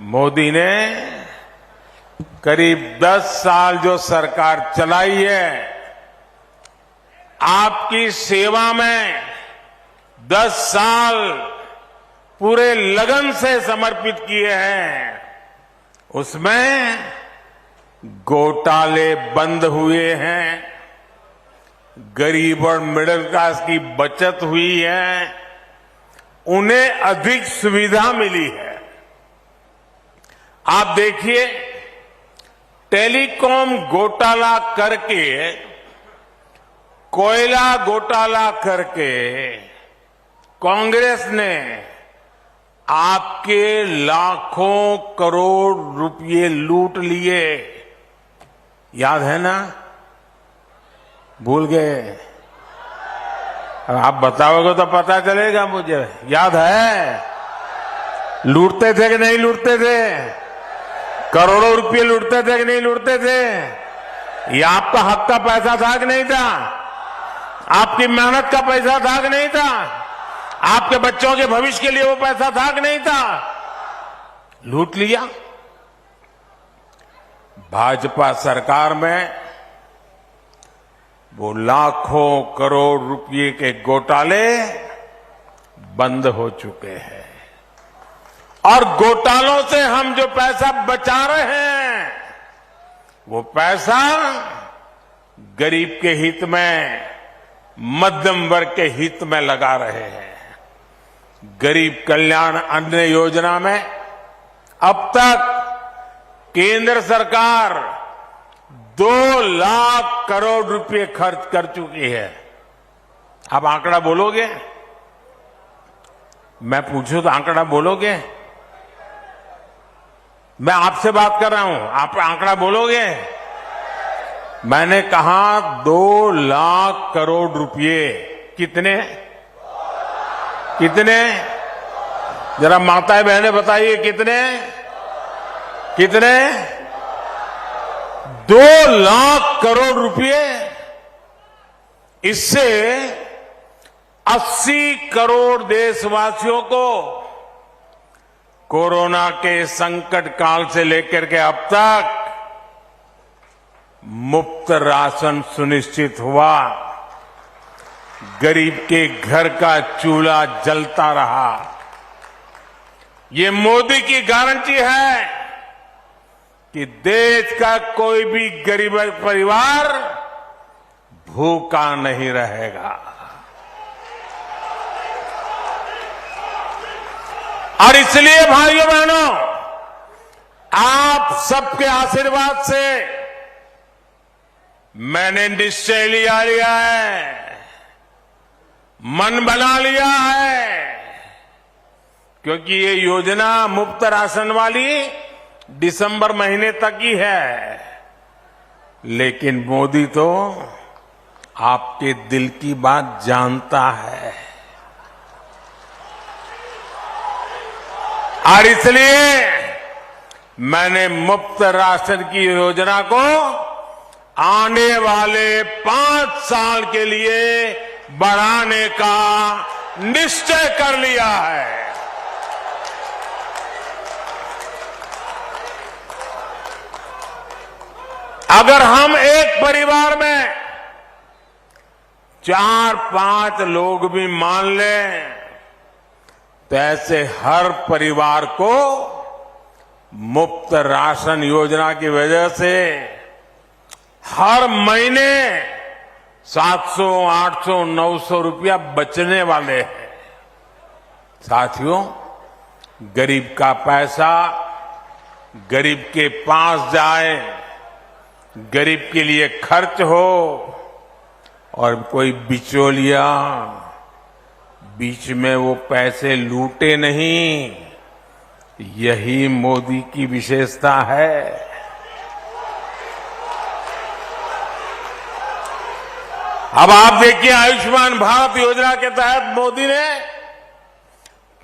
मोदी ने करीब 10 साल जो सरकार चलाई है, आपकी सेवा में 10 साल पूरे लगन से समर्पित किए हैं। उसमें घोटाले बंद हुए हैं, गरीब और मिडिल क्लास की बचत हुई है, उन्हें अधिक सुविधा मिली है। आप देखिए, टेलीकॉम घोटाला करके, कोयला घोटाला करके कांग्रेस ने आपके लाखों करोड़ रुपए लूट लिए। याद है ना? भूल गए? अब आप बताओगे तो पता चलेगा मुझे। याद है? लूटते थे कि नहीं लूटते थे? करोड़ों रुपए लूटते थे कि नहीं लूटते थे? ये आपका हक का पैसा था कि नहीं था? आपकी मेहनत का पैसा था कि नहीं था? आपके बच्चों के भविष्य के लिए वो पैसा था कि नहीं था? लूट लिया। भाजपा सरकार में वो लाखों करोड़ रुपए के घोटाले बंद हो चुके हैं और घोटालों से हम जो पैसा बचा रहे हैं वो पैसा गरीब के हित में, मध्यम वर्ग के हित में लगा रहे हैं। गरीब कल्याण अन्न योजना में अब तक केंद्र सरकार 2 लाख करोड़ रुपए खर्च कर चुकी है। आप आंकड़ा बोलोगे? मैं पूछूं तो आंकड़ा बोलोगे? मैं आपसे बात कर रहा हूं, आप आंकड़ा बोलोगे? मैंने कहा 2 लाख करोड़ रुपए। कितने? कितने? जरा माताएं बहनें बताइए कितने? कितने? 2 लाख करोड़ रुपए। इससे 80 करोड़ देशवासियों को कोरोना के संकट काल से लेकर के अब तक मुफ्त राशन सुनिश्चित हुआ। गरीब के घर का चूल्हा जलता रहा। ये मोदी की गारंटी है कि देश का कोई भी गरीब परिवार भूखा नहीं रहेगा। और इसलिए भाइयों बहनों, आप सबके आशीर्वाद से मैंने निश्चय लिया है, मन बना लिया है, क्योंकि ये योजना मुफ्त राशन वाली दिसंबर महीने तक ही है। लेकिन मोदी तो आपके दिल की बात जानता है, और इसलिए मैंने मुफ्त राशन की योजना को आने वाले 5 साल के लिए बढ़ाने का निश्चय कर लिया है। अगर हम एक परिवार में 4-5 लोग भी मान लें, तो ऐसे हर परिवार को मुफ्त राशन योजना की वजह से हर महीने 700, 800, 900 रुपया बचने वाले हैं। साथियों, गरीब का पैसा गरीब के पास जाए, गरीब के लिए खर्च हो, और कोई बिचौलिया बीच में वो पैसे लूटे नहीं, यही मोदी की विशेषता है। अब आप देखिए, आयुष्मान भारत योजना के तहत मोदी ने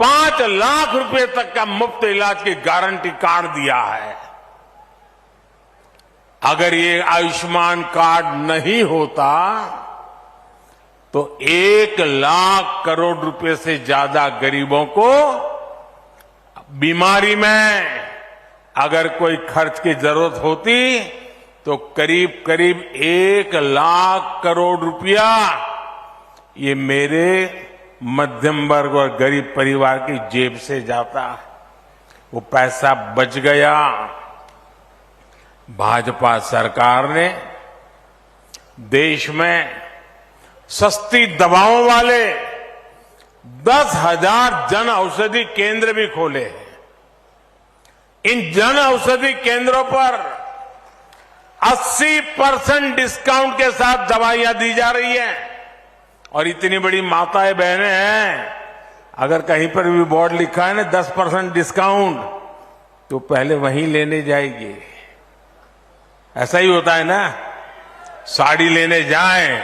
5 लाख रुपए तक का मुफ्त इलाज की गारंटी कार्ड दिया है। अगर ये आयुष्मान कार्ड नहीं होता तो 1 लाख करोड़ रुपए से ज्यादा गरीबों को बीमारी में अगर कोई खर्च की जरूरत होती तो करीब करीब 1 लाख करोड़ रुपया ये मेरे मध्यम वर्ग और गरीब परिवार की जेब से जाता। वो पैसा बच गया। भाजपा सरकार ने देश में सस्ती दवाओं वाले 10,000 जन औषधि केंद्र भी खोले हैं। इन जन औषधि केंद्रों पर 80% डिस्काउंट के साथ दवाइयां दी जा रही हैं। और इतनी बड़ी माताएं बहनें हैं, अगर कहीं पर भी बोर्ड लिखा है ना 10% डिस्काउंट, तो पहले वहीं लेने जाएगी। ऐसा ही होता है ना, साड़ी लेने जाएं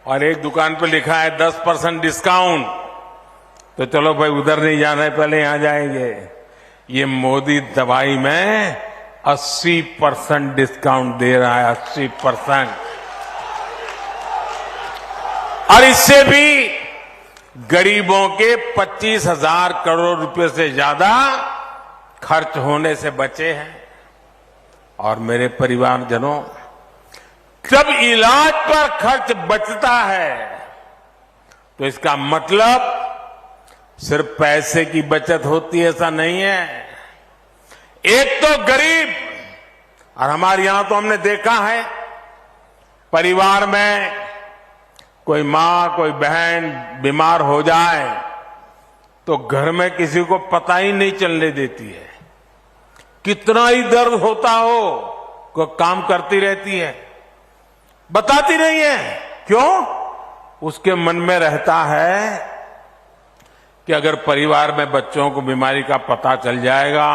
और एक दुकान पर लिखा है 10% डिस्काउंट, तो चलो भाई उधर नहीं जाना है, पहले यहां जाएंगे। ये मोदी दवाई में 80% डिस्काउंट दे रहा है, 80%। और इससे भी गरीबों के 25,000 करोड़ रुपए से ज्यादा खर्च होने से बचे हैं। और मेरे परिवारजनों, जब इलाज पर खर्च बचता है तो इसका मतलब सिर्फ पैसे की बचत होती है, ऐसा नहीं है। एक तो गरीब, और हमारे यहां तो हमने देखा है, परिवार में कोई मां कोई बहन बीमार हो जाए तो घर में किसी को पता ही नहीं चलने देती है। कितना ही दर्द होता हो, कोई काम करती रहती है, बताती नहीं है। क्यों? उसके मन में रहता है कि अगर परिवार में बच्चों को बीमारी का पता चल जाएगा,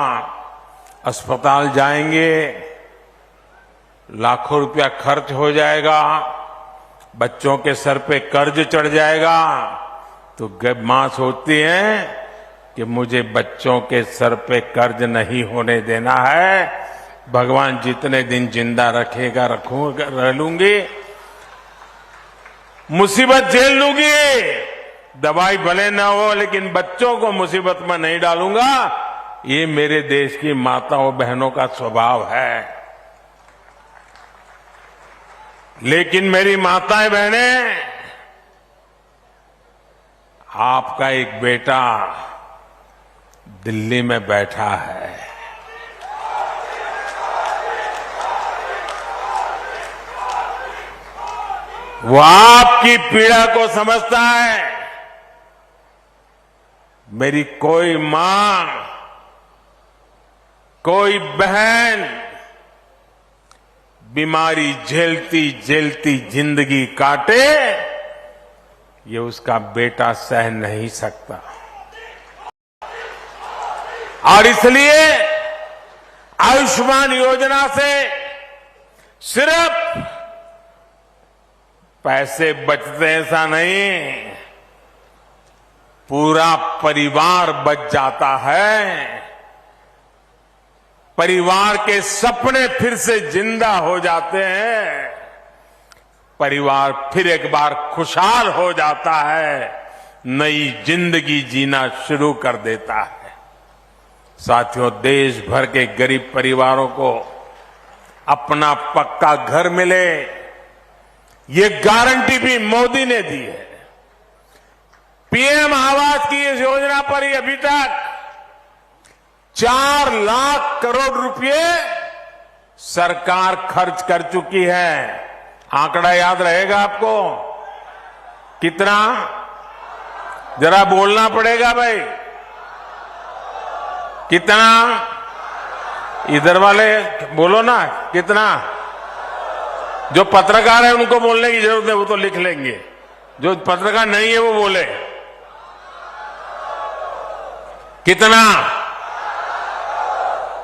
अस्पताल जाएंगे, लाखों रुपया खर्च हो जाएगा, बच्चों के सर पे कर्ज चढ़ जाएगा, तो मां सोचती है कि मुझे बच्चों के सर पे कर्ज नहीं होने देना है। भगवान जितने दिन जिंदा रखेगा रखूंगा, रह लूंगी, मुसीबत झेल लूंगी, दवाई भले ना हो लेकिन बच्चों को मुसीबत में नहीं डालूंगा। ये मेरे देश की माताओं बहनों का स्वभाव है। लेकिन मेरी माताएं बहनें, आपका एक बेटा दिल्ली में बैठा है, वो आपकी पीड़ा को समझता है। मेरी कोई मां, कोई बहन बीमारी झेलती झेलती जिंदगी काटे, ये उसका बेटा सह नहीं सकता। और इसलिए आयुष्मान योजना से सिर्फ पैसे बचते ऐसा नहीं, पूरा परिवार बच जाता है। परिवार के सपने फिर से जिंदा हो जाते हैं। परिवार फिर एक बार खुशहाल हो जाता है, नई जिंदगी जीना शुरू कर देता है। साथियों, देश भर के गरीब परिवारों को अपना पक्का घर मिले, ये गारंटी भी मोदी ने दी है। पीएम आवास की इस योजना पर ही अभी तक 4 लाख करोड़ रुपए सरकार खर्च कर चुकी है। आंकड़ा याद रहेगा आपको? कितना? जरा बोलना पड़ेगा भाई। कितना? इधर वाले बोलो ना, कितना? जो पत्रकार है उनको बोलने की जरूरत है, वो तो लिख लेंगे। जो पत्रकार नहीं है वो बोले। कितना?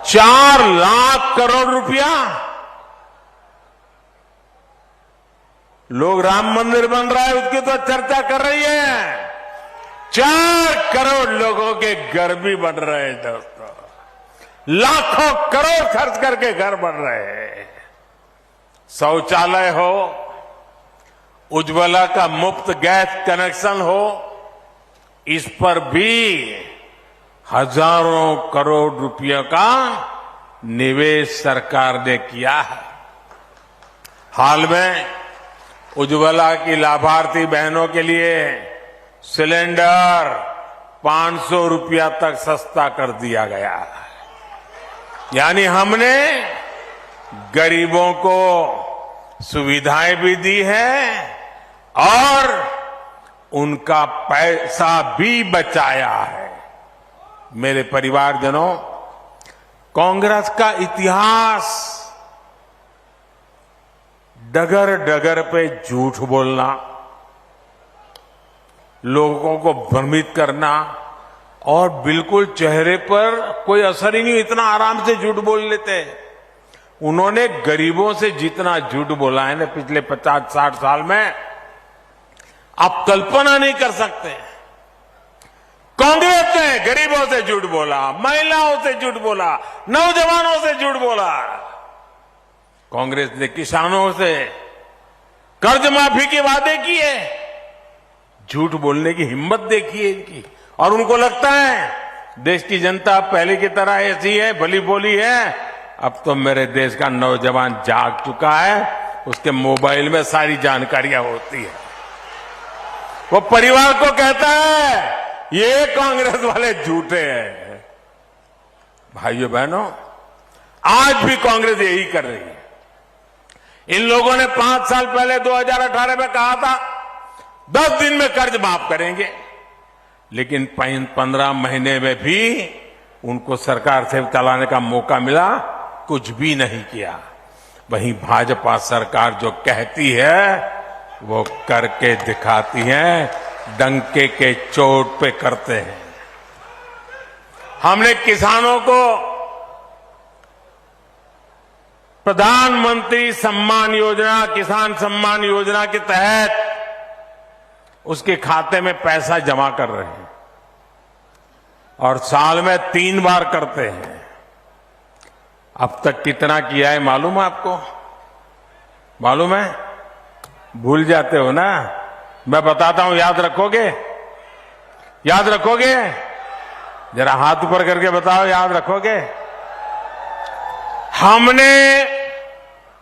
4 लाख करोड़ रुपया। लोग राम मंदिर बन रहा है उसकी तो चर्चा कर रही है। 4 करोड़ लोगों के घर भी बन रहे हैं दोस्तों। लाखों करोड़ खर्च करके घर बन रहे हैं। शौचालय हो, उज्ज्वला का मुफ्त गैस कनेक्शन हो, इस पर भी हजारों करोड़ रुपयों का निवेश सरकार ने किया है। हाल में उज्ज्वला की लाभार्थी बहनों के लिए सिलेंडर 500 रुपया तक सस्ता कर दिया गया है। यानी हमने गरीबों को सुविधाएं भी दी है और उनका पैसा भी बचाया है। मेरे परिवारजनों, कांग्रेस का इतिहास डगर डगर पे झूठ बोलना, लोगों को भ्रमित करना और बिल्कुल चेहरे पर कोई असर ही नहीं, इतना आराम से झूठ बोल लेते हैं। उन्होंने गरीबों से जितना झूठ बोला है ना पिछले 50-60 साल में, आप कल्पना नहीं कर सकते। कांग्रेस ने गरीबों से झूठ बोला, महिलाओं से झूठ बोला, नौजवानों से झूठ बोला। कांग्रेस ने किसानों से कर्ज माफी के वादे किए। झूठ बोलने की हिम्मत देखिए इनकी। और उनको लगता है देश की जनता पहले की तरह ऐसी है, भली बोली है। अब तो मेरे देश का नौजवान जाग चुका है, उसके मोबाइल में सारी जानकारियां होती है। वो परिवार को कहता है ये कांग्रेस वाले झूठे हैं। भाइयों बहनों, आज भी कांग्रेस यही कर रही है। इन लोगों ने 5 साल पहले 2018 में कहा था 10 दिन में कर्ज माफ करेंगे, लेकिन 15 महीने में भी उनको सरकार से चलाने का मौका मिला, कुछ भी नहीं किया। वहीं भाजपा सरकार जो कहती है वो करके दिखाती है, डंके के चोट पे करते हैं। हमने किसानों को प्रधानमंत्री सम्मान योजना, किसान सम्मान योजना के तहत उसके खाते में पैसा जमा कर रहे हैं और साल में 3 बार करते हैं। अब तक कितना किया है मालूम है आपको? मालूम है? भूल जाते हो ना? मैं बताता हूं, याद रखोगे? याद रखोगे? जरा हाथ ऊपर करके बताओ, याद रखोगे? हमने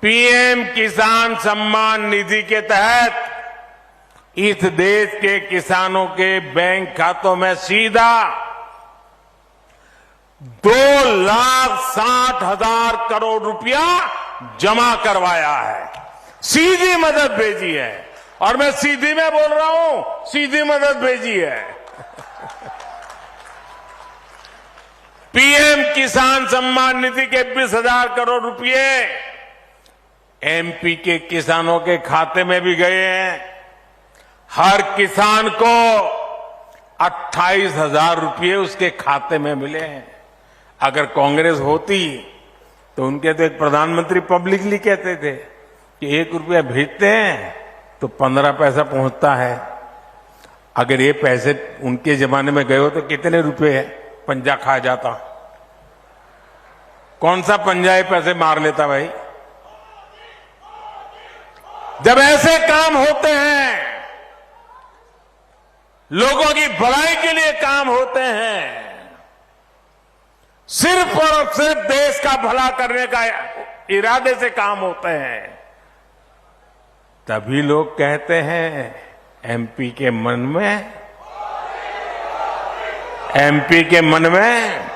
पीएम किसान सम्मान निधि के तहत इस देश के किसानों के बैंक खातों में सीधा 2,60,000 करोड़ रुपया जमा करवाया है। सीधी मदद भेजी है। और मैं सीधी में बोल रहा हूं, सीधी मदद भेजी है। पीएम किसान सम्मान निधि के 20,000 करोड़ रुपए एमपी के किसानों के खाते में भी गए हैं। हर किसान को 28,000 रुपये उसके खाते में मिले हैं। अगर कांग्रेस होती तो उनके तो एक प्रधानमंत्री पब्लिकली कहते थे कि 1 रुपया भेजते हैं तो 15 पैसा पहुंचता है। अगर ये पैसे उनके जमाने में गए हो तो कितने रुपए पंजा खा जाता? कौन सा पंजा ये पैसे मार लेता भाई? जब ऐसे काम होते हैं, लोगों की भलाई के लिए काम होते हैं, सिर्फ और सिर्फ देश का भला करने का इरादे से काम होते हैं, तभी लोग कहते हैं एमपी के मन में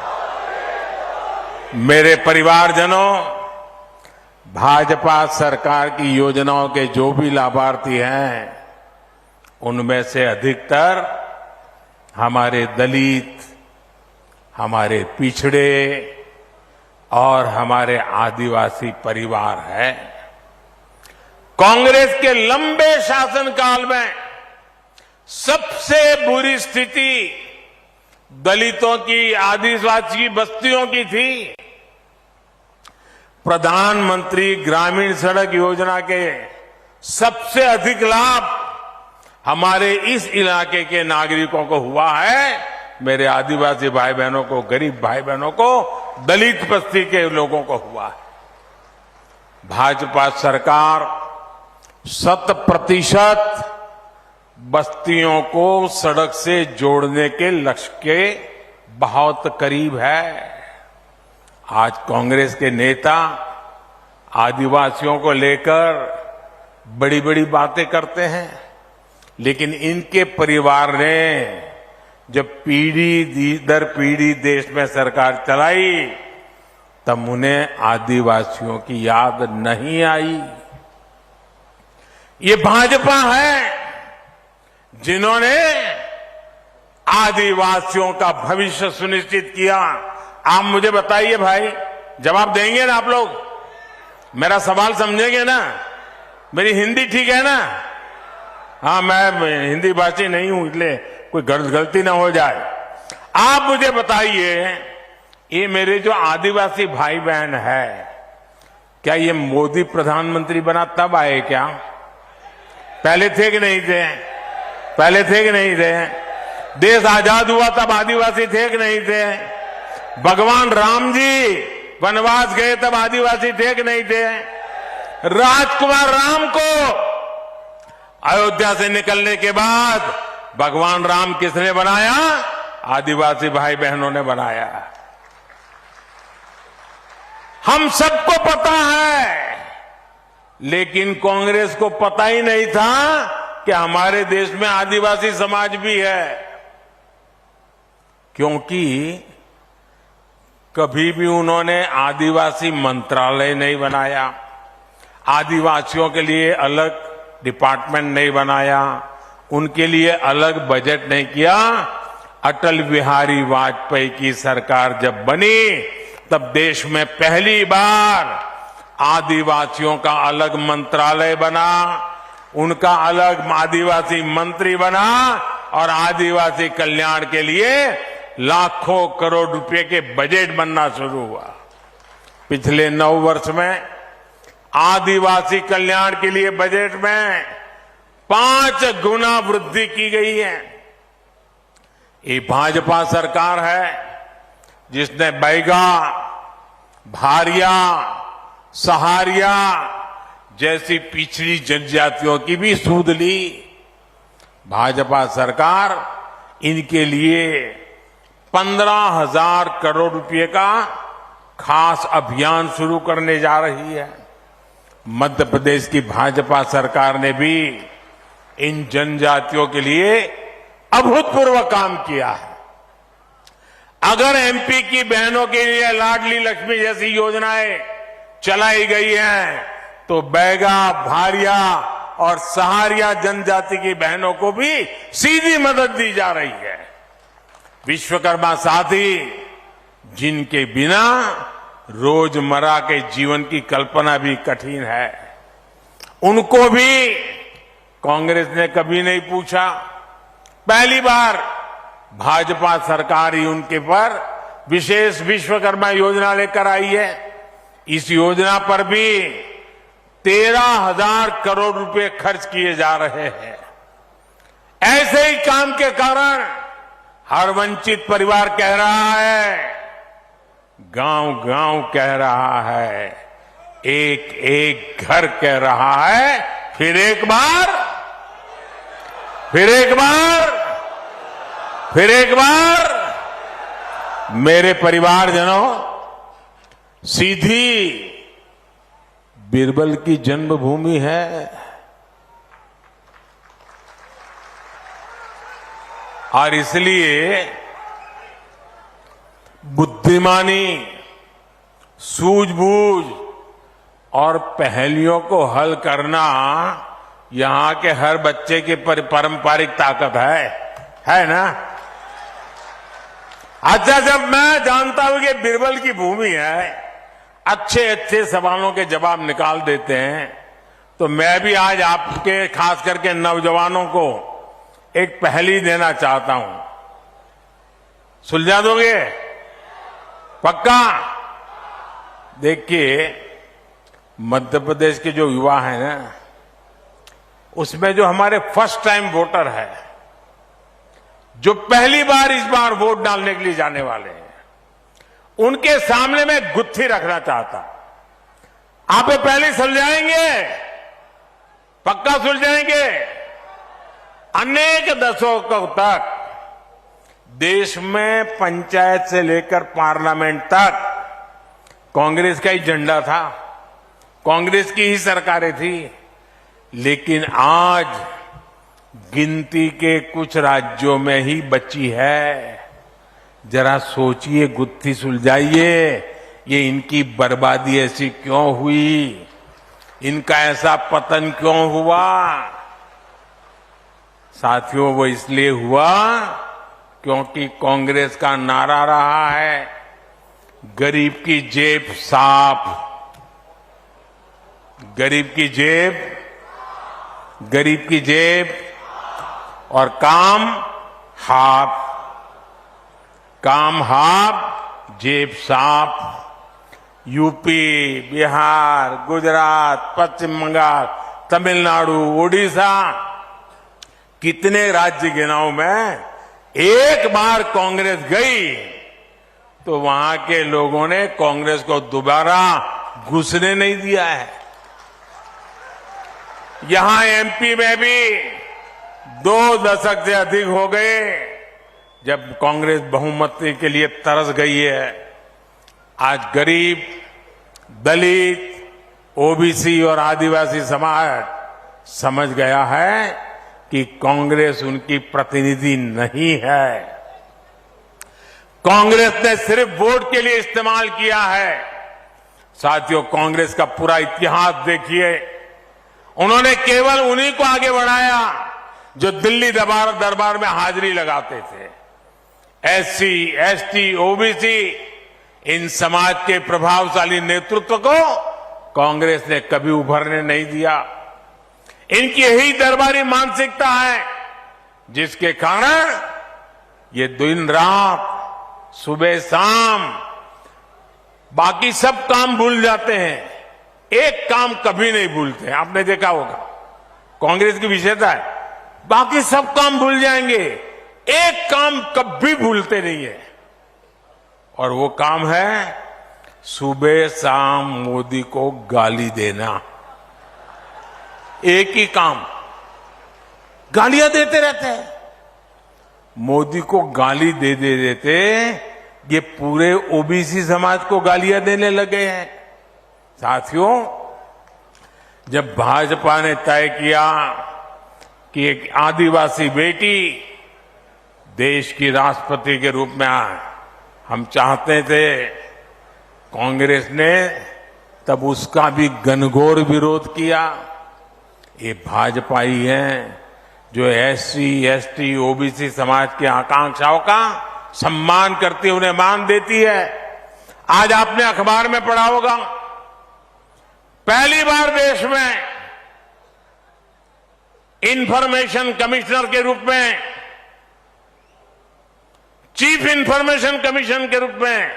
मेरे परिवारजनों, भाजपा सरकार की योजनाओं के जो भी लाभार्थी हैं, उनमें से अधिकतर हमारे दलित, हमारे पिछड़े और हमारे आदिवासी परिवार हैं। कांग्रेस के लंबे शासनकाल में सबसे बुरी स्थिति दलितों की, आदिवासी बस्तियों की थी। प्रधानमंत्री ग्रामीण सड़क योजना के सबसे अधिक लाभ हमारे इस इलाके के नागरिकों को हुआ है। मेरे आदिवासी भाई बहनों को, गरीब भाई बहनों को, दलित बस्ती के लोगों को हुआ है। भाजपा सरकार 100% बस्तियों को सड़क से जोड़ने के लक्ष्य के बहुत करीब है। आज कांग्रेस के नेता आदिवासियों को लेकर बड़ी बड़ी बातें करते हैं, लेकिन इनके परिवार ने जब पीढ़ी दर पीढ़ी देश में सरकार चलाई, तब उन्हें आदिवासियों की याद नहीं आई। ये भाजपा है जिन्होंने आदिवासियों का भविष्य सुनिश्चित किया। आप मुझे बताइए भाई, जवाब देंगे ना आप लोग? मेरा सवाल समझेंगे ना? मेरी हिंदी ठीक है ना? हाँ, मैं हिंदी भाषी नहीं हूं, इसलिए कोई गलती ना हो जाए। आप मुझे बताइए, ये मेरे जो आदिवासी भाई बहन है, क्या ये मोदी प्रधानमंत्री बना तब आए क्या? पहले थे कि नहीं थे? पहले थे कि नहीं थे? देश आजाद हुआ तब आदिवासी थे कि नहीं थे? भगवान राम जी वनवास गए तब आदिवासी थे कि नहीं थे? राजकुमार राम को अयोध्या से निकलने के बाद भगवान राम किसने बनाया? आदिवासी भाई बहनों ने बनाया। हम सबको पता है, लेकिन कांग्रेस को पता ही नहीं था कि हमारे देश में आदिवासी समाज भी है। क्योंकि कभी भी उन्होंने आदिवासी मंत्रालय नहीं बनाया, आदिवासियों के लिए अलग डिपार्टमेंट नहीं बनाया, उनके लिए अलग बजट नहीं किया। अटल बिहारी वाजपेयी की सरकार जब बनी, तब देश में पहली बार आदिवासियों का अलग मंत्रालय बना, उनका अलग आदिवासी मंत्री बना और आदिवासी कल्याण के लिए लाखों करोड़ रुपए के बजट बनना शुरू हुआ। पिछले 9 वर्ष में आदिवासी कल्याण के लिए बजट में 5 गुना वृद्धि की गई है। ये भाजपा सरकार है जिसने बैगा, भारिया, सहारिया जैसी पिछड़ी जनजातियों की भी सूध ली। भाजपा सरकार इनके लिए 15,000 करोड़ रुपए का खास अभियान शुरू करने जा रही है। मध्य प्रदेश की भाजपा सरकार ने भी इन जनजातियों के लिए अभूतपूर्व काम किया है। अगर एमपी की बहनों के लिए लाडली लक्ष्मी जैसी योजनाएं चलाई गई हैं, तो बैगा, भारिया और सहारिया जनजाति की बहनों को भी सीधी मदद दी जा रही है। विश्वकर्मा साथी जिनके बिना रोजमर्रा के जीवन की कल्पना भी कठिन है, उनको भी कांग्रेस ने कभी नहीं पूछा। पहली बार भाजपा सरकार ही उनके पर विशेष विश्वकर्मा योजना लेकर आई है। इस योजना पर भी 13,000 करोड़ रुपए खर्च किए जा रहे हैं। ऐसे ही काम के कारण हर वंचित परिवार कह रहा है, गांव-गांव कह रहा है, एक एक घर कह रहा है, फिर एक बार, मेरे परिवारजनों, सीधी बीरबल की जन्मभूमि है और इसलिए बुद्धिमानी, सूझबूझ और पहेलियों को हल करना यहां के हर बच्चे की पारंपरिक ताकत है ना। अच्छा, जब मैं जानता हूं कि बीरबल की भूमि है, अच्छे सवालों के जवाब निकाल देते हैं, तो मैं भी आज आपके खास करके नौजवानों को एक पहेली देना चाहता हूं। सुलझा दोगे? पक्का? देखिए, मध्य प्रदेश के जो युवा हैं ना, उसमें जो हमारे फर्स्ट टाइम वोटर है, जो पहली बार इस बार वोट डालने के लिए जाने वाले हैं, उनके सामने मैं गुत्थी रखना चाहता। आप ये पहले सुलझाएंगे? पक्का सुलझाएंगे? अनेक दशकों तक देश में पंचायत से लेकर पार्लियामेंट तक कांग्रेस का ही झंडा था, कांग्रेस की ही सरकारें थी। लेकिन आज गिनती के कुछ राज्यों में ही बची है। जरा सोचिए, गुत्थी सुलझाइए, ये इनकी बर्बादी ऐसी क्यों हुई, इनका ऐसा पतन क्यों हुआ? साथियों, वो इसलिए हुआ क्योंकि कांग्रेस का नारा रहा है, गरीब की जेब साफ, गरीब की जेब और काम हाफ, जेब साफ। यूपी, बिहार, गुजरात, पश्चिम बंगाल, तमिलनाडु, उड़ीसा, कितने राज्य गिनाऊं मैं, एक बार कांग्रेस गई तो वहां के लोगों ने कांग्रेस को दोबारा घुसने नहीं दिया है। यहां एमपी में भी 2 दशक से अधिक हो गए जब कांग्रेस बहुमत के लिए तरस गई है। आज गरीब, दलित, ओबीसी और आदिवासी समाज समझ गया है कि कांग्रेस उनकी प्रतिनिधि नहीं है। कांग्रेस ने सिर्फ वोट के लिए इस्तेमाल किया है। साथियों, कांग्रेस का पूरा इतिहास देखिए, उन्होंने केवल उन्हीं को आगे बढ़ाया जो दिल्ली दरबार में हाजिरी लगाते थे। एससी, एसटी, ओबीसी, इन समाज के प्रभावशाली नेतृत्व को कांग्रेस ने कभी उभरने नहीं दिया। इनकी यही दरबारी मानसिकता है जिसके कारण ये दिन रात, सुबह शाम बाकी सब काम भूल जाते हैं, एक काम कभी नहीं भूलते। आपने देखा होगा, कांग्रेस की विशेषता है, बाकी सब काम भूल जाएंगे, एक काम कभी भूलते नहीं है, और वो काम है सुबह शाम मोदी को गाली देना। एक ही काम, गालियां देते रहते हैं। मोदी को गाली दे देते ये पूरे ओबीसी समाज को गालियां देने लगे हैं। साथियों, जब भाजपा ने तय किया कि एक आदिवासी बेटी देश की राष्ट्रपति के रूप में हम चाहते थे, कांग्रेस ने तब उसका भी घनघोर विरोध किया। ये भाजपा ही है जो एससी, एसटी, ओबीसी समाज की आकांक्षाओं का सम्मान करती है, उन्हें मान देती है। आज आपने अखबार में पढ़ा होगा, पहली बार देश में इंफॉर्मेशन कमिश्नर के रूप में, चीफ इंफॉर्मेशन कमीशन के रूप में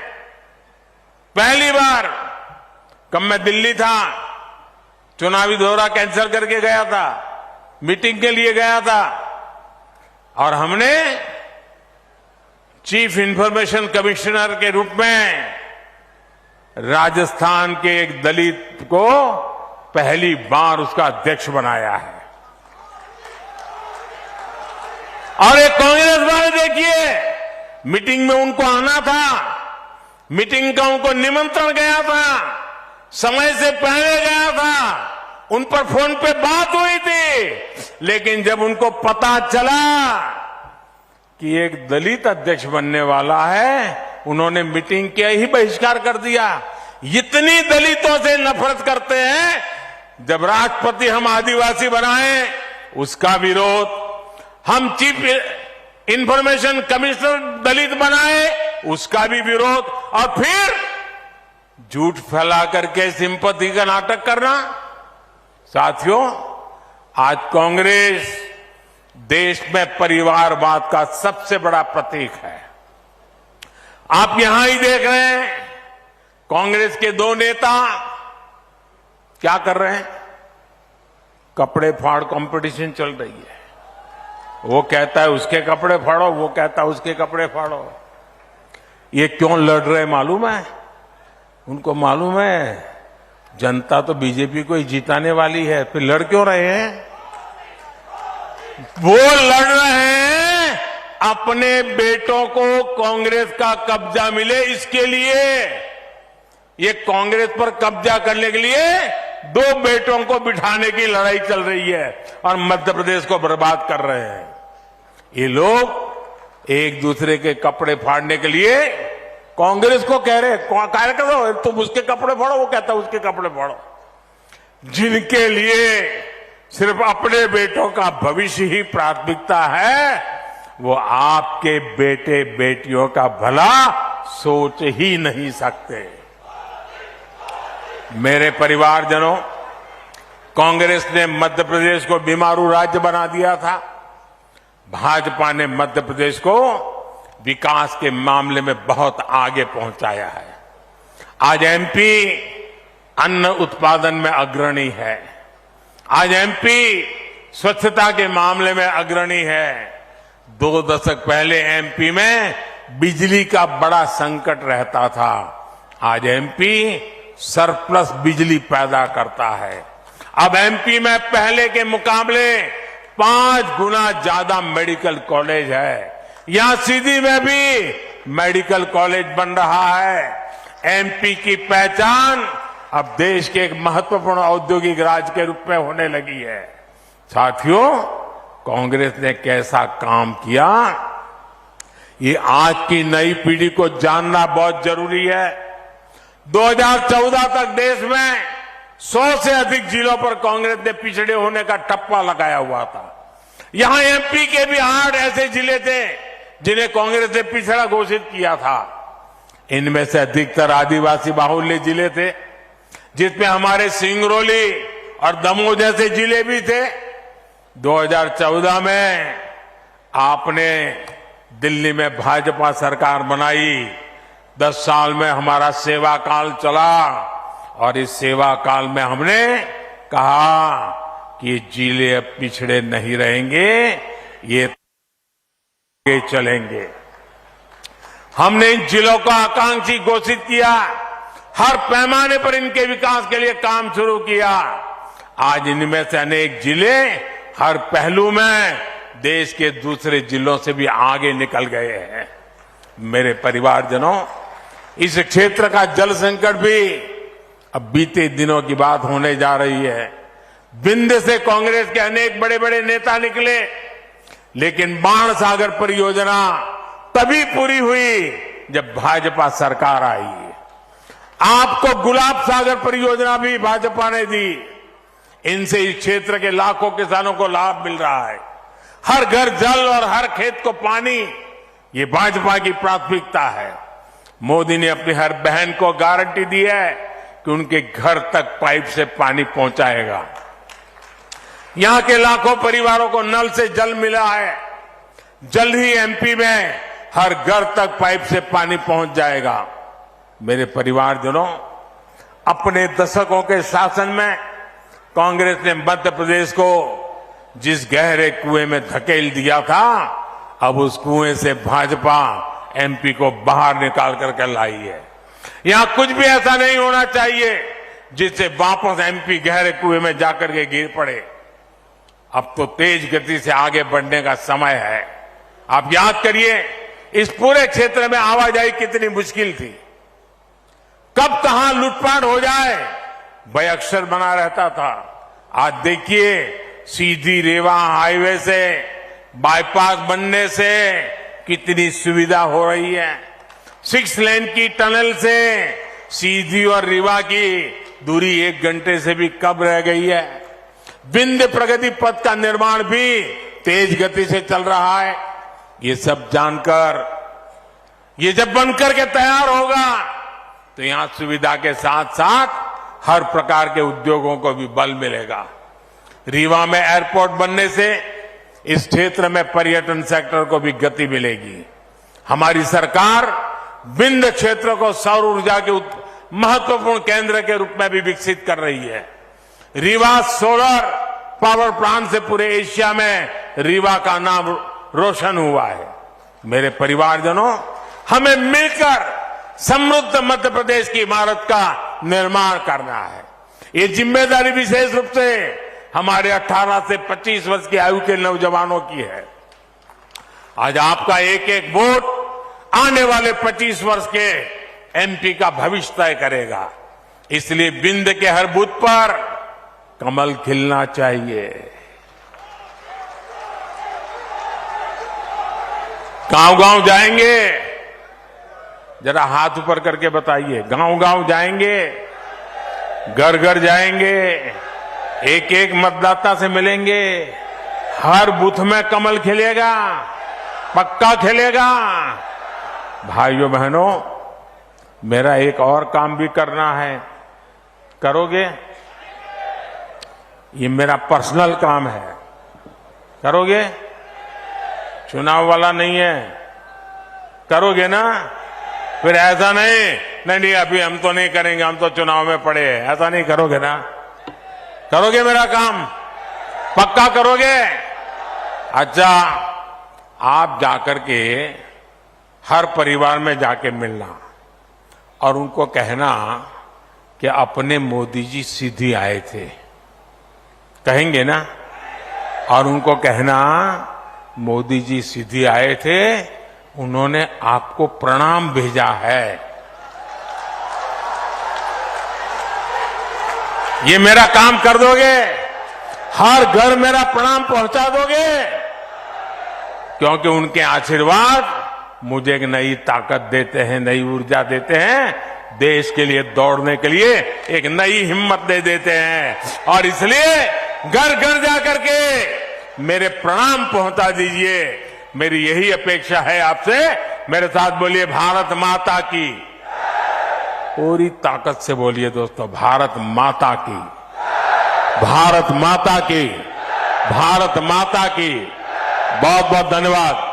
पहली बार, कब मैं दिल्ली था, चुनावी दौरा कैंसिल करके गया था, मीटिंग के लिए गया था, और हमने चीफ इंफॉर्मेशन कमिश्नर के रूप में राजस्थान के एक दलित को पहली बार उसका अध्यक्ष बनाया है। और एक कांग्रेस वाले देखिए, मीटिंग में उनको आना था, मीटिंग का उनको निमंत्रण गया था, समय से पहले गया था, उन पर फोन पे बात हुई थी, लेकिन जब उनको पता चला कि एक दलित अध्यक्ष बनने वाला है, उन्होंने मीटिंग के ही बहिष्कार कर दिया। इतनी दलितों से नफरत करते हैं, जब राष्ट्रपति हम आदिवासी बनाए उसका विरोध, हम चीफ इंफॉर्मेशन कमिश्नर दलित बनाए उसका भी विरोध, और फिर झूठ फैला करके सिंपैथी का नाटक करना। साथियों, आज कांग्रेस देश में परिवारवाद का सबसे बड़ा प्रतीक है। आप यहां ही देख रहे हैं, कांग्रेस के दो नेता क्या कर रहे हैं, कपड़े फाड़ कंपटीशन चल रही है। वो कहता है उसके कपड़े फाड़ो, वो कहता है उसके कपड़े फाड़ो। ये क्यों लड़ रहे मालूम है? उनको मालूम है जनता तो बीजेपी को ही जिताने वाली है, फिर लड़ क्यों रहे हैं? वो लड़ रहे हैं अपने बेटों को कांग्रेस का कब्जा मिले, इसके लिए। ये कांग्रेस पर कब्जा करने के लिए दो बेटों को बिठाने की लड़ाई चल रही है और मध्य प्रदेश को बर्बाद कर रहे हैं। ये लोग एक दूसरे के कपड़े फाड़ने के लिए कांग्रेस को कह रहे, कार्य करो तुम उसके कपड़े फाड़ो, वो कहता है उसके कपड़े फाड़ो। जिनके लिए सिर्फ अपने बेटों का भविष्य ही प्राथमिकता है, वो आपके बेटे बेटियों का भला सोच ही नहीं सकते। मेरे परिवारजनों, कांग्रेस ने मध्य प्रदेश को बीमारू राज्य बना दिया था। भाजपा ने मध्य प्रदेश को विकास के मामले में बहुत आगे पहुंचाया है। आज एमपी अन्न उत्पादन में अग्रणी है। आज एमपी स्वच्छता के मामले में अग्रणी है। 2 दशक पहले एमपी में बिजली का बड़ा संकट रहता था। आज एमपी सरप्लस बिजली पैदा करता है। अब एमपी में पहले के मुकाबले 5 गुना ज्यादा मेडिकल कॉलेज है। यहां सीधी में भी मेडिकल कॉलेज बन रहा है। एमपी की पहचान अब देश के एक महत्वपूर्ण औद्योगिक राज्य के रूप में होने लगी है। साथियों, कांग्रेस ने कैसा काम किया, ये आज की नई पीढ़ी को जानना बहुत जरूरी है। 2014 तक देश में 100 से अधिक जिलों पर कांग्रेस ने पिछड़े होने का ठप्पा लगाया हुआ था। यहां एमपी के भी 8 ऐसे जिले थे जिन्हें कांग्रेस ने पिछड़ा घोषित किया था। इनमें से अधिकतर आदिवासी बाहुल्य जिले थे, जिसमें हमारे सिंगरौली और दमोह जैसे जिले भी थे। 2014 में आपने दिल्ली में भाजपा सरकार बनाई। 10 साल में हमारा सेवा काल चला और इस सेवा काल में हमने कहा कि ये जिले अब पिछड़े नहीं रहेंगे, ये चलेंगे। हमने इन जिलों को आकांक्षी घोषित किया, हर पैमाने पर इनके विकास के लिए काम शुरू किया। आज इनमें से अनेक जिले हर पहलू में देश के दूसरे जिलों से भी आगे निकल गए हैं। मेरे परिवारजनों, इस क्षेत्र का जल संकट भी अब बीते दिनों की बात होने जा रही है। विंध्य से कांग्रेस के अनेक बड़े बड़े नेता निकले, लेकिन बाण सागर परियोजना तभी पूरी हुई जब भाजपा सरकार आई। आपको गुलाब सागर परियोजना भी भाजपा ने दी। इनसे इस क्षेत्र के लाखों किसानों को लाभ मिल रहा है। हर घर जल और हर खेत को पानी, ये भाजपा की प्राथमिकता है। मोदी ने अपनी हर बहन को गारंटी दी है कि उनके घर तक पाइप से पानी पहुंचाएगा। यहां के लाखों परिवारों को नल से जल मिला है। जल्द ही एमपी में हर घर तक पाइप से पानी पहुंच जाएगा। मेरे परिवारजनों, अपने दशकों के शासन में कांग्रेस ने मध्य प्रदेश को जिस गहरे कुएं में धकेल दिया था, अब उस कुएं से भाजपा एमपी को बाहर निकाल करके लाई है। यहां कुछ भी ऐसा नहीं होना चाहिए जिससे वापस एमपी गहरे कुएं में जाकर के गिर पड़े। अब तो तेज गति से आगे बढ़ने का समय है। आप याद करिए, इस पूरे क्षेत्र में आवाजाही कितनी मुश्किल थी। कब कहां लूटपाट हो जाए भय अक्षर बना रहता था। आज देखिए, सीधी रेवा हाईवे से बाईपास बनने से कितनी सुविधा हो रही है। 6 लेन की टनल से सीधी और रीवा की दूरी 1 घंटे से भी कम रह गई है। विंध्य प्रगति पथ का निर्माण भी तेज गति से चल रहा है। ये सब जानकर, ये जब बनकर के तैयार होगा तो यहां सुविधा के साथ साथ हर प्रकार के उद्योगों को भी बल मिलेगा। रीवा में एयरपोर्ट बनने से इस क्षेत्र में पर्यटन सेक्टर को भी गति मिलेगी। हमारी सरकार विंध्य क्षेत्र को सौर ऊर्जा के महत्वपूर्ण केंद्र के रूप में भी विकसित कर रही है। रीवा सोलर पावर प्लांट से पूरे एशिया में रीवा का नाम रोशन हुआ है। मेरे परिवारजनों, हमें मिलकर समृद्ध मध्य प्रदेश की इमारत का निर्माण करना है। ये जिम्मेदारी विशेष रूप से हमारे 18 से 25 वर्ष की आयु के नौजवानों की है। आज आपका एक एक वोट आने वाले 25 वर्ष के एमपी का भविष्य तय करेगा। इसलिए विंध्य के हर बूथ पर कमल खिलना चाहिए। गांव-गांव जाएंगे, जरा हाथ ऊपर करके बताइए। गांव-गांव जाएंगे, घर-घर जाएंगे, एक एक मतदाता से मिलेंगे। हर बूथ में कमल खिलेगा, पक्का खिलेगा। भाइयों बहनों, मेरा एक और काम भी करना है। करोगे? ये मेरा पर्सनल काम है। करोगे? चुनाव वाला नहीं है। करोगे ना? फिर ऐसा नहीं अभी हम तो नहीं करेंगे, हम तो चुनाव में पड़े हैं, ऐसा नहीं करोगे ना? करोगे मेरा काम? पक्का करोगे? अच्छा, आप जाकर के हर परिवार में जाके मिलना और उनको कहना कि अपने मोदी जी सीधी आए थे। कहेंगे ना? और उनको कहना, मोदी जी सीधी आए थे, उन्होंने आपको प्रणाम भेजा है। ये मेरा काम कर दोगे? हर घर मेरा प्रणाम पहुंचा दोगे? क्योंकि उनके आशीर्वाद मुझे एक नई ताकत देते हैं, नई ऊर्जा देते हैं, देश के लिए दौड़ने के लिए एक नई हिम्मत दे देते हैं। और इसलिए घर घर जाकर के मेरे प्रणाम पहुंचा दीजिए। मेरी यही अपेक्षा है आपसे। मेरे साथ बोलिए, भारत माता की। पूरी ताकत से बोलिए दोस्तों, भारत माता की, भारत माता की, भारत माता की। बहुत बहुत धन्यवाद।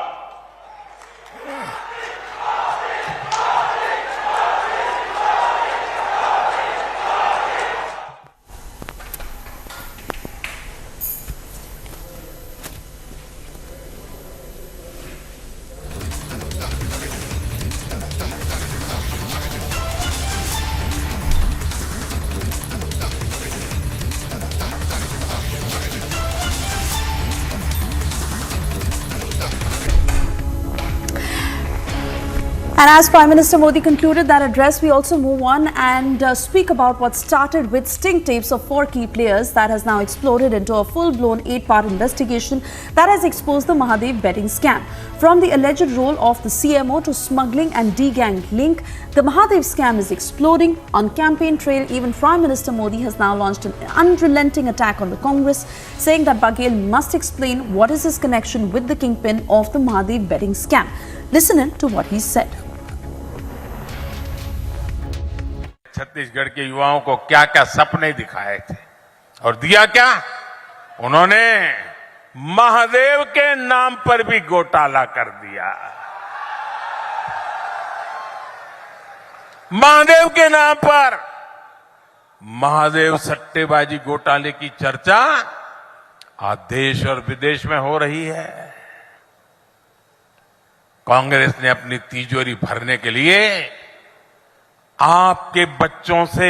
And as Prime Minister Modi concluded that address, we also move on and speak about what started with stink tapes of 4 key players that has now exploded into a full-blown 8-part investigation that has exposed the Mahadev betting scam. From the alleged role of the CMO to smuggling and D-gang link, the Mahadev scam is exploding. On campaign trail, even Prime Minister Modi has now launched an unrelenting attack on the Congress, saying that Baghel must explain what is his connection with the kingpin of the Mahadev betting scam. Listen in to what he said. Chhattisgarh के युवाओं को क्या क्या सपने दिखाए थे और दिया क्या? उन्होंने महादेव के नाम पर भी घोटाला कर दिया। महादेव के नाम पर महादेव सट्टेबाजी घोटाले की चर्चा आज देश और विदेश में हो रही है। कांग्रेस ने अपनी तिजोरी भरने के लिए आपके बच्चों से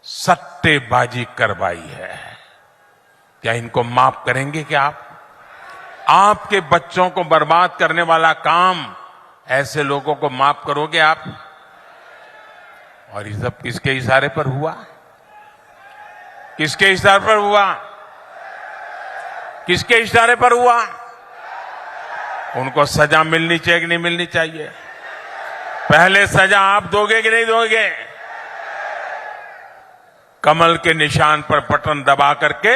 सट्टेबाजी करवाई है। क्या इनको माफ करेंगे क्या आप? आपके बच्चों को बर्बाद करने वाला काम ऐसे लोगों को माफ करोगे आप? और ये सब किसके इशारे पर हुआ? किसके इशारे पर हुआ? किसके इशारे पर हुआ? उनको सजा मिलनी चाहिए कि नहीं मिलनी चाहिए? पहले सजा आप दोगे कि नहीं दोगे? कमल के निशान पर बटन दबा करके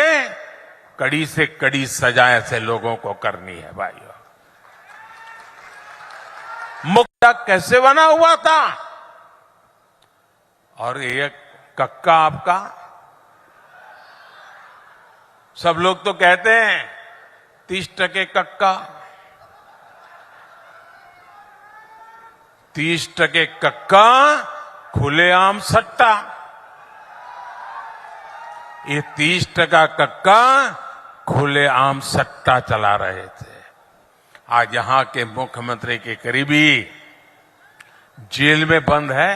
कड़ी से कड़ी सजा ऐसे लोगों को करनी है भाइयों। मुक्ता कैसे बना हुआ था? और एक कक्का आपका, सब लोग तो कहते हैं 30% कक्का, 30% कक्का, खुलेआम सट्टा। ये 30% कक्का खुलेआम सट्टा चला रहे थे। आज यहां के मुख्यमंत्री के करीबी जेल में बंद है।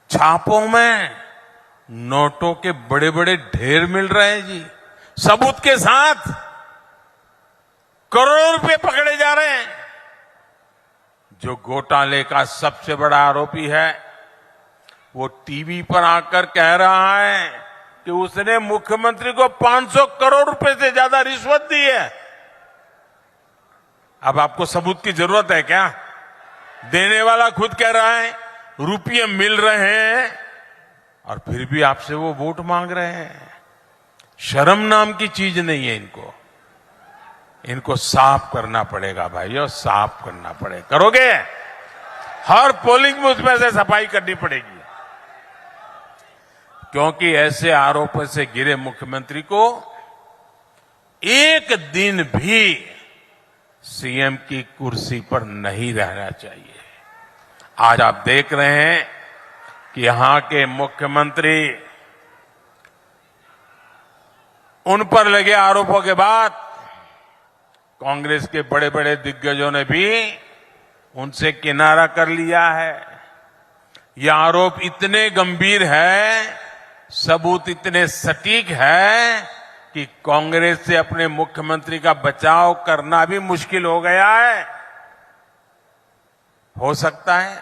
छापों में नोटों के बड़े बड़े ढेर मिल रहे हैं जी, सबूत के साथ। करोड़ों रुपए पकड़े जा रहे हैं। जो घोटाले का सबसे बड़ा आरोपी है वो टीवी पर आकर कह रहा है कि उसने मुख्यमंत्री को 500 करोड़ रुपए से ज्यादा रिश्वत दी है। अब आपको सबूत की जरूरत है क्या? देने वाला खुद कह रहा है रुपये मिल रहे हैं और फिर भी आपसे वो वोट मांग रहे हैं। शर्म नाम की चीज नहीं है इनको। इनको साफ करना पड़ेगा भाइयों, साफ करना पड़ेगा। करोगे? हर पोलिंग बूथ में से सफाई करनी पड़ेगी, क्योंकि ऐसे आरोपों से घिरे मुख्यमंत्री को एक दिन भी सीएम की कुर्सी पर नहीं रहना चाहिए। आज आप देख रहे हैं कि यहां के मुख्यमंत्री, उन पर लगे आरोपों के बाद कांग्रेस के बड़े बड़े दिग्गजों ने भी उनसे किनारा कर लिया है। ये आरोप इतने गंभीर है, सबूत इतने सटीक है कि कांग्रेस से अपने मुख्यमंत्री का बचाव करना भी मुश्किल हो गया है। हो सकता है,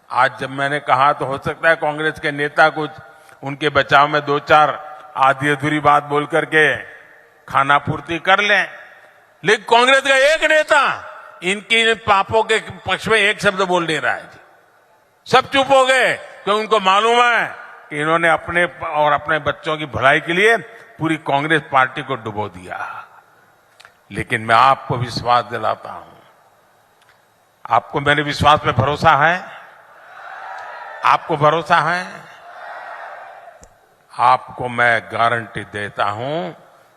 आज जब मैंने कहा तो हो सकता है कांग्रेस के नेता कुछ उनके बचाव में 2-4 आधी अधूरी बात बोल करके खाना पूर्ति कर लें, लेकिन कांग्रेस का एक नेता इनकी पापों के पक्ष में एक शब्द बोल नहीं रहा है जी। सब चुप हो गए क्योंकि उनको मालूम है कि इन्होंने अपने और अपने बच्चों की भलाई के लिए पूरी कांग्रेस पार्टी को डुबो दिया। लेकिन मैं आपको विश्वास दिलाता हूं, आपको मेरे विश्वास पे भरोसा है? आपको भरोसा है? आपको मैं गारंटी देता हूं,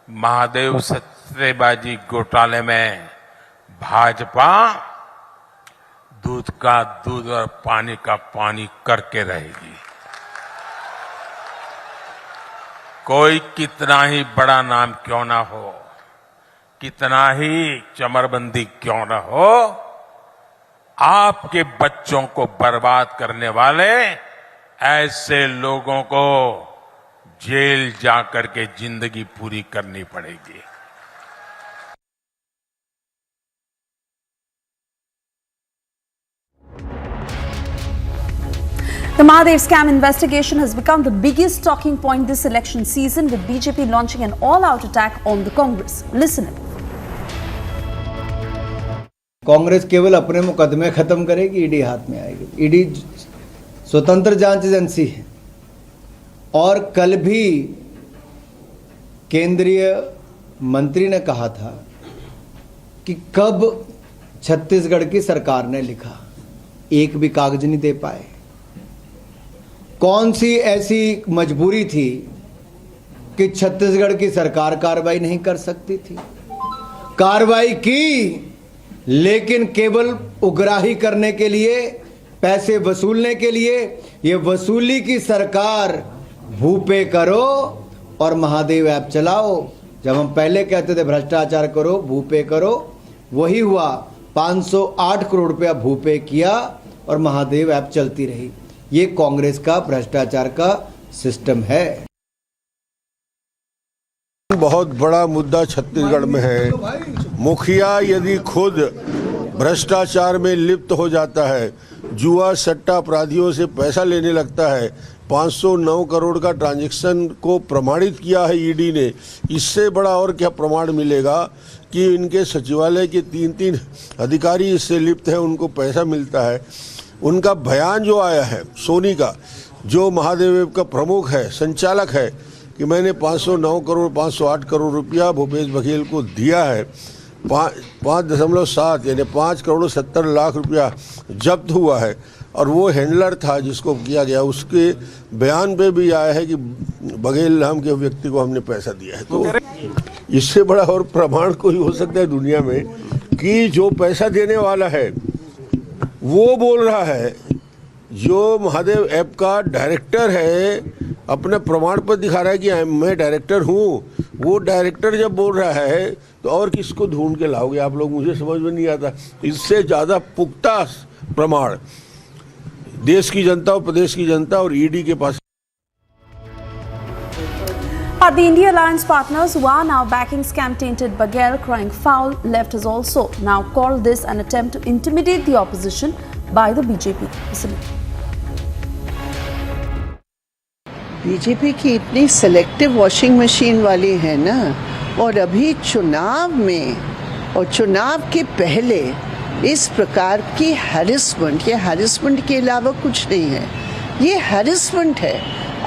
महादेव सट्टेबाजी घोटाले में भाजपा दूध का दूध और पानी का पानी करके रहेगी। कोई कितना ही बड़ा नाम क्यों ना हो, कितना ही चमरबंदी क्यों ना हो, आपके बच्चों को बर्बाद करने वाले ऐसे लोगों को जेल जाकर के जिंदगी पूरी करनी पड़ेगी। The Mahadev scam investigation has become the biggest talking point this election season, with BJP launching an all-out attack on the Congress. Listen in. Congress केवल अपने मुकदमे खत्म करेगी, ईडी हाथ में आएगी। ईडी स्वतंत्र जांच एजेंसी है और कल भी केंद्रीय मंत्री ने कहा था कि कब छत्तीसगढ़ की सरकार ने लिखा, एक भी कागज नहीं दे पाए। कौन सी ऐसी मजबूरी थी कि छत्तीसगढ़ की सरकार कार्रवाई नहीं कर सकती थी? कार्रवाई की, लेकिन केवल उगराही करने के लिए, पैसे वसूलने के लिए। ये वसूली की सरकार, भूपे करो और महादेव ऐप चलाओ। जब हम पहले कहते थे भ्रष्टाचार करो, भूपे करो, वही हुआ। 508 करोड़ रुपया भूपे किया और महादेव ऐप चलती रही। ये कांग्रेस का भ्रष्टाचार का सिस्टम है। बहुत बड़ा मुद्दा छत्तीसगढ़ में है। मुखिया यदि खुद भ्रष्टाचार में लिप्त हो जाता है, जुआ सट्टा अपराधियों से पैसा लेने लगता है, 509 करोड़ का ट्रांजैक्शन को प्रमाणित किया है ईडी ने, इससे बड़ा और क्या प्रमाण मिलेगा कि इनके सचिवालय के 3 अधिकारी इससे लिप्त हैं, उनको पैसा मिलता है। उनका बयान जो आया है सोनी का, जो महादेव का प्रमुख है, संचालक है, कि मैंने 509 करोड़ 508 करोड़ रुपया भूपेश बघेल को दिया है, 5.7 यानी 5 करोड़ 70 लाख रुपया जब्त हुआ है, और वो हैंडलर था जिसको किया गया, उसके बयान पे भी आया है कि बघेल नाम के व्यक्ति को हमने पैसा दिया है। तो इससे बड़ा और प्रमाण कोई हो सकता है दुनिया में कि जो पैसा देने वाला है वो बोल रहा है, जो महादेव ऐप का डायरेक्टर है अपना प्रमाण पत्र दिखा रहा है कि मैं डायरेक्टर हूँ। वो डायरेक्टर जब बोल रहा है तो और किसको ढूंढ के लाओगे आप लोग? मुझे समझ में नहीं आता। इससे ज़्यादा पुख्ता प्रमाण देश की जनता और प्रदेश की जनता और ईडी के पास। But the India Alliance partners who are now backing scam-tainted Baghel crying foul left has also now called this an attempt to intimidate the opposition by the BJP. Listen. BJP की इतनी selective washing machine वाली है ना, और अभी चुनाव में और चुनाव के पहले इस प्रकार की हैरेसमेंट, ये हैरेसमेंट के अलावा कुछ नहीं है, ये हैरेसमेंट है।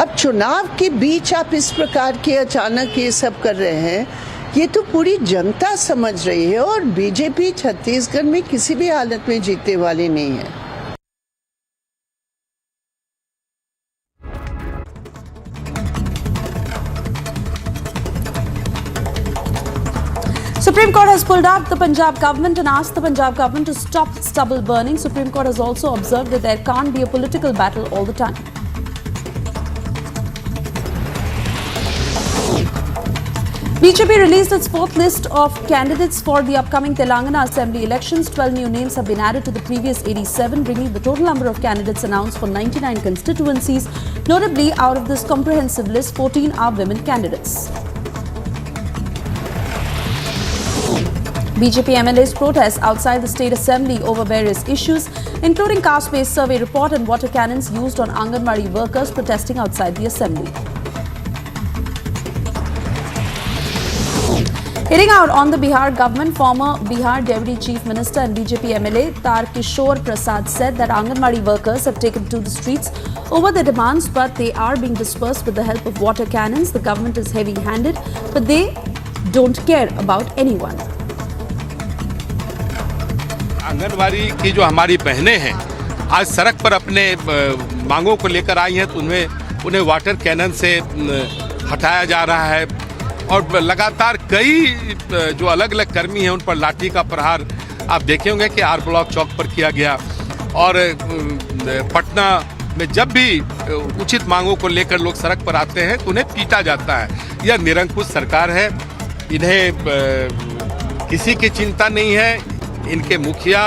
अब चुनाव के बीच आप इस प्रकार के अचानक ये सब कर रहे हैं, ये तो पूरी जनता समझ रही है। और बीजेपी छत्तीसगढ़ में किसी भी हालत में जीतने वाली नहीं है। Supreme Court has pulled up the Punjab government and asked the Punjab government to stop stubble burning. Supreme Court has also observed that there can't be a political battle all the time. BJP released its fourth list of candidates for the upcoming Telangana Assembly elections. 12 new names have been added to the previous 87, bringing the total number of candidates announced for 99 constituencies. Notably, out of this comprehensive list, 14 are women candidates. BJP MLAs protest outside the State Assembly over various issues, including caste-based survey report and water cannons used on Anganwadi workers protesting outside the Assembly. Hitting out on the Bihar government, former Bihar Deputy Chief Minister and BJP MLA Tarkishore Prasad said that Anganwadi workers have taken to the streets over their demands, but they are being dispersed with the help of water cannons. The government is heavy-handed, but they don't care about anyone. Anganwadi की जो हमारी बहनें हैं आज सड़क पर अपने मांगों को लेकर आई हैं, तो उन्हें वाटर कैनन से हटाया जा रहा है और लगातार कई जो अलग अलग कर्मी हैं उन पर लाठी का प्रहार आप देखे होंगे कि आर ब्लॉक चौक पर किया गया। और पटना में जब भी उचित मांगों को लेकर लोग सड़क पर आते हैं तो उन्हें पीटा जाता है। यह निरंकुश सरकार है, इन्हें किसी की चिंता नहीं है। इनके मुखिया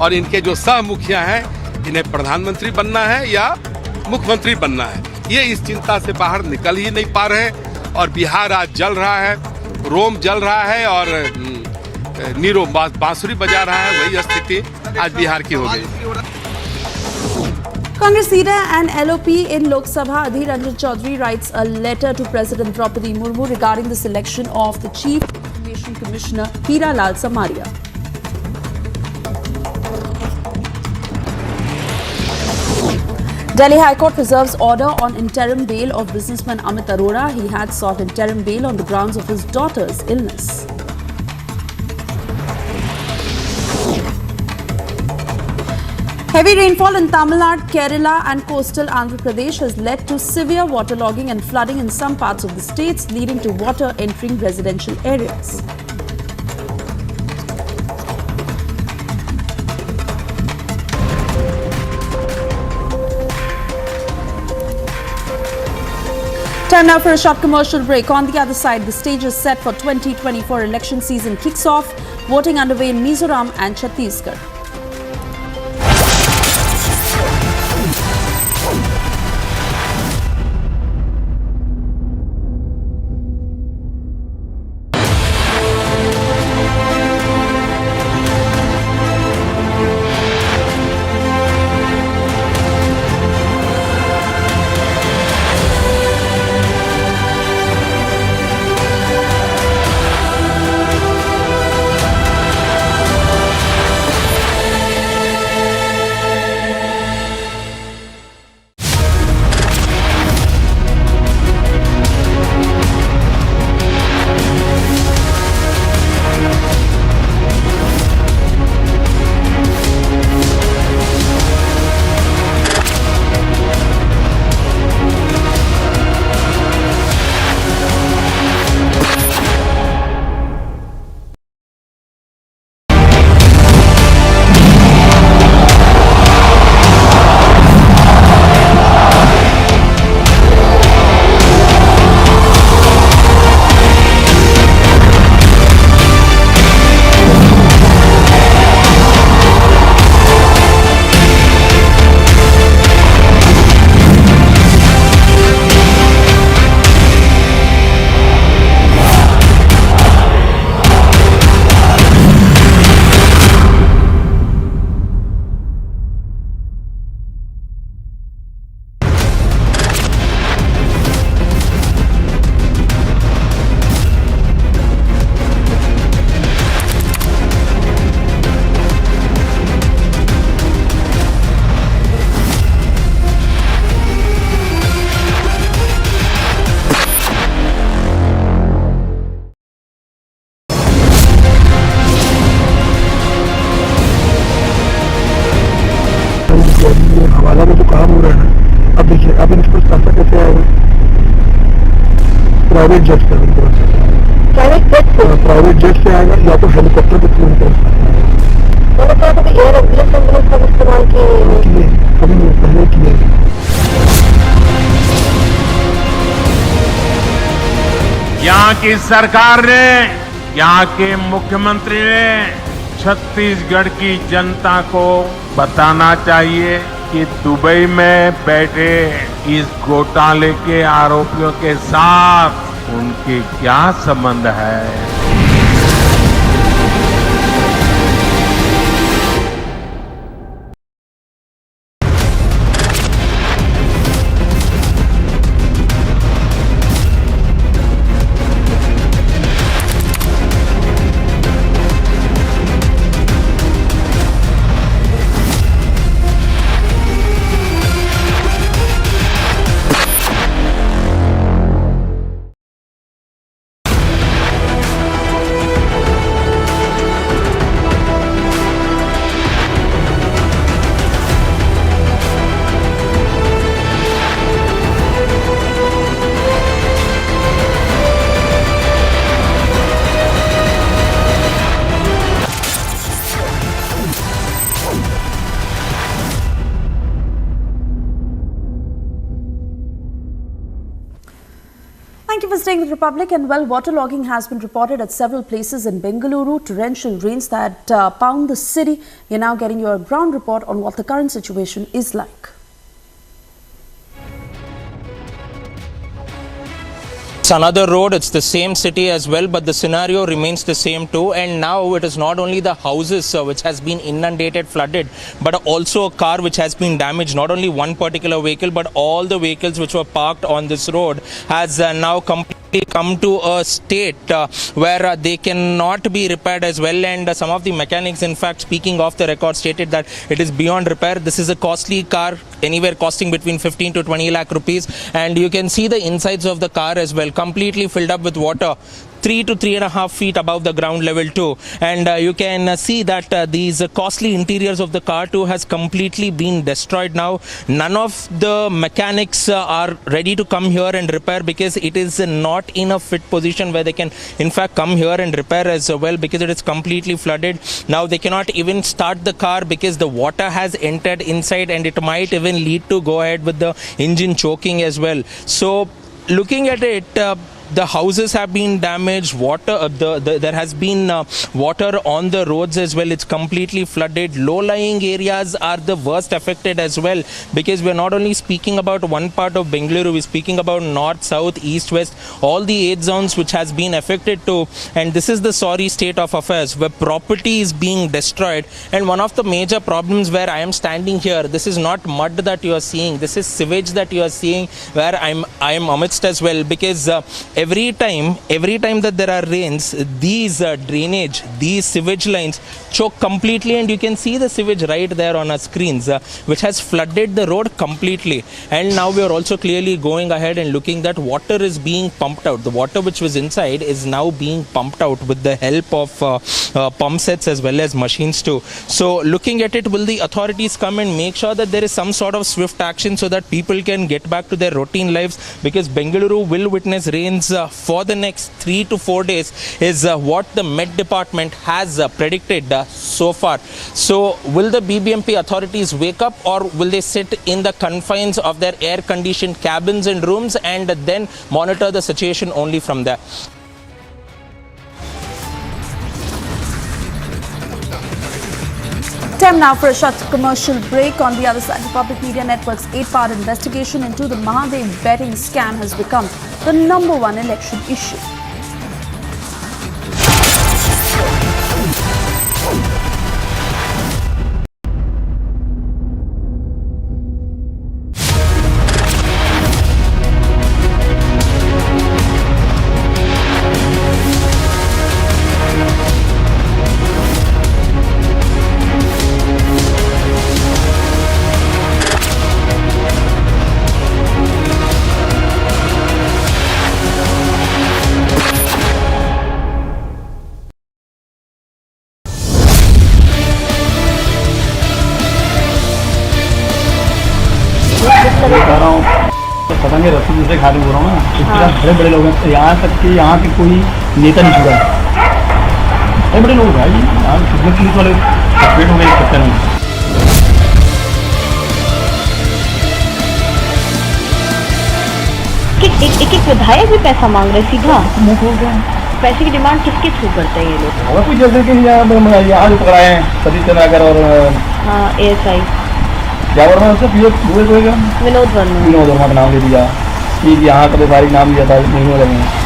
और इनके जो सह मुखिया हैं, इन्हें प्रधानमंत्री बनना है या मुख्यमंत्री बनना है, ये इस चिंता से बाहर निकल ही नहीं पा रहे। और बिहार आज जल रहा है, रोम जल रहा है और नीरो बांसुरी बजा रहा है, वही स्थिति आज बिहार की हो गई। Congress leader and LOP in Lok Sabha Adhir Ranjan Chaudhary writes a letter to President Draupadi Murmu regarding the selection of the Chief Information Commissioner Hira Lal Samaria. Delhi High Court preserves order on interim bail of businessman Amit Arora. He had sought interim bail on the grounds of his daughter's illness. Heavy rainfall in Tamil Nadu, Kerala and coastal Andhra Pradesh has led to severe waterlogging and flooding in some parts of the states, leading to water entering residential areas. Time now for a short commercial break. On the other side, the stage is set for 2024 election season kicks off. Voting underway in Mizoram and Chhattisgarh. हवाला में जो काम हो रहा है अब देखिए अब इनके पास पैसा कैसे आएगा प्राइवेट जेट से प्राइवेट जेट से आएगा या तो हेलीकॉप्टर के थ्रू इनके इस्तेमाल किए कभी नहीं पहले किए यहाँ की सरकार ने यहाँ के मुख्यमंत्री ने छत्तीसगढ़ की जनता को बताना चाहिए कि दुबई में बैठे इस घोटाले के आरोपियों के साथ उनके क्या संबंध है। Thank you for staying with Republic. And well, waterlogging has been reported at several places in Bengaluru. Torrential rains that pound the city. You're now getting your ground report on what the current situation is like. It's another road, it's the same city as well, but the scenario remains the same too. And now it is not only the houses which has been inundated, flooded, but also a car which has been damaged. Not only one particular vehicle, but all the vehicles which were parked on this road has now completely come to a state where they cannot be repaired as well. And some of the mechanics, in fact, speaking off the record, stated that it is beyond repair. This is a costly car, anywhere costing between 15 to 20 lakh rupees. And you can see the insides of the car as well, completely filled up with water, 3 to 3.5 feet above the ground level too. And you can see that these costly interiors of the car too has completely been destroyed now. None of the mechanics are ready to come here and repair, because it is not in a fit position where they can in fact come here and repair as well, because it is completely flooded. Now they cannot even start the car because the water has entered inside, and it might even lead to go ahead with the engine choking as well. So looking at it, the houses have been damaged, water, there has been water on the roads as well. It's completely flooded. Low-lying areas are the worst affected as well, because we're not only speaking about one part of Bengaluru, we're speaking about north, south, east, west, all the 8 zones which has been affected too. And this is the sorry state of affairs where property is being destroyed. And one of the major problems where I am standing here, this is not mud that you are seeing, this is sewage that you are seeing, where I am amidst as well, because every time that there are rains, these drainage, these sewage lines choke completely, and you can see the sewage right there on our screens, which has flooded the road completely. And now we are also clearly going ahead and looking that water is being pumped out. The water which was inside is now being pumped out with the help of pump sets as well as machines too. So looking at it, will the authorities come and make sure that there is some sort of swift action so that people can get back to their routine lives, because Bengaluru will witness rains for the next 3 to 4 days is what the Met Department has predicted so far. So will the BBMP authorities wake up, or will they sit in the confines of their air-conditioned cabins and rooms and then monitor the situation only from there? Time now for a short commercial break. On the other side, the Public Media Network's 8-part investigation into the Mahadev betting scam has become the #1 election issue. पता नहीं रस्सी से खाली हो रहा हूँ ना, इस बड़े बड़े लोग हैं, यहाँ तक कि यहाँ के कोई नेता नहीं छुड़ा, बड़े बड़े लोग भाई, यहाँ कितने पुलिस वाले सस्पेंड हो गए इस चक्कर में। एक विधायक भी पैसा मांग रहे सीधा, पैसे की डिमांड किसके थ्रू करते हैं ये लोग? और कुछ जैसे कि यहाँ जो पकड़ाए हैं सतीश चंद्राकर और ASI क्या वर्मा उसका विनोद वर्मा का नाम ले दिया कि यहाँ का व्यापारी नाम दिया था, नहीं लगे।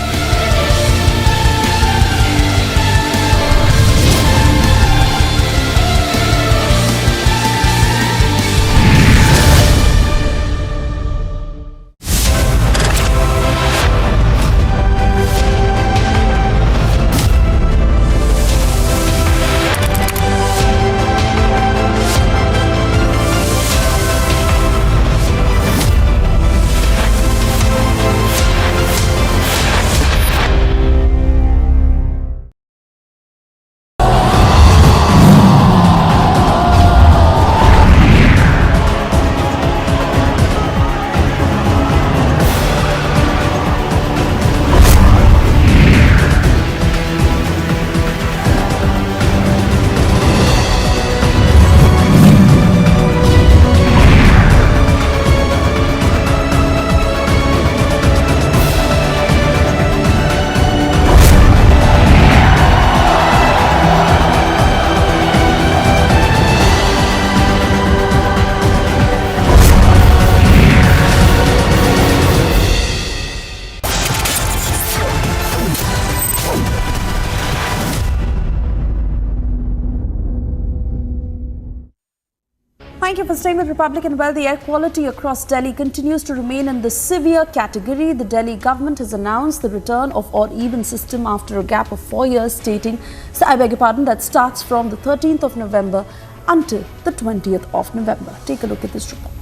thank you for staying with Republic. And while the air quality across Delhi continues to remain in the severe category, the Delhi government has announced the return of odd-even system after a gap of 4 years, stating, I beg your pardon, that starts from the 13th of November until the 20th of November. Take a look at this report.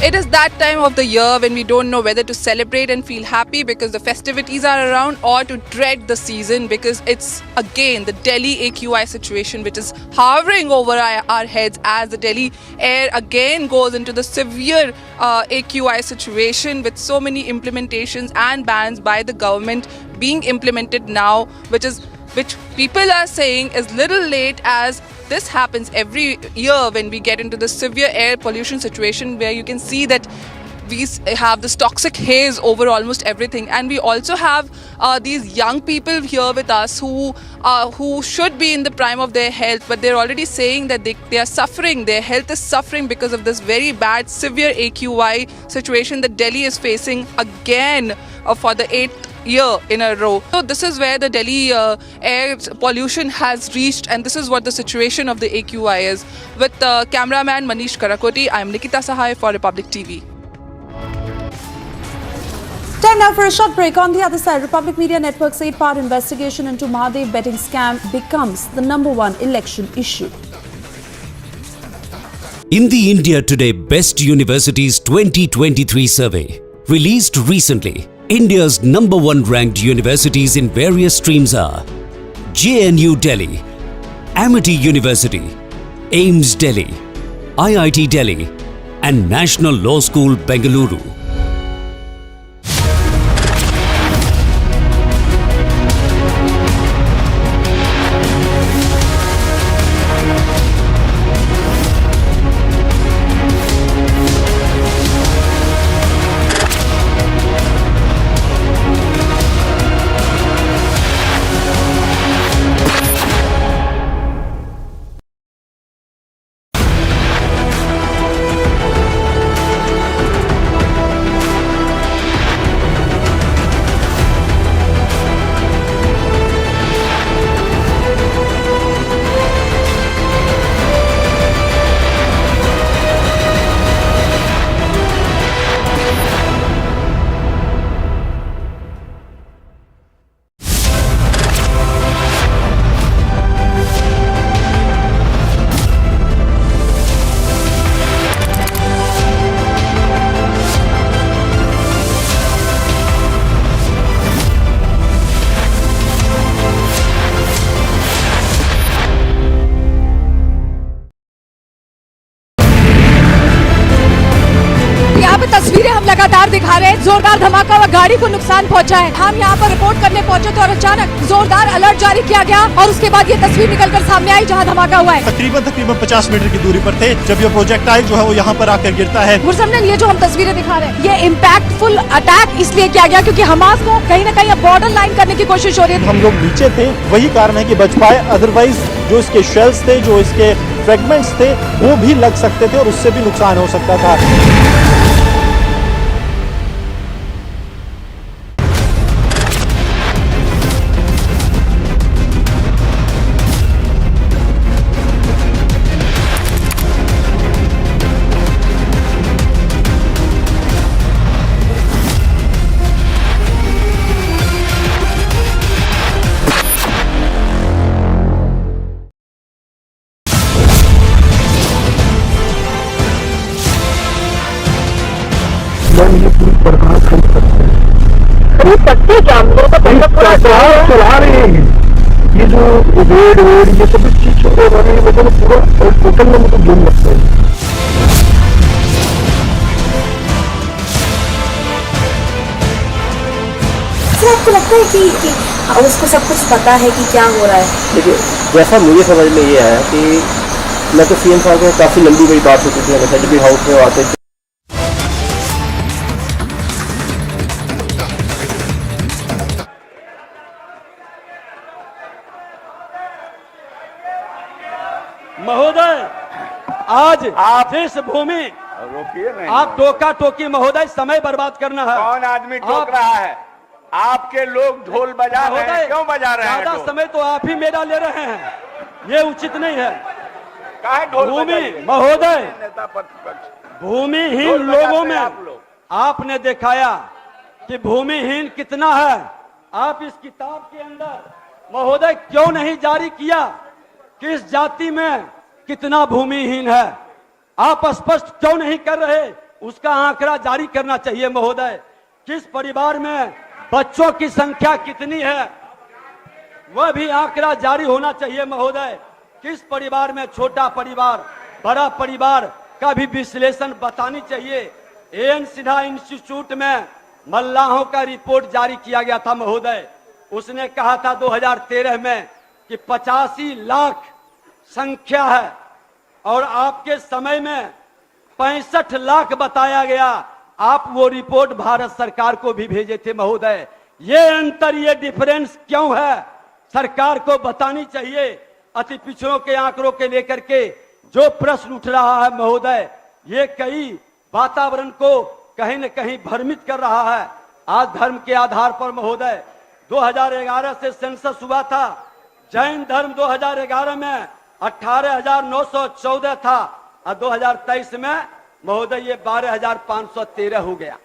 It is that time of the year when we don't know whether to celebrate and feel happy because the festivities are around, or to dread the season because it's again the Delhi AQI situation which is hovering over our heads as the Delhi air again goes into the severe AQI situation, with so many implementations and bans by the government being implemented now, which people are saying is little late, as this happens every year when we get into the severe air pollution situation where you can see that we have this toxic haze over almost everything. And we also have these young people here with us who should be in the prime of their health, but they're already saying that they are suffering, their health is suffering because of this very bad severe AQI situation that Delhi is facing again for the 8th year in a row. So this is where the Delhi air pollution has reached, and this is what the situation of the AQI is. With cameraman Manish Karakoti, I am Nikita Sahai for Republic TV. Time now for a short break. On the other side, Republic Media Network's 8-part investigation into Mahadev betting scam becomes the #1 election issue. In the India Today Best Universities 2023 survey, released recently, India's #1 ranked universities in various streams are JNU Delhi, Amity University, AIIMS Delhi, IIT Delhi, and National Law School Bengaluru. तस्वीरें हम लगातार दिखा रहे हैं। जोरदार धमाका व गाड़ी को नुकसान पहुंचा है। हम यहाँ पर रिपोर्ट करने पहुंचे तो अचानक जोरदार अलर्ट जारी किया गया और उसके बाद ये तस्वीर निकलकर सामने आई जहाँ धमाका हुआ है। तकरीबन 50 मीटर की दूरी पर थे जब ये प्रोजेक्टाइल जो है वो यहाँ पर आकर गिरता है। गुरसमन, ये जो हम तस्वीरें दिखा रहे हैं, ये इम्पैक्टफुल अटैक इसलिए किया गया क्योंकि हमास को कहीं न कहीं बॉर्डर लाइन करने की कोशिश हो रही है। हम लोग नीचे थे, वही कारण है कि बच पाए, अदरवाइज जो इसके शेल्स थे, जो इसके फ्रेगमेंट्स थे, वो भी लग सकते थे और उससे भी नुकसान हो सकता था। ये पूरी बर्बाद कर सकते हैं। सकते क्या हम लोग पूरा चला रहे हैं। ये जो वेड ये सब चीज छोटे वाले मतलब पूरा टोटल में मतलब गेम लगता है। आपको लगता है कि उसको सब कुछ पता है कि क्या हो रहा है? देखिए, जैसा मुझे समझ में ये आया कि मैं तो सीएम साहब के काफ़ी लंबी बड़ी बात होती थी, हमेशा जब भी हाउस में आते थे। महोदय, आज जिस भूमि आप टोका टोकी महोदय, समय बर्बाद करना है। कौन आदमी टोक रहा है? आपके लोग ढोल बजा रहे हैं, क्यों बजा रहे हैं? ज्यादा समय तो आप ही मेरा ले रहे हैं, ये उचित नहीं है। भूमि महोदय, भूमिहीन लोगों में आपने दिखाया कि भूमिहीन कितना है। आप इस किताब के अंदर महोदय क्यों नहीं जारी किया किस जाति में कितना भूमिहीन है? आप स्पष्ट क्यों नहीं कर रहे? उसका आंकड़ा जारी करना चाहिए महोदय। किस परिवार में बच्चों की संख्या कितनी है वह भी आंकड़ा जारी होना चाहिए महोदय। किस परिवार में छोटा परिवार, बड़ा परिवार का भी विश्लेषण बतानी चाहिए। एएन सिन्हा इंस्टीट्यूट में मल्लाहों का रिपोर्ट जारी किया गया था महोदय। उसने कहा था 2013 में कि 85 लाख संख्या है और आपके समय में 65 लाख बताया गया। आप वो रिपोर्ट भारत सरकार को भी भेजे थे महोदय। ये अंतर, ये डिफरेंस क्यों है? सरकार को बतानी चाहिए। अति पिछड़ों के आंकड़ों के लेकर के जो प्रश्न उठ रहा है महोदय, ये कई वातावरण को कहीं न कहीं भ्रमित कर रहा है। आज धर्म के आधार पर महोदय 2011 से सेंसस हुआ था। जैन धर्म 2011 में 18,914 था और 2023 में महोदय ये 12,513 हो गया।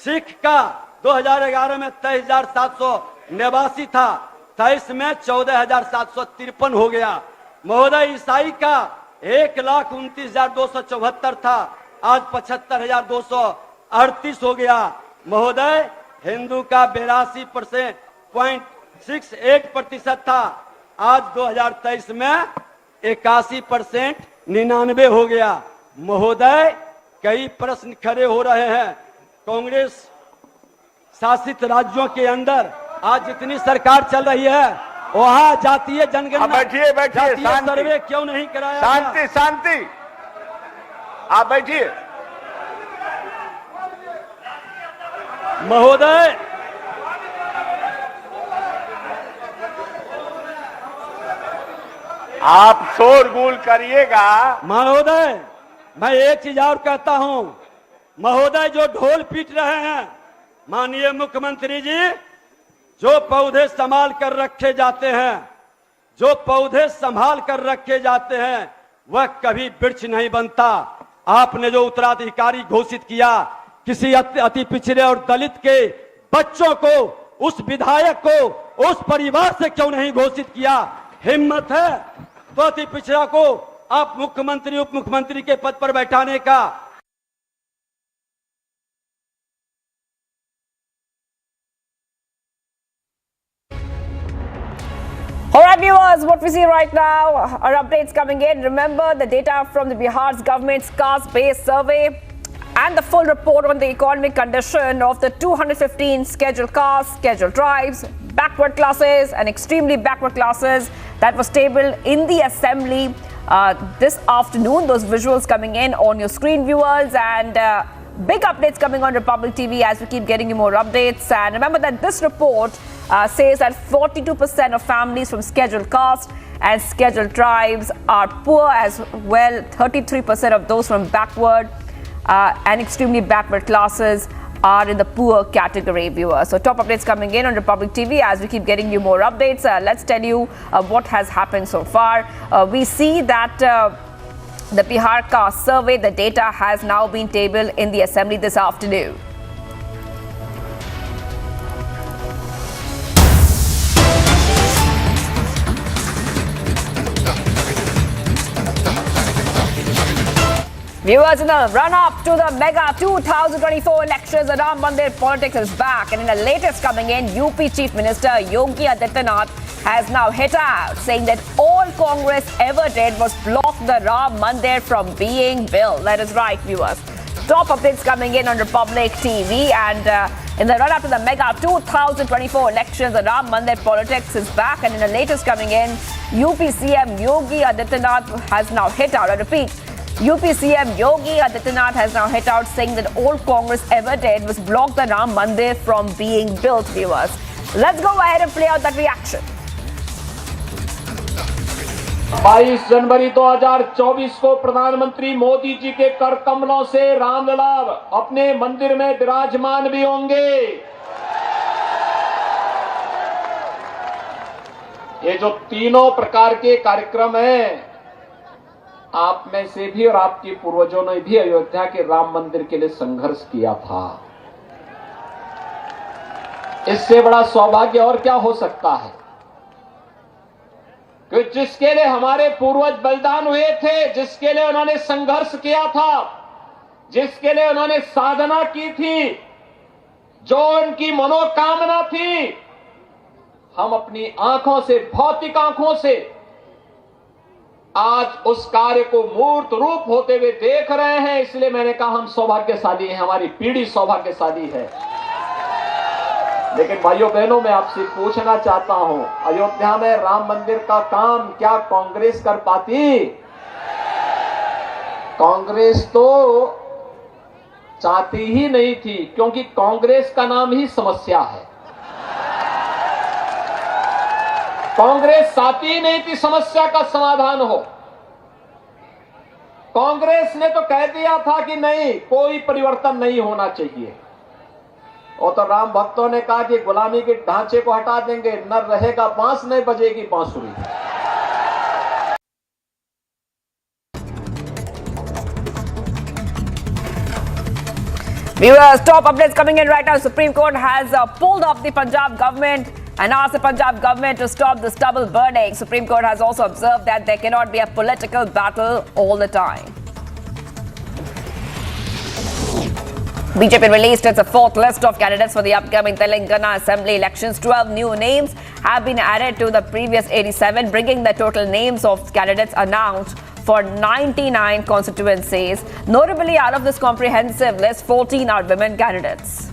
सिख का 2011 में 23,789 था, 23 में 14,753 हो गया। महोदय ईसाई का 1,29,274 था, आज 75,238 हो गया। महोदय हिंदू का 82.68% था, आज 2023 में 81% 99 हो गया। महोदय कई प्रश्न खड़े हो रहे हैं। कांग्रेस शासित राज्यों के अंदर आज जितनी सरकार चल रही है वहां जातीय जनगणना, बैठिए सर्वे क्यों नहीं कराया? शांति शांति, आप बैठिए महोदय। आप शोरगुल करिएगा महोदय। मैं एक चीज और कहता हूं महोदय, जो ढोल पीट रहे हैं माननीय मुख्यमंत्री जी, जो पौधे संभाल कर रखे जाते हैं, जो पौधे संभाल कर रखे जाते हैं वह कभी वृक्ष नहीं बनता। आपने जो उत्तराधिकारी घोषित किया किसी अति पिछड़े और दलित के बच्चों को, उस विधायक को, उस परिवार से क्यों नहीं घोषित किया? हिम्मत है तो अति पिछड़ा को आप मुख्यमंत्री उप मुख्यमंत्री के पद पर बैठाने का। All right, viewers, what we see right now are updates coming in. Remember the data from the Bihar's government's caste-based survey and the full report on the economic condition of the 215 scheduled castes, scheduled tribes, backward classes and extremely backward classes that was tabled in the assembly this afternoon. Those visuals coming in on your screen, viewers, and big updates coming on Republic TV as we keep getting you more updates. And remember that this report says that 42% of families from scheduled caste and scheduled tribes are poor as well. 33% of those from backward and extremely backward classes are in the poor category, viewers. So top updates coming in on Republic TV as we keep getting you more updates. Let's tell you what has happened so far. We see that the Bihar caste survey, the data has now been tabled in the assembly this afternoon. Viewers, in the run-up to the mega 2024 elections, the Ram Mandir politics is back. And in the latest coming in, UP Chief Minister Yogi Adityanath has now hit out, saying that all Congress ever did was block the Ram Mandir from being built. That is right, viewers. Top updates coming in on Republic TV. And in the run-up to the mega 2024 elections, the Ram Mandir politics is back. And in the latest coming in, UP CM Yogi Adityanath has now hit out. I repeat, UP CM Yogi Adityanath has now hit out, saying that all Congress ever did was block the Ram Mandir from being built, viewers. Let's go ahead and play out that reaction. 22 जनवरी 2024 को प्रधानमंत्री मोदी जी के कर कमलों से रामलला अपने मंदिर में विराजमान भी होंगे। ये जो तीनों प्रकार के कार्यक्रम हैं, आप में से भी और आपके पूर्वजों ने भी अयोध्या के राम मंदिर के लिए संघर्ष किया था। इससे बड़ा सौभाग्य और क्या हो सकता है कि जिसके लिए हमारे पूर्वज बलिदान हुए थे, जिसके लिए उन्होंने संघर्ष किया था, जिसके लिए उन्होंने साधना की थी, जो उनकी मनोकामना थी, हम अपनी आंखों से, भौतिक आंखों से आज उस कार्य को मूर्त रूप होते हुए देख रहे हैं। इसलिए मैंने कहा हम सौभाग्यशाली हैं, हमारी पीढ़ी सौभाग्यशाली है। लेकिन भाइयों बहनों, मैं आपसे पूछना चाहता हूं, अयोध्या में राम मंदिर का काम क्या कांग्रेस कर पाती? कांग्रेस तो चाहती ही नहीं थी, क्योंकि कांग्रेस का नाम ही समस्या है। कांग्रेस चाहती ही नहीं थी समस्या का समाधान हो। कांग्रेस ने तो कह दिया था कि नहीं, कोई परिवर्तन नहीं होना चाहिए। और तो राम भक्तों ने कहा कि गुलामी के ढांचे को हटा देंगे, न रहेगा बांस, न बजेगी बांसुरी। Viewers, top updates coming in right now. Supreme Court has pulled off the Punjab government and asked the Punjab government to stop the stubble burning. Supreme Court has also observed that there cannot be a political battle all the time. BJP released its fourth list of candidates for the upcoming Telangana Assembly elections. 12 new names have been added to the previous 87, bringing the total names of candidates announced for 99 constituencies. Notably, out of this comprehensive list, 14 are women candidates.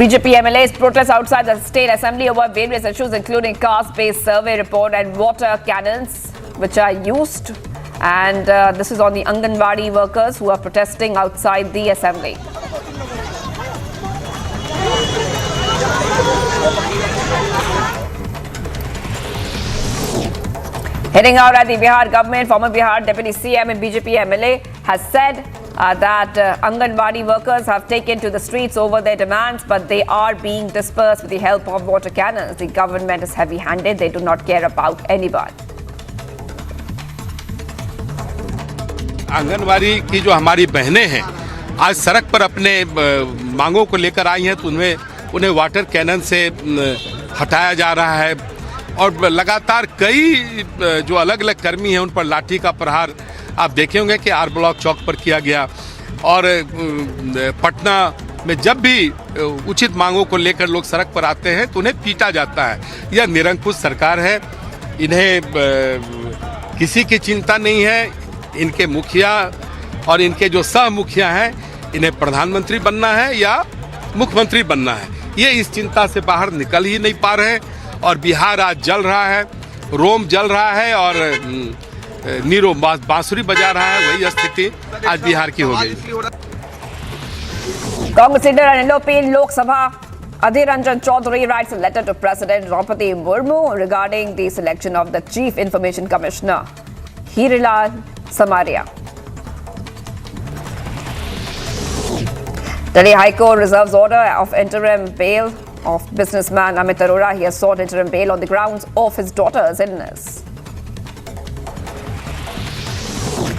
BJP MLAs protest outside the state assembly over various issues, including caste-based survey report and water cannons, which are used. And this is on the Anganwadi workers who are protesting outside the assembly. Hitting out at the Bihar government, former Bihar Deputy CM and BJP MLA has said that Anganwadi workers have taken to the streets over their demands, but they are being dispersed with the help of water cannons. The government is heavy-handed. They do not care about anyone. Anganwadi की जो हमारी बहनें हैं आज सड़क पर अपने मांगों को लेकर आई हैं, तो उन्हें वाटर कैनन से हटाया जा रहा है और लगातार कई जो अलग अलग कर्मी हैं उन पर लाठी का प्रहार आप देखे होंगे कि आर ब्लॉक चौक पर किया गया। और पटना में जब भी उचित मांगों को लेकर लोग सड़क पर आते हैं तो उन्हें पीटा जाता है। यह निरंकुश सरकार है, इन्हें किसी की चिंता नहीं है। इनके मुखिया और इनके जो सह मुखिया हैं, इन्हें प्रधानमंत्री बनना है या मुख्यमंत्री बनना है, ये इस चिंता से बाहर निकल ही नहीं पा रहे। और बिहार आज जल रहा है, रोम जल रहा है और नीरो बांसुरी बजा रहा है। वही स्थिति आज बिहार की हो गई। Congress leader and LOP in Lok Sabha Adhir Ranjan Chaudhary writes a letter to President Draupadi Murmu regarding the selection of the Chief Information Commissioner Hirilal Samaria. Delhi High Court reserves order of interim bail of businessman Amit Arora. He has sought interim bail on the grounds of his daughter's illness.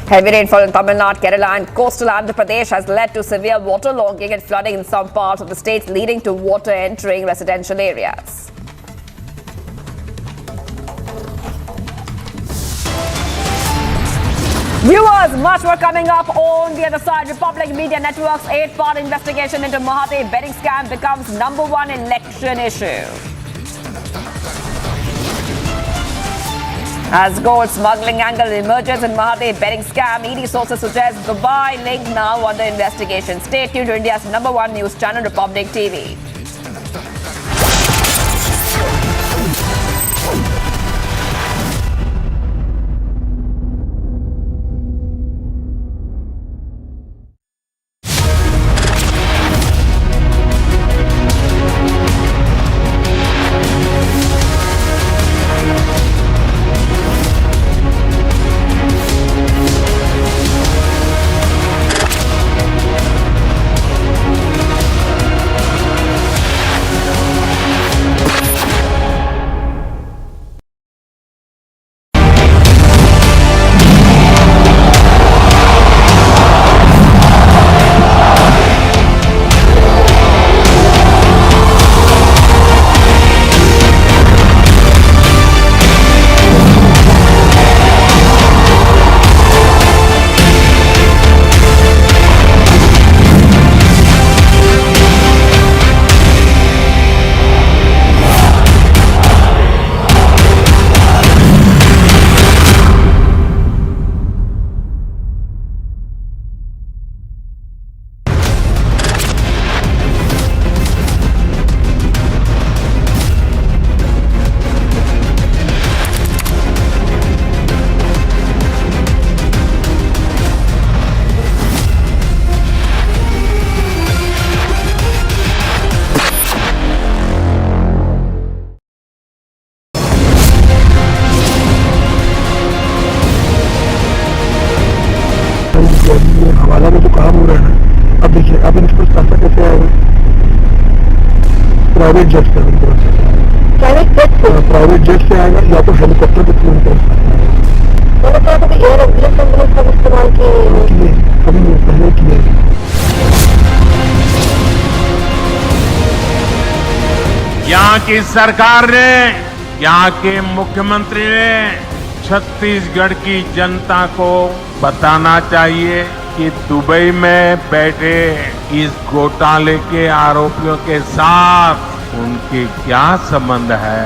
Heavy rainfall in Tamil Nadu, Kerala and coastal Andhra Pradesh has led to severe waterlogging and flooding in some parts of the state, leading to water entering residential areas. Viewers, much more coming up on the other side. Republic Media Network's 8-part investigation into Mahathir betting scam becomes #1 election issue. As gold smuggling angle emerges in Mahathir betting scam, ED sources suggest Dubai link now under investigation. Stay tuned to India's #1 news channel, Republic TV. Ambala में जो काम हो रहा है ना, अब देखिए अब इनके पास पैसा कैसे आएगा? प्राइवेट जेट से इनके पास प्राइवेट जेट से आएगा या तो हेलीकॉप्टर के थ्रू इनके इस्तेमाल किए कभी पहले किए। यहाँ की सरकार ने, यहाँ के मुख्यमंत्री ने छत्तीसगढ़ की जनता को बताना चाहिए कि दुबई में बैठे इस घोटाले के आरोपियों के साथ उनके क्या संबंध है।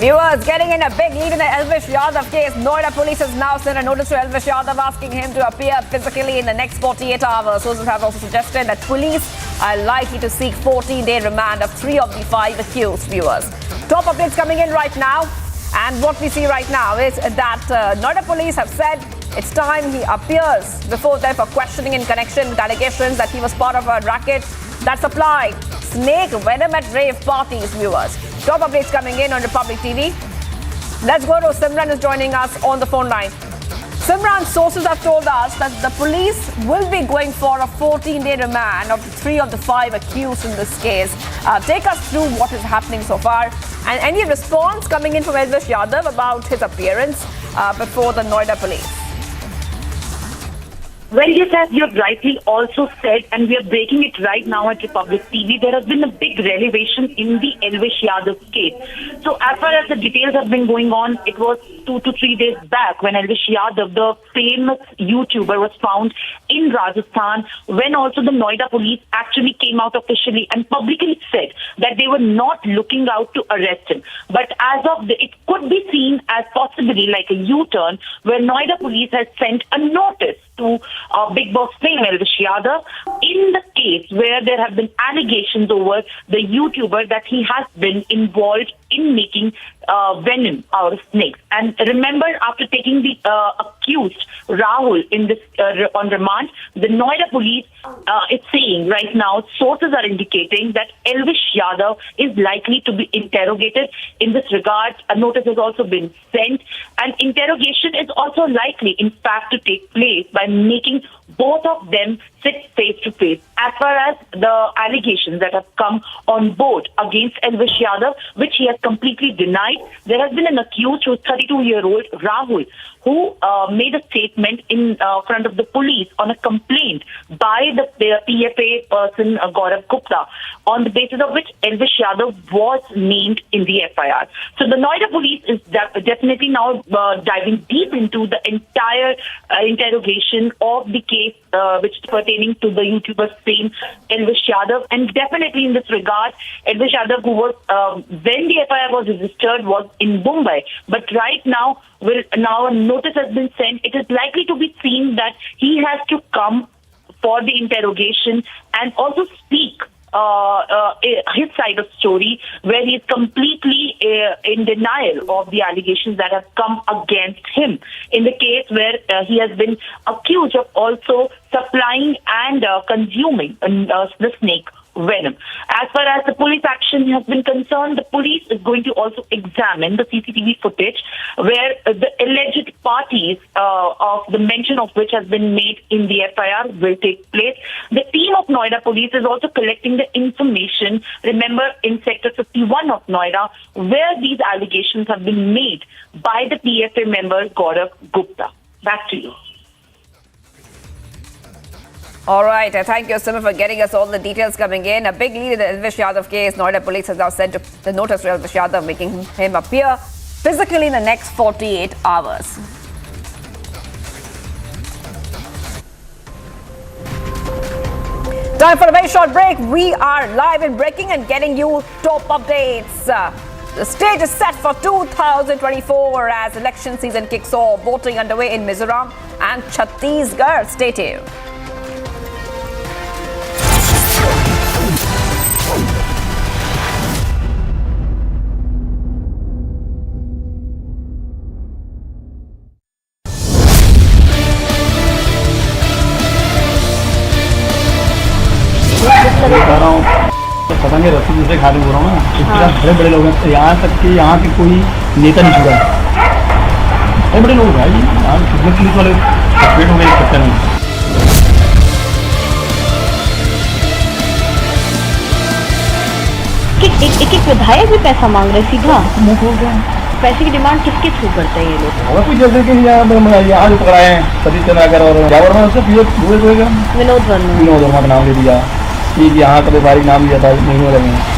Viewers, getting in a big lead in the Elvish Yadav case. Noida police has now sent a notice to Elvish Yadav asking him to appear physically in the next 48 hours. Sources have also suggested that police are likely to seek 14-day remand of 3 of the 5 accused. Viewers, top updates coming in right now. And what we see right now is that Noida police have said it's time he appears before them for questioning in connection with allegations that he was part of a racket that supplied snake venom at rave parties. Viewers, top updates coming in on Republic TV. Let's go to Simran, who's joining us on the phone line. Simran, sources have told us that the police will be going for a 14-day remand of 3 of the 5 accused in this case. Take us through what is happening so far and any response coming in from Elvish Yadav about his appearance before the Noida police. Well, yes, as you have rightly also said, and we are breaking it right now at Republic TV, there has been a big revelation in the Elvish Yadav case. So as far as the details have been going on, it was 2 to 3 days back when Elvish Yadav, the famous YouTuber, was found in Rajasthan, when also the Noida police actually came out officially and publicly said that they were not looking out to arrest him. But as of it could be seen as possibly like a U-turn, where Noida police has sent a notice to Big Boss fame Elvish Yadav in the case where there have been allegations over the YouTuber that he has been involved in making venom out of snakes. And remember, after taking the accused Rahul in this on remand, the Noida police is saying right now, sources are indicating that Elvish Yadav is likely to be interrogated. In this regard, a notice has also been sent, and interrogation is also likely, in fact, to take place by making both of them sit face to face. As far as the allegations that have come on board against Elvish Yadav, which he has completely denied, there has been an accused who is 32-year-old Rahul, who made a statement in front of the police on a complaint by the PFA person Gaurav Gupta, on the basis of which Elvish Yadav was named in the FIR. So the Noida police is definitely now diving deep into the entire interrogation of the case which is pertaining to the YouTuber's fame, Elvish Yadav. And definitely in this regard, Elvish Yadav, who was, when the FIR was registered, was in Mumbai. But right now, now a notice has been sent. It is likely to be seen that he has to come for the interrogation and also speak his side of story, where he is completely in denial of the allegations that have come against him in the case where he has been accused of also supplying and consuming the snake venom. As far as the police action has been concerned, the police is going to also examine the CCTV footage where the alleged parties of the mention of which has been made in the FIR will take place. The team of Noida police is also collecting the information, remember, in Sector 51 of Noida, where these allegations have been made by the PFA member Gaurav Gupta. Back to you. All right. Thank you, Simran, for getting us all the details coming in. A big lead in the Elvish Yadav case. Noida police has now sent the notice to Elvish Yadav, making him appear physically in the next 48 hours. Time for a very short break. We are live in breaking and getting you top updates. The stage is set for 2024 as election season kicks off. Voting underway in Mizoram and Chhattisgarh. Stay tuned. बता रहा हूँ तो पता नहीं रस्सी दूसरे खाली हो रहा हूँ ना, इस तरह बड़े बड़े लोग हैं, यहाँ तक कि यहाँ के कोई नेता नहीं छुड़ा, बड़े बड़े लोग भाई, यहाँ कितने पुलिस वाले सस्पेंड हो गए इस चक्कर में। एक विधायक भी पैसा मांग रहे सीधा मुंह खोल रहे हैं। पैसे की डिमांड किसके थ्रू करते हैं ये लोग? और कुछ जैसे कि यहाँ जो पकड़ाए हैं सतीश चंद्राकर और क्या वर्मा, उससे विनोद वर्मा का नाम ले दिया कि यहाँ का व्यापारी नाम लिया था नहीं हो रहे हैं।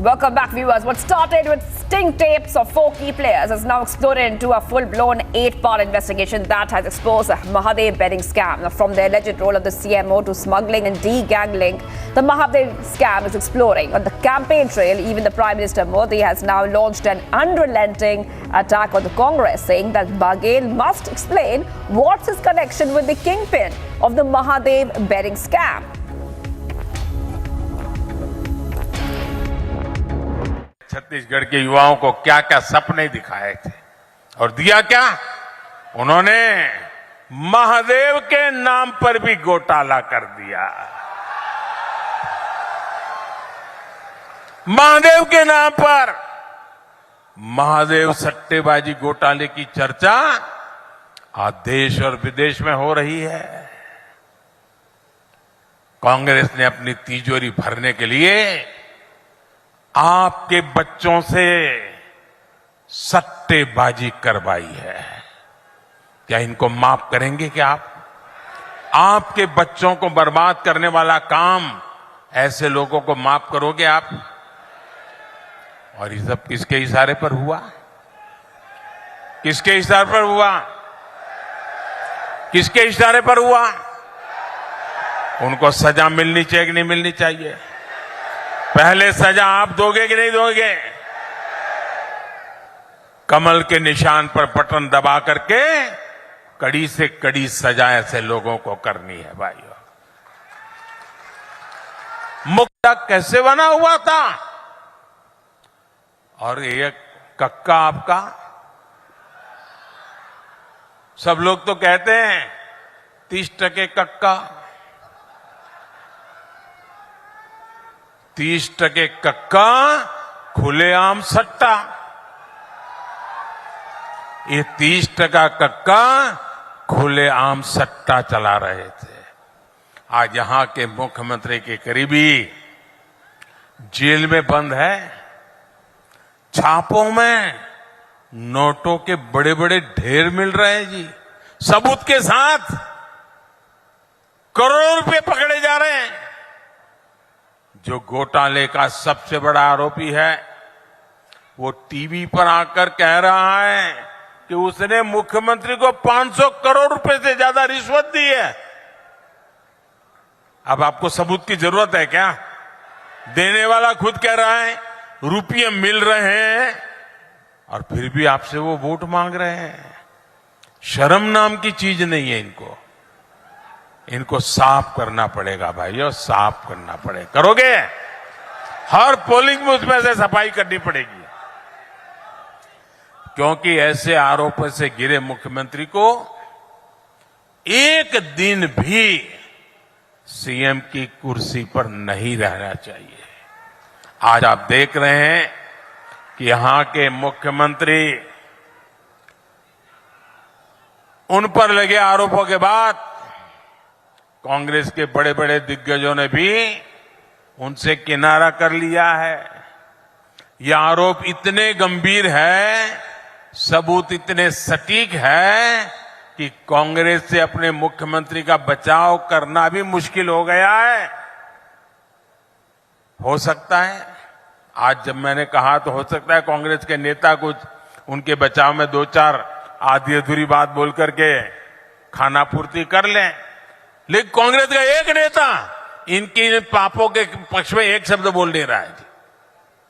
Welcome back, viewers. What started with sting tapes of 4 key players has now exploded into a full-blown 8-part investigation that has exposed the Mahadev betting scam. Now, from the alleged role of the CMO to smuggling and de-gang link, the Mahadev scam is exploring. On the campaign trail, even the Prime Minister Modi has now launched an unrelenting attack on the Congress, saying that Baghel must explain what's his connection with the kingpin of the Mahadev betting scam. Chhattisgarh के युवाओं को क्या क्या सपने दिखाए थे और दिया क्या? उन्होंने महादेव के नाम पर भी घोटाला कर दिया। महादेव के नाम पर महादेव सट्टेबाजी घोटाले की चर्चा आज देश और विदेश में हो रही है। कांग्रेस ने अपनी तिजोरी भरने के लिए आपके बच्चों से सट्टेबाजी करवाई है। क्या इनको माफ करेंगे क्या आप? आपके बच्चों को बर्बाद करने वाला काम ऐसे लोगों को माफ करोगे आप? और ये सब किसके इशारे पर हुआ? किसके इशारे पर हुआ? किसके इशारे पर हुआ? उनको सजा मिलनी चाहिए कि नहीं मिलनी चाहिए? पहले सजा आप दोगे कि नहीं दोगे? कमल के निशान पर बटन दबा करके कड़ी से कड़ी सजा ऐसे लोगों को करनी है भाइयों। मुक्ता कैसे बना हुआ था? और ये कक्का आपका सब लोग तो कहते हैं 30% कक्का, 30% कक्का, खुलेआम सट्टा। ये 30% कक्का खुलेआम सट्टा चला रहे थे। आज यहां के मुख्यमंत्री के करीबी जेल में बंद है। छापों में नोटों के बड़े बड़े ढेर मिल रहे हैं जी, सबूत के साथ करोड़ों रुपए पकड़े जा रहे हैं। जो घोटाले का सबसे बड़ा आरोपी है वो टीवी पर आकर कह रहा है कि उसने मुख्यमंत्री को 500 करोड़ रुपए से ज्यादा रिश्वत दी है। अब आपको सबूत की जरूरत है क्या? देने वाला खुद कह रहा है रुपये मिल रहे हैं और फिर भी आपसे वो वोट मांग रहे हैं। शर्म नाम की चीज नहीं है इनको। इनको साफ करना पड़ेगा भाइयों, साफ करना पड़ेगा। करोगे? हर पोलिंग में उसमें से सफाई करनी पड़ेगी, क्योंकि ऐसे आरोपों से घिरे मुख्यमंत्री को एक दिन भी सीएम की कुर्सी पर नहीं रहना चाहिए। आज आप देख रहे हैं कि यहां के मुख्यमंत्री, उन पर लगे आरोपों के बाद कांग्रेस के बड़े बड़े दिग्गजों ने भी उनसे किनारा कर लिया है। ये आरोप इतने गंभीर है, सबूत इतने सटीक है कि कांग्रेस से अपने मुख्यमंत्री का बचाव करना भी मुश्किल हो गया है। हो सकता है आज जब मैंने कहा तो हो सकता है कांग्रेस के नेता कुछ उनके बचाव में दो चार आधी अधूरी बात बोल करके खाना पूर्ति कर लें, लेकिन कांग्रेस का एक नेता इनकी पापों के पक्ष में एक शब्द बोल नहीं रहा है।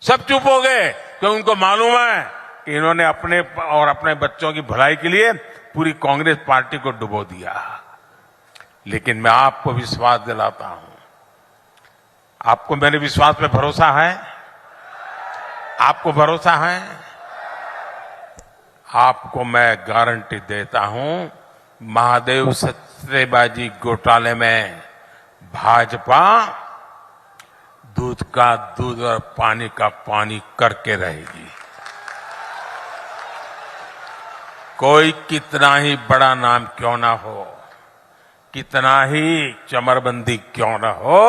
सब चुप हो गए क्योंकि उनको मालूम है कि इन्होंने अपने और अपने बच्चों की भलाई के लिए पूरी कांग्रेस पार्टी को डुबो दिया। लेकिन मैं आपको विश्वास दिलाता हूं, आपको मेरे विश्वास पे भरोसा है? आपको भरोसा है? आपको मैं गारंटी देता हूं, महादेव सट्टेबाजी घोटाले में भाजपा दूध का दूध और पानी का पानी करके रहेगी। कोई कितना ही बड़ा नाम क्यों ना हो, कितना ही चमरबंदी क्यों ना हो,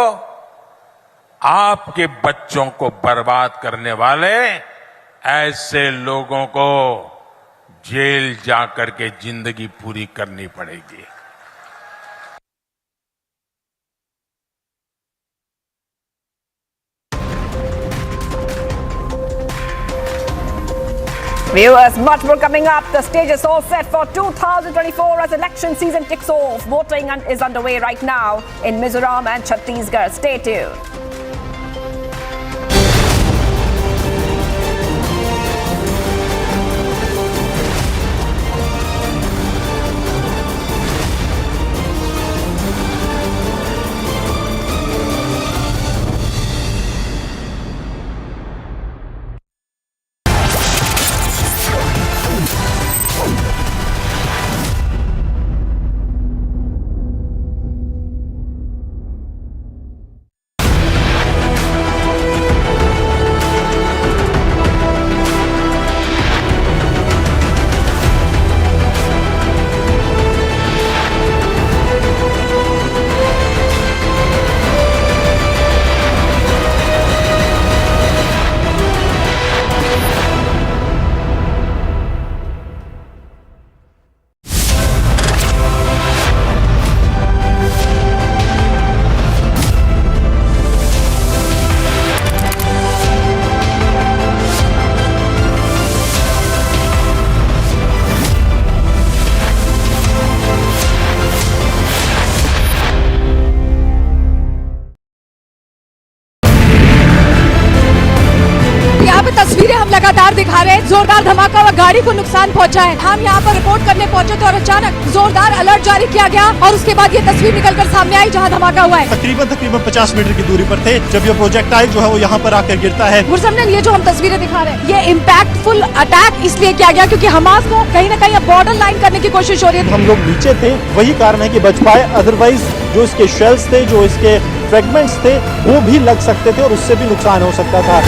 आपके बच्चों को बर्बाद करने वाले ऐसे लोगों को जेल जाकर के जिंदगी पूरी करनी पड़ेगी। Viewers, much more coming up. The stage is all set for 2024 as election season kicks off. Voting is underway right now in Mizoram and Chhattisgarh. Stay tuned. जोरदार धमाका व गाड़ी को नुकसान पहुंचा है। हम यहाँ पर रिपोर्ट करने पहुंचे तो और अचानक जोरदार अलर्ट जारी किया गया और उसके बाद ये तस्वीर निकलकर सामने आई जहाँ धमाका हुआ है। तकरीबन 50 मीटर की दूरी पर थे जब ये प्रोजेक्टाइल जो है वो यहाँ पर आकर गिरता है। गुरसमन, ये जो हम तस्वीरें दिखा रहे हैं, ये इम्पैक्टफुल अटैक इसलिए किया गया क्योंकि हमास को कहीं न कहीं बॉर्डर लाइन करने की कोशिश हो रही है। हम लोग नीचे थे, वही कारण है कि बच पाए, अदरवाइज जो इसके शेल्स थे, जो इसके फ्रेगमेंट्स थे, वो भी लग सकते थे और उससे भी नुकसान हो सकता था।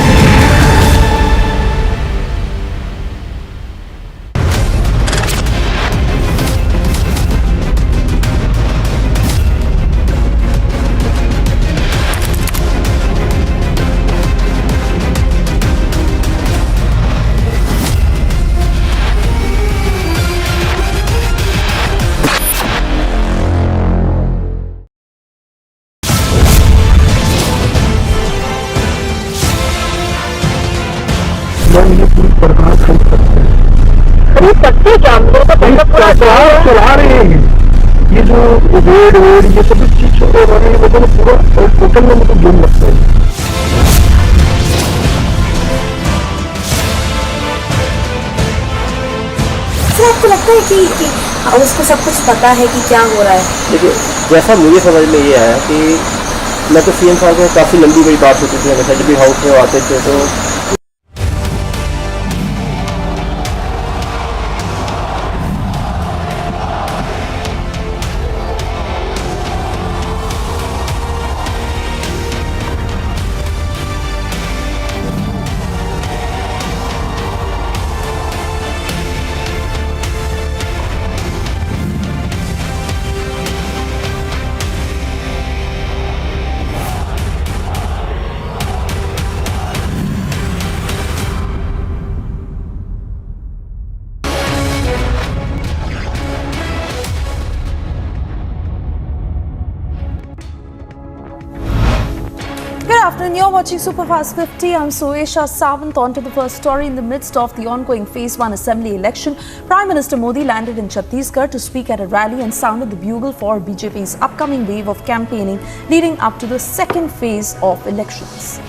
ये पूरी सरकार खरीद सकते हैं। सकते क्या पूरा चला रहे हैं। ये जो वेड ये सब चीज हो रही है, मतलब पूरा टोटल में मतलब गेम लगता है। सर, आपको लगता है कि उसको सब कुछ पता है कि क्या हो रहा है? देखिए, जैसा मुझे समझ में ये आया कि मैं तो सीएम साहब के काफ़ी लंबी बड़ी बात होती थी, हमेशा जब भी हाउस में आते थे तो Good afternoon, you're watching Superfast 50. I'm Suesha Sawant. On to the first story. In the midst of the ongoing Phase 1 Assembly election, Prime Minister Modi landed in Chhattisgarh to speak at a rally and sounded the bugle for BJP's upcoming wave of campaigning leading up to the second phase of elections.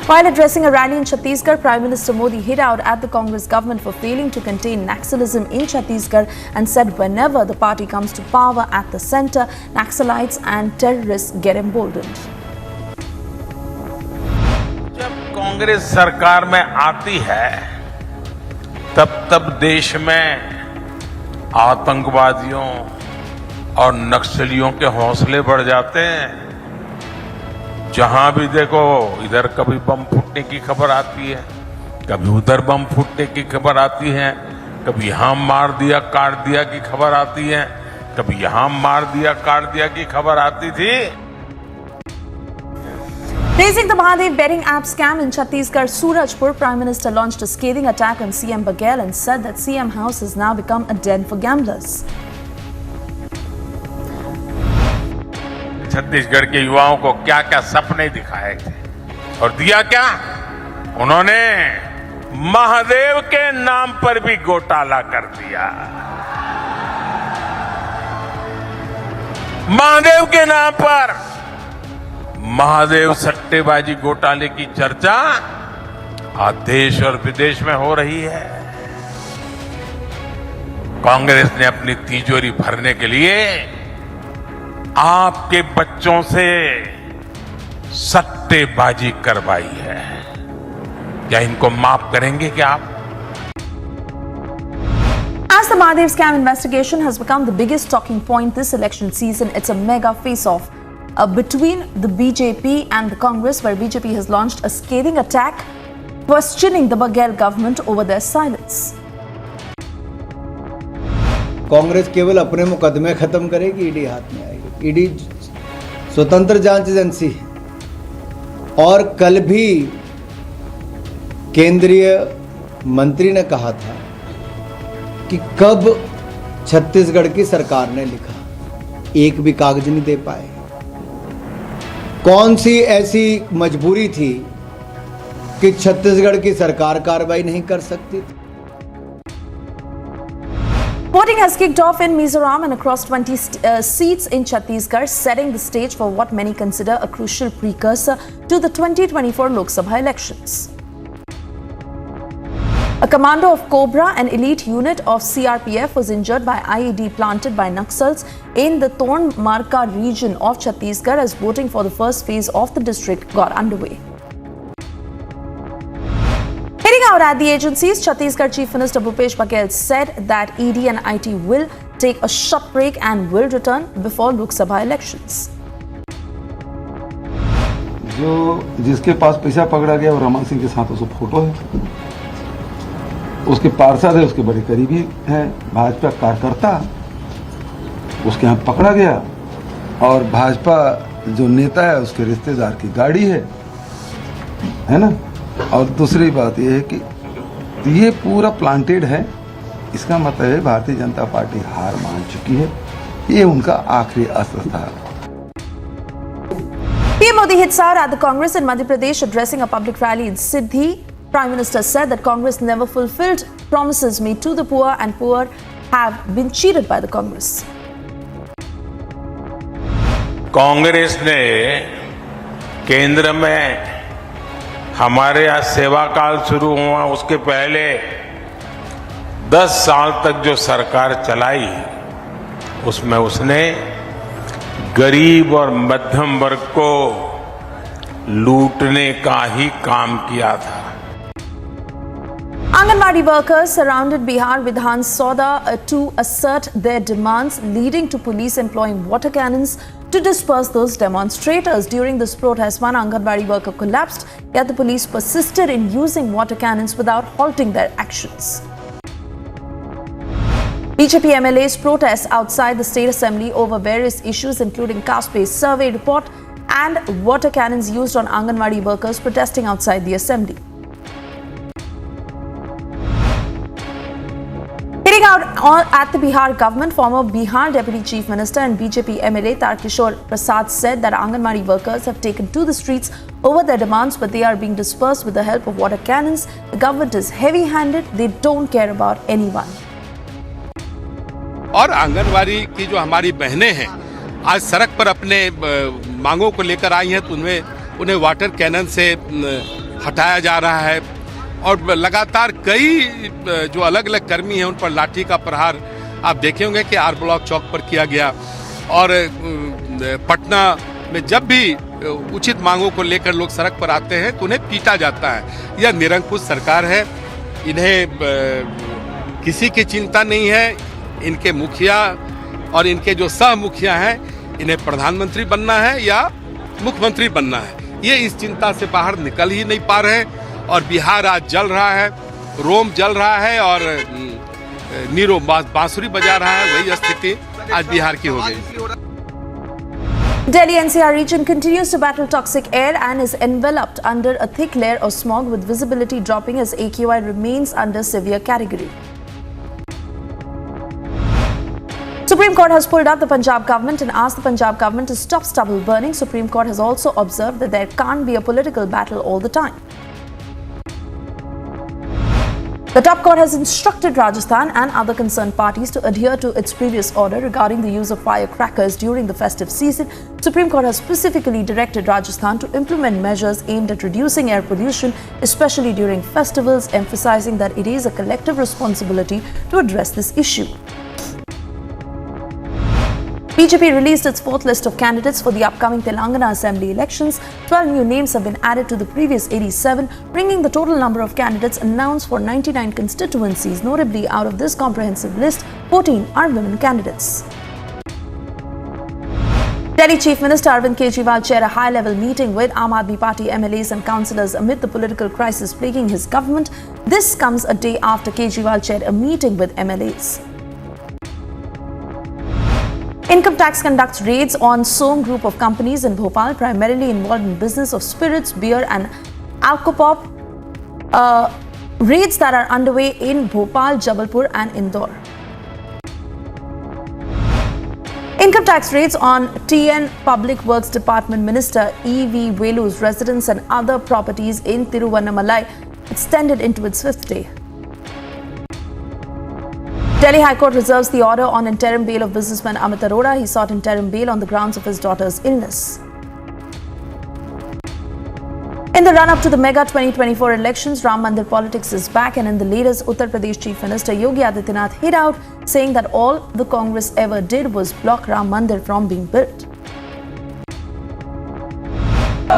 While addressing a rally in Chhattisgarh, Prime Minister Modi hit out at the Congress government for failing to contain Naxalism in Chhattisgarh and said whenever the party comes to power at the centre, Naxalites and terrorists get emboldened. जब कांग्रेस सरकार में आती है तब देश में आतंकवादियों और नक्सलियों के हौसले बढ़ जाते हैं। जहां भी देखो इधर कभी बम फूटने की खबर आती है, कभी उधर बम फूटने की खबर आती है, कभी यहां मार दिया काट दिया की खबर आती है, कभी यहां मार दिया काट दिया की खबर आती थी। Raising the Mahadev betting app scam in Chhattisgarh, Surajpur, Prime Minister launched a scathing attack on CM Baghel and said that CM House has now become a den for gamblers. Chhattisgarh के युवाओं को क्या क्या सपने दिखाए थे और दिया क्या? उन्होंने महादेव के नाम पर भी घोटाला कर दिया। महादेव के नाम पर महादेव सट्टेबाजी घोटाले की चर्चा आज देश और विदेश में हो रही है। कांग्रेस ने अपनी तिजोरी भरने के लिए आपके बच्चों से सट्टेबाजी करवाई है। क्या इनको माफ करेंगे क्या आप? As the Mahadev scam investigation has become the biggest talking point this election season, it's a mega face-off between the BJP and the Congress, where BJP has launched a scathing attack questioning the Baghel government over their silence. Congress केवल अपने मुकदमे खत्म करेगी, ED हाथ में आएगी। ED स्वतंत्र जांच एजेंसी है और कल भी केंद्रीय मंत्री ने कहा था कि कब छत्तीसगढ़ की सरकार ने लिखा, एक भी कागज नहीं दे पाए। कौन सी ऐसी मजबूरी थी कि छत्तीसगढ़ की सरकार कार्रवाई नहीं कर सकती थी? Voting has kicked off in Mizoram and across 20 seats in Chhattisgarh, setting the stage for what many consider a crucial precursor to the 2024 Lok Sabha elections. commander of Cobra, an elite unit of CRPF, was injured by IED planted by Naxals in the Marka region of Chhattisgarh as voting for the first phase of the district got underway. Heading out at the agencies, Chhattisgarh Chief Minister Bhupesh Baghel said that ED and IT will take a short break and will return before Lok Sabha elections. जो जिसके पास पैसा पकड़ा गया वो रमन सिंह के साथ उसको photo है, उसके पार्षद है, उसके बड़े करीबी हैं, भाजपा कार्यकर्ता उसके यहाँ पकड़ा गया और भाजपा जो नेता है उसके रिश्तेदार की गाड़ी है ना। और दूसरी बात यह है कि ये पूरा प्लांटेड है, इसका मतलब है भारतीय जनता पार्टी हार मान चुकी है, ये उनका आखिरी अस्त्र था। PM Modi hits out at the Congress in Madhya Pradesh addressing a public rally in Siddhi. Prime Minister said that Congress never fulfilled promises made to the poor and poor have been cheated by the Congress. Congress ने केंद्र में हमारे यहाँ सेवा काल शुरू हुआ उसके पहले 10 साल तक जो सरकार चलाई उसमें उसने गरीब और मध्यम वर्ग को लूटने का ही काम किया था। Anganwadi workers surrounded Bihar Vidhan Sabha to assert their demands, leading to police employing water cannons to disperse those demonstrators. During this protest, one Anganwadi worker collapsed, yet the police persisted in using water cannons without halting their actions. BJP MLAs protest outside the State Assembly over various issues including caste-based survey report and water cannons used on Anganwadi workers protesting outside the Assembly. Hitting out at the Bihar government, former Bihar Deputy Chief Minister and BJP MLA Tarkishore Prasad said that Anganwadi workers have taken to the streets over their demands, but they are being dispersed with the help of water cannons. The government is heavy-handed. They don't care about anyone. और आंगनवाड़ी की जो हमारी बहनें हैं आज सड़क पर अपने मांगों को लेकर आई हैं तो उन्हें वाटर कैनन से हटाया जा रहा है और लगातार कई जो अलग अलग कर्मी हैं उन पर लाठी का प्रहार आप देखे होंगे कि आर ब्लॉक चौक पर किया गया और पटना में जब भी उचित मांगों को लेकर लोग सड़क पर आते हैं तो उन्हें पीटा जाता है। यह निरंकुश सरकार है, इन्हें किसी की चिंता नहीं है। इनके मुखिया और इनके जो सह मुखिया हैं इन्हें प्रधानमंत्री बनना है या मुख्यमंत्री बनना है, ये इस चिंता से बाहर निकल ही नहीं पा रहे और बिहार आज जल रहा है, रोम जल रहा है और नीरो बांसुरी बजा रहा है। वही स्थिति आज बिहार की हो गई। Delhi NCR region continues to battle toxic air and is enveloped under a thick layer of smog with visibility dropping as AQI remains under severe category. Supreme Court has pulled up the Punjab government and asked the Punjab government to stop stubble burning. Supreme Court has also observed that there can't be a political battle all the time. The top court has instructed Rajasthan and other concerned parties to adhere to its previous order regarding the use of firecrackers during the festive season. Supreme Court has specifically directed Rajasthan to implement measures aimed at reducing air pollution, especially during festivals, emphasizing that it is a collective responsibility to address this issue. BJP released its fourth list of candidates for the upcoming Telangana Assembly elections. 12 new names have been added to the previous 87, bringing the total number of candidates announced for 99 constituencies. Notably, out of this comprehensive list, 14 are women candidates. Delhi Chief Minister Arvind Kejriwal chaired a high-level meeting with Aam Aadmi Party MLAs and councillors amid the political crisis plaguing his government. This comes a day after Kejriwal chaired a meeting with MLAs. Income tax conducts raids on Som group of companies in Bhopal, primarily involved in business of spirits, beer and alcopop. Raids that are underway in Bhopal, Jabalpur and Indore. Income tax raids on TN Public Works Department Minister E.V. Velu's residence and other properties in Tiruvannamalai extended into its 5th day. Delhi High Court reserves the order on interim bail of businessman Amit Arora. He sought interim bail on the grounds of his daughter's illness. In the run-up to the mega 2024 elections, Ram Mandir politics is back, and in the latest, Uttar Pradesh Chief Minister Yogi Adityanath hit out, saying that all the Congress ever did was block Ram Mandir from being built.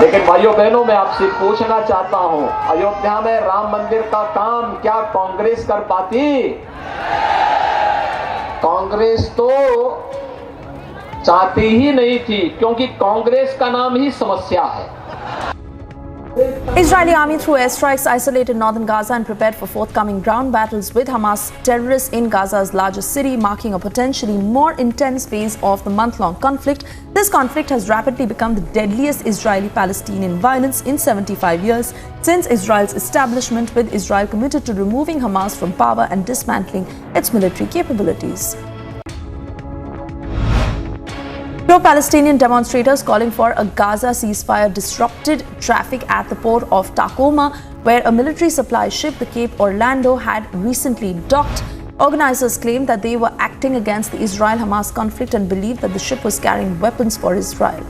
लेकिन भाइयों बहनों, मैं आपसे पूछना चाहता हूं, अयोध्या में राम मंदिर का काम क्या कांग्रेस कर पाती? कांग्रेस तो चाहती ही नहीं थी, क्योंकि कांग्रेस का नाम ही समस्या है. Israeli army through airstrikes isolated northern Gaza and prepared for forthcoming ground battles with Hamas terrorists in Gaza's largest city, marking a potentially more intense phase of the month-long conflict. This conflict has rapidly become the deadliest Israeli-Palestinian violence in 75 years since Israel's establishment, with Israel committed to removing Hamas from power and dismantling its military capabilities. Pro-Palestinian demonstrators calling for a Gaza ceasefire disrupted traffic at the port of Tacoma, where a military supply ship, the Cape Orlando, had recently docked. Organizers claimed that they were acting against the Israel-Hamas conflict and believed that the ship was carrying weapons for Israel.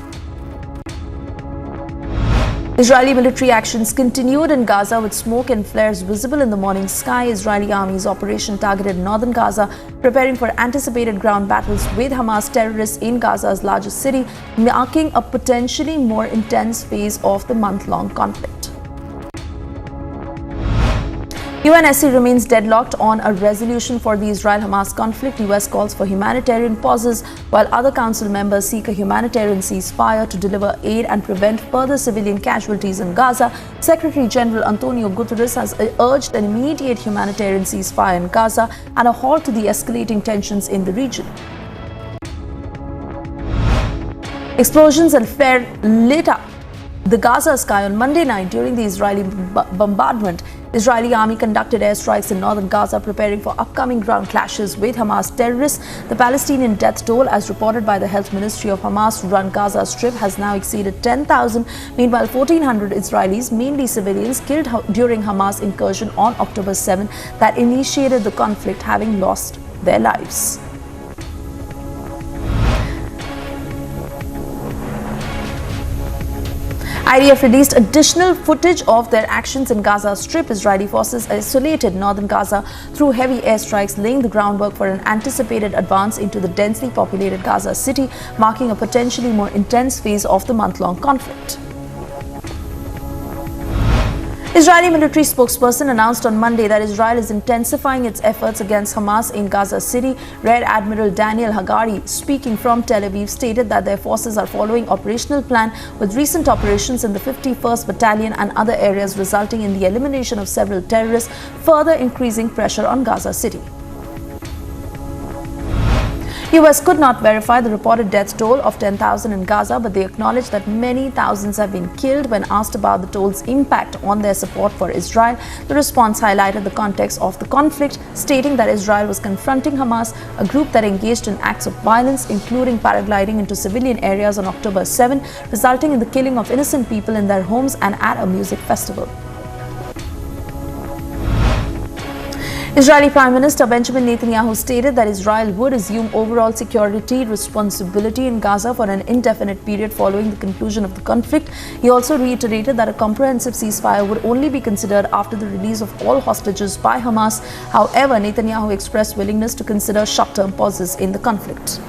Israeli military actions continued in Gaza, with smoke and flares visible in the morning sky. Israeli army's operation targeted northern Gaza, preparing for anticipated ground battles with Hamas terrorists in Gaza's largest city, marking a potentially more intense phase of the month-long conflict. UNSC remains deadlocked on a resolution for the Israel-Hamas conflict. US calls for humanitarian pauses, while other council members seek a humanitarian ceasefire to deliver aid and prevent further civilian casualties in Gaza. Secretary General Antonio Guterres has urged an immediate humanitarian ceasefire in Gaza and a halt to the escalating tensions in the region. Explosions and flare lit up the Gaza sky on Monday night during the Israeli bombardment. Israeli army conducted airstrikes in northern Gaza, preparing for upcoming ground clashes with Hamas terrorists. The Palestinian death toll, as reported by the health ministry of Hamas-run Gaza Strip, has now exceeded 10,000. Meanwhile, 1,400 Israelis, mainly civilians, killed during Hamas incursion on October 7 that initiated the conflict, having lost their lives. IDF released additional footage of their actions in Gaza Strip. Israeli forces isolated northern Gaza through heavy airstrikes, laying the groundwork for an anticipated advance into the densely populated Gaza city, marking a potentially more intense phase of the month-long conflict. Israeli military spokesperson announced on Monday that Israel is intensifying its efforts against Hamas in Gaza City. Rear Admiral Daniel Hagari, speaking from Tel Aviv, stated that their forces are following operational plan, with recent operations in the 51st Battalion and other areas resulting in the elimination of several terrorists, further increasing pressure on Gaza City. US could not verify the reported death toll of 10,000 in Gaza, but they acknowledged that many thousands have been killed. When asked about the toll's impact on their support for Israel, the response highlighted the context of the conflict, stating that Israel was confronting Hamas, a group that engaged in acts of violence, including paragliding into civilian areas on October 7, resulting in the killing of innocent people in their homes and at a music festival. Israeli Prime Minister Benjamin Netanyahu stated that Israel would assume overall security responsibility in Gaza for an indefinite period following the conclusion of the conflict. He also reiterated that a comprehensive ceasefire would only be considered after the release of all hostages by Hamas. However, Netanyahu expressed willingness to consider short-term pauses in the conflict.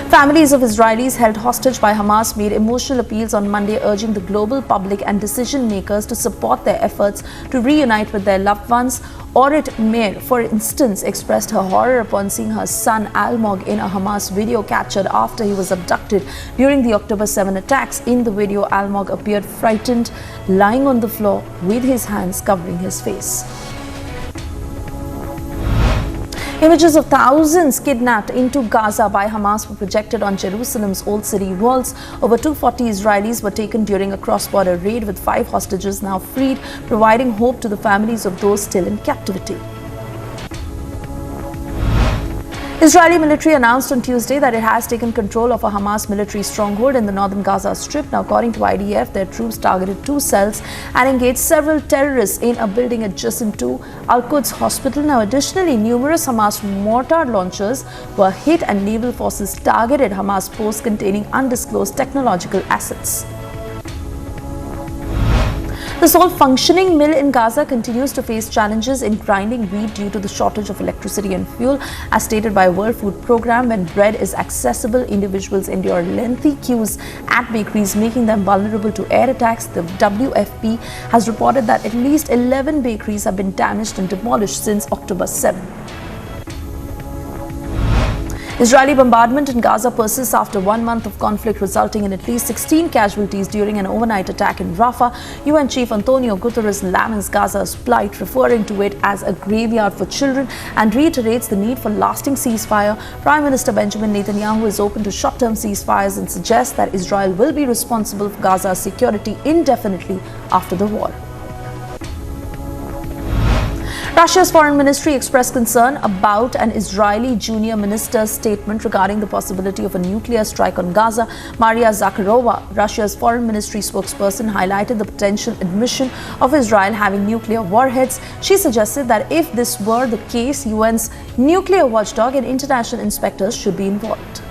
Families of Israelis held hostage by Hamas made emotional appeals on Monday, urging the global public and decision makers to support their efforts to reunite with their loved ones. Orit Meir, for instance, expressed her horror upon seeing her son Almog in a Hamas video captured after he was abducted during the October 7 attacks. In the video, Almog appeared frightened, lying on the floor with his hands covering his face. Images of thousands kidnapped into Gaza by Hamas were projected on Jerusalem's Old City walls. Over 240 Israelis were taken during a cross-border raid, with 5 hostages now freed, providing hope to the families of those still in captivity. Israeli military announced on Tuesday that it has taken control of a Hamas military stronghold in the northern Gaza Strip. Now, according to IDF, their troops targeted 2 cells and engaged several terrorists in a building adjacent to Al-Quds hospital. Now, additionally, numerous Hamas mortar launchers were hit and naval forces targeted Hamas posts containing undisclosed technological assets. The sole functioning mill in Gaza continues to face challenges in grinding wheat due to the shortage of electricity and fuel. As stated by World Food Programme, when bread is accessible, individuals endure lengthy queues at bakeries, making them vulnerable to air attacks. The WFP has reported that at least 11 bakeries have been damaged and demolished since October 7. Israeli bombardment in Gaza persists after 1 month of conflict, resulting in at least 16 casualties during an overnight attack in Rafah. UN Chief Antonio Guterres laments Gaza's plight, referring to it as a graveyard for children, and reiterates the need for lasting ceasefire. Prime Minister Benjamin Netanyahu is open to short-term ceasefires and suggests that Israel will be responsible for Gaza's security indefinitely after the war. Russia's foreign ministry expressed concern about an Israeli junior minister's statement regarding the possibility of a nuclear strike on Gaza. Maria Zakharova, Russia's foreign ministry spokesperson, highlighted the potential admission of Israel having nuclear warheads. She suggested that if this were the case, UN's nuclear watchdog and international inspectors should be involved.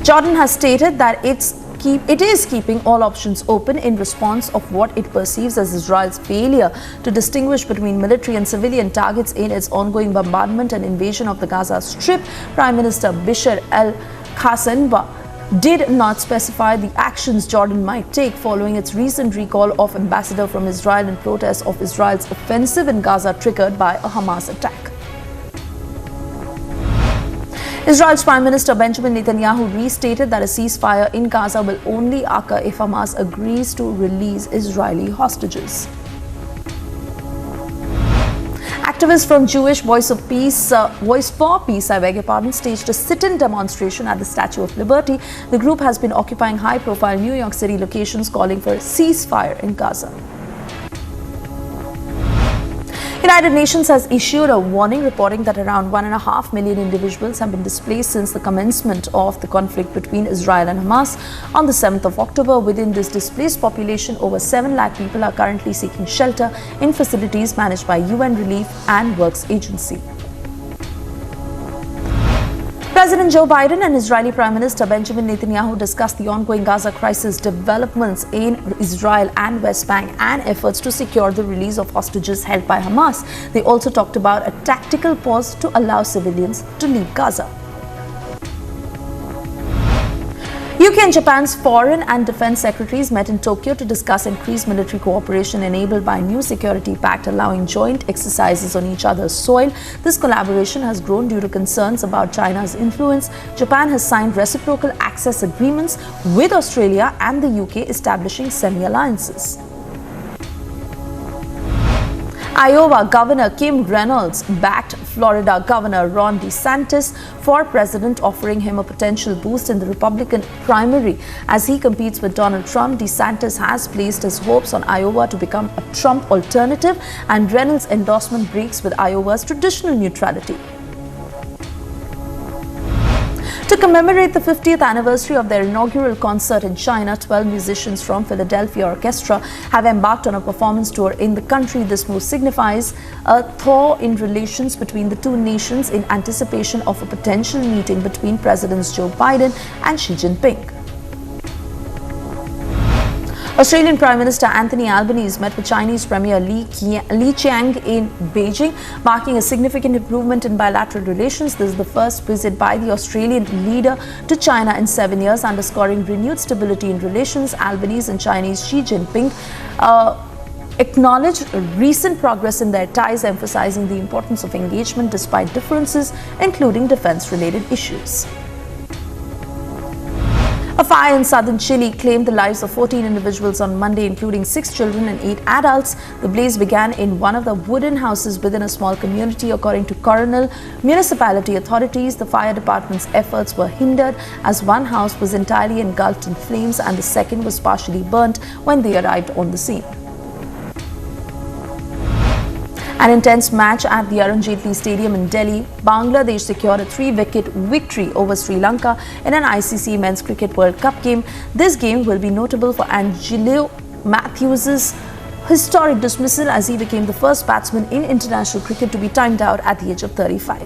Jordan has stated that it is keeping all options open in response of what it perceives as Israel's failure to distinguish between military and civilian targets in its ongoing bombardment and invasion of the Gaza Strip. Prime Minister Bashar al-Hassan did not specify the actions Jordan might take following its recent recall of ambassador from Israel in protest of Israel's offensive in Gaza triggered by a Hamas attack. Israel's Prime Minister Benjamin Netanyahu restated that a ceasefire in Gaza will only occur if Hamas agrees to release Israeli hostages. Activists from Jewish Voice for Peace, staged a sit-in demonstration at the Statue of Liberty. The group has been occupying high-profile New York City locations, calling for a ceasefire in Gaza. United Nations has issued a warning reporting that around 1.5 million individuals have been displaced since the commencement of the conflict between Israel and Hamas on the 7th of October. Within this displaced population, over 7 lakh people are currently seeking shelter in facilities managed by UN Relief and Works Agency. President Joe Biden and Israeli Prime Minister Benjamin Netanyahu discussed the ongoing Gaza crisis, developments in Israel and West Bank, and efforts to secure the release of hostages held by Hamas. They also talked about a tactical pause to allow civilians to leave Gaza. UK and Japan's foreign and defense secretaries met in Tokyo to discuss increased military cooperation enabled by a new security pact allowing joint exercises on each other's soil. This collaboration has grown due to concerns about China's influence. Japan has signed reciprocal access agreements with Australia and the UK, establishing semi-alliances. Iowa Governor Kim Reynolds backed Florida Governor Ron DeSantis for president, offering him a potential boost in the Republican primary. As he competes with Donald Trump, DeSantis has placed his hopes on Iowa to become a Trump alternative, and Reynolds' endorsement breaks with Iowa's traditional neutrality. To commemorate the 50th anniversary of their inaugural concert in China, 12 musicians from Philadelphia Orchestra have embarked on a performance tour in the country. This move signifies a thaw in relations between the two nations in anticipation of a potential meeting between Presidents Joe Biden and Xi Jinping. Australian Prime Minister Anthony Albanese met with Chinese Premier Li Qiang in Beijing, marking a significant improvement in bilateral relations. This is the first visit by the Australian leader to China in 7 years, underscoring renewed stability in relations. Albanese and Chinese Xi Jinping acknowledged recent progress in their ties, emphasizing the importance of engagement despite differences, including defense-related issues. A fire in southern Chile claimed the lives of 14 individuals on Monday, including 6 children and 8 adults. The blaze began in one of the wooden houses within a small community. According to Coronel municipality authorities, the fire department's efforts were hindered as one house was entirely engulfed in flames and the second was partially burnt when they arrived on the scene. An intense match at the Arun Jaitley Stadium in Delhi. Bangladesh secured a 3-wicket victory over Sri Lanka in an ICC Men's Cricket World Cup game. This game will be notable for Angelo Matthews's historic dismissal, as he became the first batsman in international cricket to be timed out at the age of 35.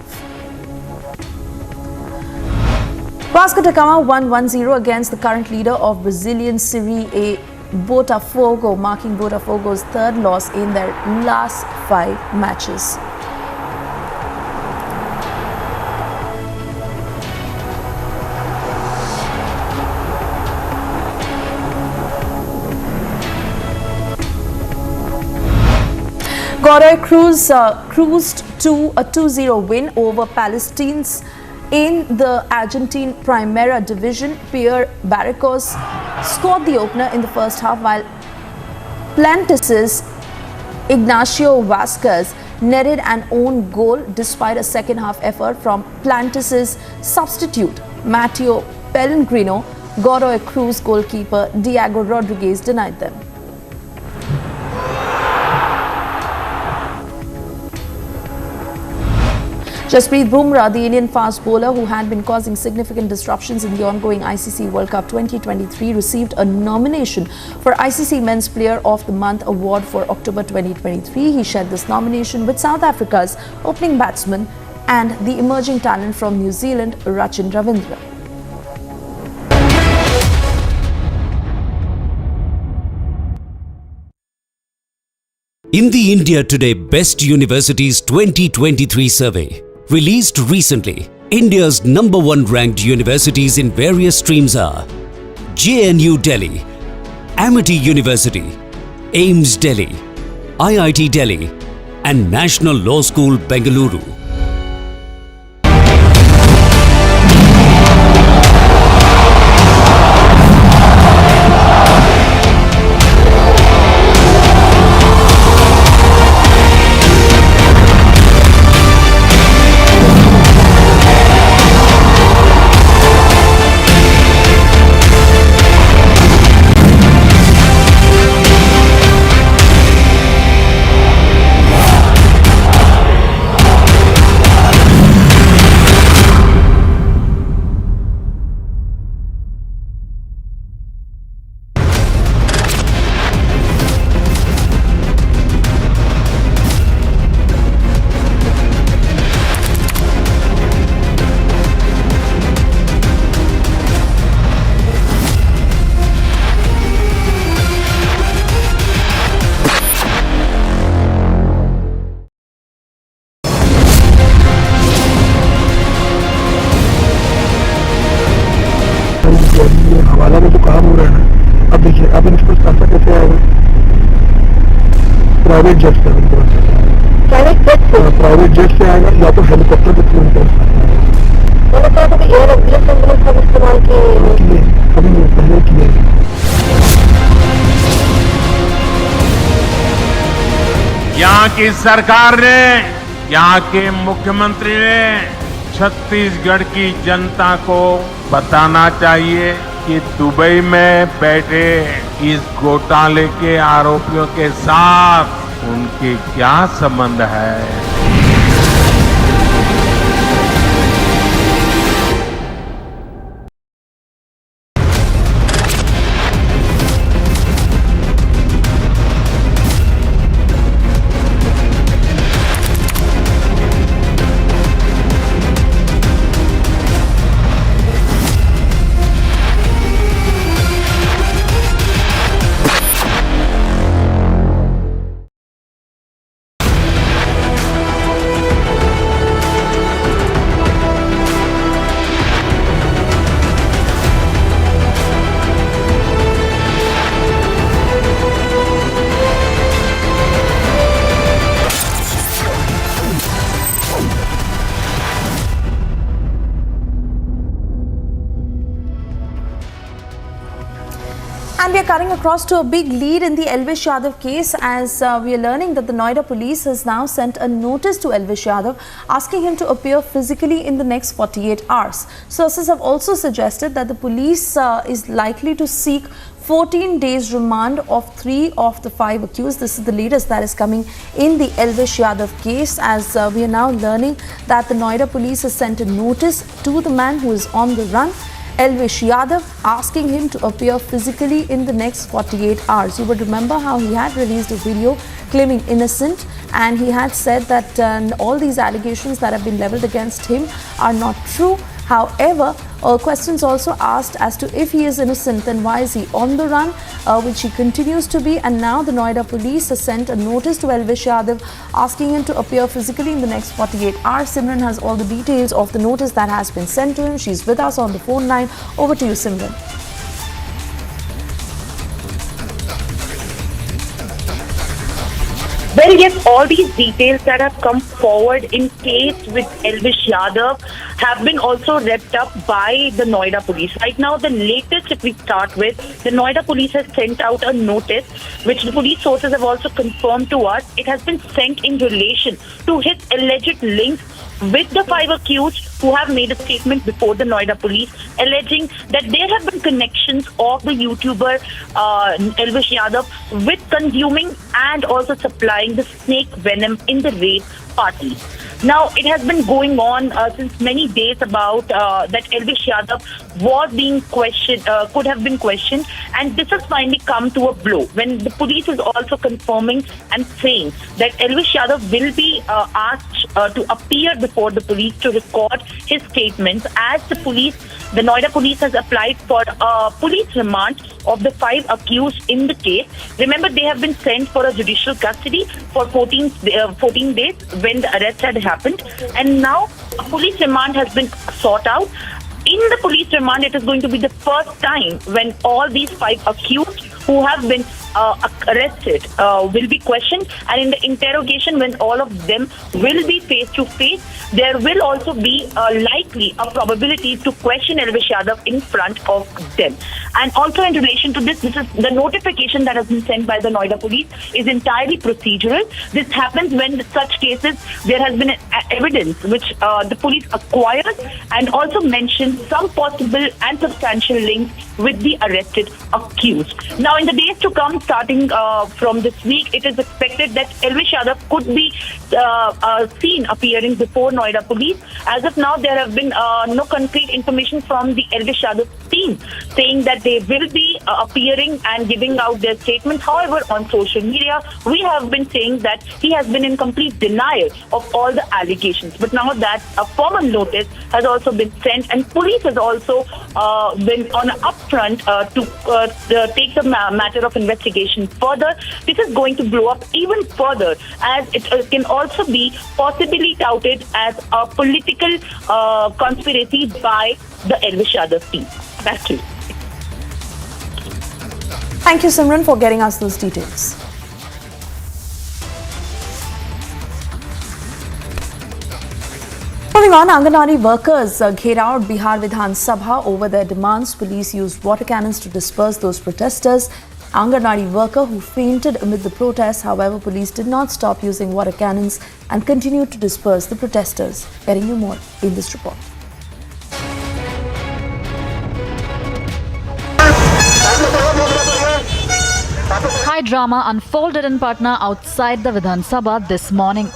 Vasco da Gama won 1-0 against the current leader of Brazilian Serie A Botafogo, marking Botafogo's third loss in their last 5 matches. Godoy Cruz cruised to a 2-0 win over Palestinians in the Argentine Primera Division. Pierre Barricos scored the opener in the first half, while Plantes' Ignacio Vasquez netted an own goal despite a second half effort from Plantes' substitute Matteo Pellegrino. Godoy Cruz goalkeeper Diego Rodriguez denied them. Jasprit Bumrah, the Indian fast bowler who had been causing significant disruptions in the ongoing ICC World Cup 2023, received a nomination for ICC Men's Player of the Month award for October 2023. He shared this nomination with South Africa's opening batsman and the emerging talent from New Zealand, Rachin Ravindra. In the India Today Best Universities 2023 survey, released recently, India's #1 ranked universities in various streams are JNU Delhi, Amity University, AIIMS Delhi, IIT Delhi, and National Law School, Bengaluru. हवाला में जो काम हो रहा है, अब देखिए अब इनके पास पैसा कैसे आएगा? प्राइवेट जेट से प्राइवेट जेट से आएगा या तो हेलीकॉप्टर के थ्रू इस्तेमाल किए कभी नहीं पहले किए। यहाँ की सरकार ने, यहाँ के मुख्यमंत्री ने छत्तीसगढ़ की जनता को बताना चाहिए कि दुबई में बैठे इस घोटाले के आरोपियों के साथ उनके क्या संबंध है। And we are cutting across to a big lead in the Elvish Yadav case, as we are learning that the Noida police has now sent a notice to Elvish Yadav asking him to appear physically in the next 48 hours. Sources have also suggested that the police is likely to seek 14 days remand of 3 of the 5 accused. This is the latest that is coming in the Elvish Yadav case, as we are now learning that the Noida police has sent a notice to the man who is on the run, Elvish Yadav, asking him to appear physically in the next 48 hours. You would remember how he had released a video claiming innocent, and he had said that all these allegations that have been leveled against him are not true, However, questions also asked as to if he is innocent, then why is he on the run, which he continues to be. And now the Noida police has sent a notice to Elvish Yadav asking him to appear physically in the next 48 hours. Simran has all the details of the notice that has been sent to him. She's with us on the phone line. Over to you, Simran. Well, yes, all these details that have come forward in case with Elvish Yadav have been also wrapped up by the Noida police. Right now, the latest, if we start with, the Noida police has sent out a notice, which the police sources have also confirmed to us. It has been sent in relation to his alleged links with the 5 accused who have made a statement before the Noida police alleging that there have been connections of the YouTuber Elvish Yadav with consuming and also supplying the snake venom in the rape parties. Now, it has been going on since many days about that Elvish Yadav was being questioned, could have been questioned, and this has finally come to a blow when the police is also confirming and saying that Elvish Yadav will be asked to appear before the police to record his statements, as the Noida police has applied for police remand of the 5 accused in the case. Remember, they have been sent for a judicial custody for 14 days when the arrest had happened, and now a police remand has been sought out. In the police remand, it is going to be the first time when all these 5 accused who have been arrested will be questioned, and in the interrogation, when all of them will be face to face, there will also be likely a probability to question Elvish Yadav in front of them. And also in relation to this is the notification that has been sent by the Noida police is entirely procedural. This happens when such cases there has been evidence which the police acquires and also mentions some possible and substantial links with the arrested accused. Now, in the days to come, starting from this week, it is expected that Elvish Yadav could be seen appearing before Noida police. As of now, there have been no concrete information from the Elvish Yadav team saying that they will be appearing and giving out their statements. However, on social media, we have been saying that he has been in complete denial of all the allegations. But now that a formal notice has also been sent, and police has also been on an upfront to take the matter of investigation further, this is going to blow up even further, as it can also be possibly touted as a political conspiracy by the Elvish Yadav team. Back to you. Thank you, Simran, for getting us those details. Moving on, Anganwadi workers gherawed Bihar Vidhan Sabha over their demands. Police used water cannons to disperse those protesters. Anganwadi worker who fainted amid the protests. However, police did not stop using water cannons and continued to disperse the protesters. Getting you more in this report. High drama unfolded in Patna outside the Vidhan Sabha this morning.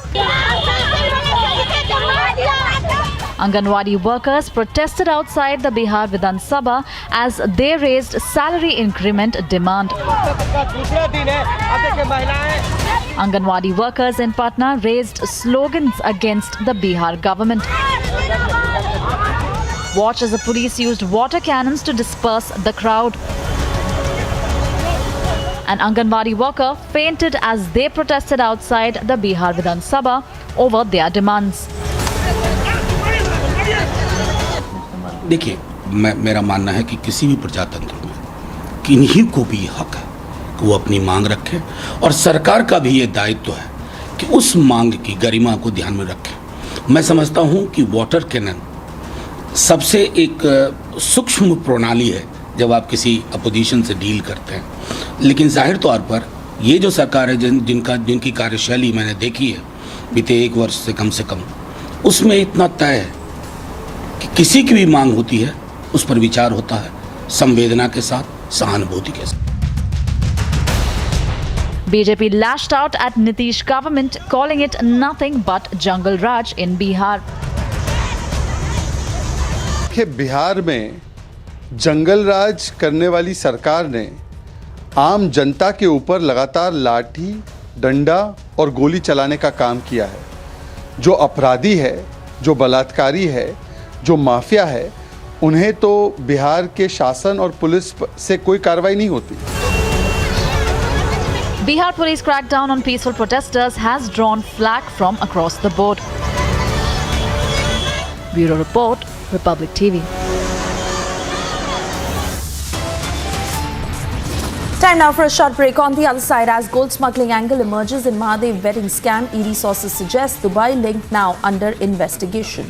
Anganwadi workers protested outside the Bihar Vidhan Sabha as they raised salary increment demand. Anganwadi workers in Patna raised slogans against the Bihar government. Watch as the police used water cannons to disperse the crowd. An Anganwadi worker fainted as they protested outside the Bihar Vidhan Sabha over their demands. देखिए, मेरा मानना है कि किसी भी प्रजातंत्र में किन्हीं को भी हक है कि वो अपनी मांग रखे, और सरकार का भी ये दायित्व है कि उस मांग की गरिमा को ध्यान में रखें। मैं समझता हूँ कि वाटर कैनन सबसे एक सूक्ष्म प्रणाली है जब आप किसी अपोजिशन से डील करते हैं, लेकिन जाहिर तौर पर ये जो सरकार है जिनकी कार्यशैली मैंने देखी है बीते 1 वर्ष से कम, उसमें इतना तय है कि किसी की भी मांग होती है उस पर विचार होता है, संवेदना के साथ, सहानुभूति के साथ। BJP lashed out at Nitish government, calling it nothing but jungle raj in Bihar. कि बिहार में जंगल राज करने वाली सरकार ने आम जनता के ऊपर लगातार लाठी, डंडा और गोली चलाने का काम किया है। जो अपराधी है, जो बलात्कारी है, जो माफिया है उन्हें तो बिहार के शासन और पुलिस से कोई कार्रवाई नहीं होती। Bihar police crackdown on peaceful protesters has drawn flack from across the board. Bureau Report, Republic TV. Time now for a short break. On the other side, as gold smuggling angle emerges in Mahadev wedding scam, ED sources suggest Dubai link now under investigation.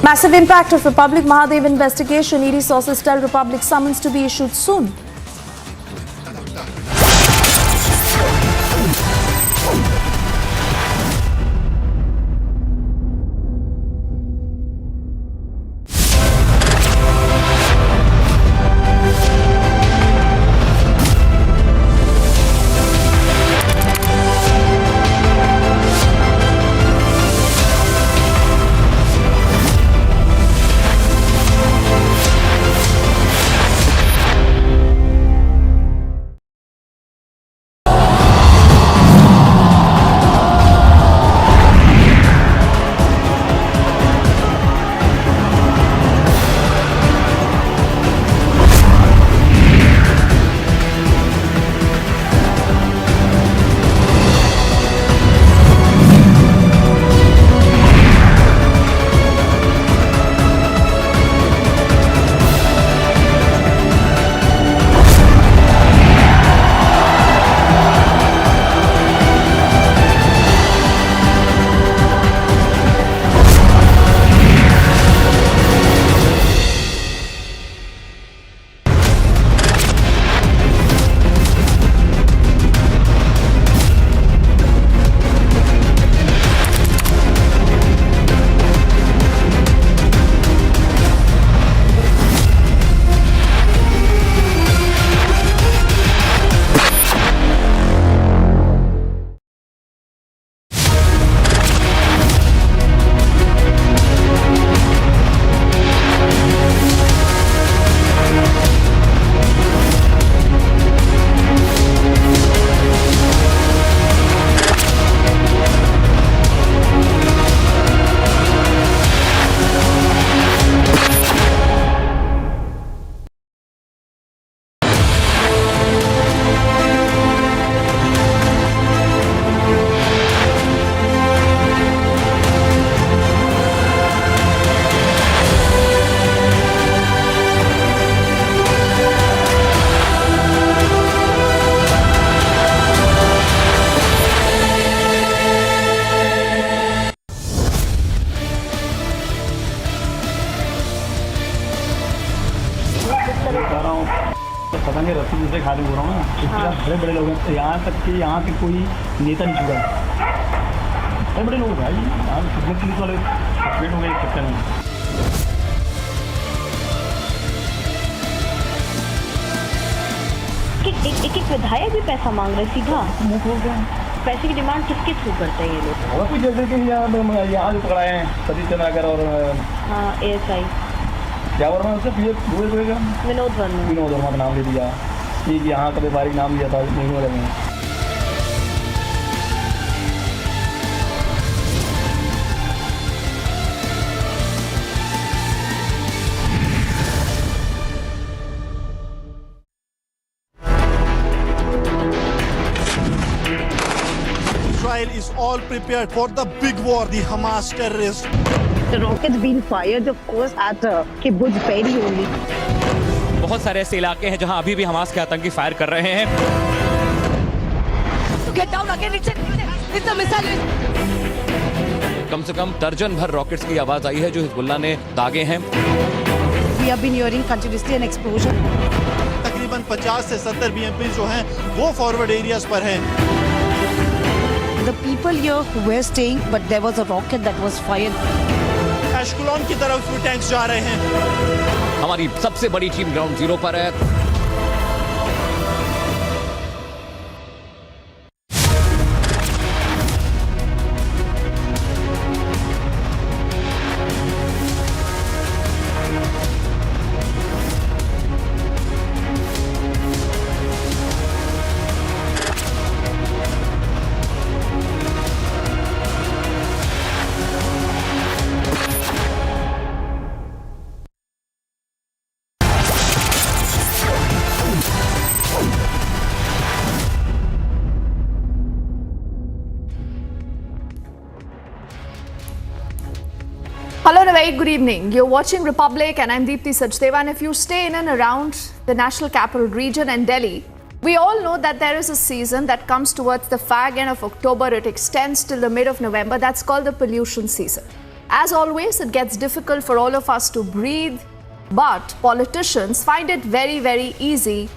Massive impact of Republic Mahadev investigation. ED sources tell Republic summons to be issued soon. पतंगे रस्सी दूसरे खाली हो रहा हूँ ना, इसके साथ बड़े बड़े लोग हैं, यहाँ तक कि यहाँ के कोई नेता नहीं छुड़ा, बड़े बड़े लोग भाई, यहाँ कितने पुलिस वाले सस्पेंड हो गए इस चक्कर में। एक विधायक भी पैसा मांग रहे सीधा, मुँह खोल रहे हैं। पैसे की डिमांड किसके थ्रू करते हैं ये लोग? और कुछ जैसे कि यहाँ जो पकड़ाए हैं सतीश चंद्राकर और हाँ ASI क्या बोल रहा है उससे विनोद वर्मा का नाम ले दिया, ठीक यहाँ का व्यापारी नाम लिया था नहीं वाले में। Israel is all prepared for the big war, the Hamas terrorists. The rockets being fired, of course, at Kibbutz Be'eri only. बहुत सारे ऐसे इलाके हैं जहां अभी भी हमास के आतंकी फायर कर रहे हैं। Get down again, it's a missile. कम से कम दर्जन भर रॉकेट्स की आवाज आई है जो हिजबुल्लाह ने दागे हैं। We have been hearing continuously an explosion. तकरीबन 50 से 70 BMP जो हैं वो फॉरवर्ड एरियाज पर हैं। The people here were staying, but there was a rocket that was fired. एशकुलॉन की तरफ टैंक्स जा रहे हैं। हमारी सबसे बड़ी टीम ग्राउंड जीरो पर है। and a very good evening. You're watching Republic and I'm Deepthi Sachdeva. And if you stay in and around the National Capital Region and Delhi, we all know that there is a season that comes towards the fag end of October. It extends till the mid of November. That's called the pollution season. As always, it gets difficult for all of us to breathe, but politicians find it very, very easy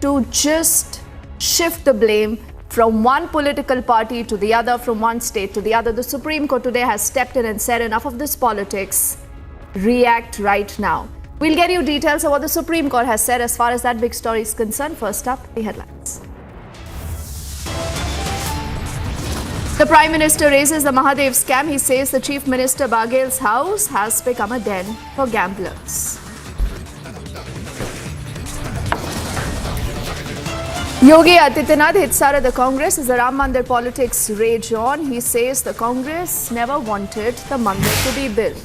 to just shift the blame from one political party to the other, from one state to the other. The Supreme Court today has stepped in and said enough of this politics. React right now. We'll get you details of what the Supreme Court has said as far as that big story is concerned. First up, the headlines. The Prime Minister raises the Mahadev scam. He says the Chief Minister Baghel's house has become a den for gamblers. Yogi Adityanath hits out at the Congress as the Ram Mandir politics rage on. He says the Congress never wanted the Mandir to be built.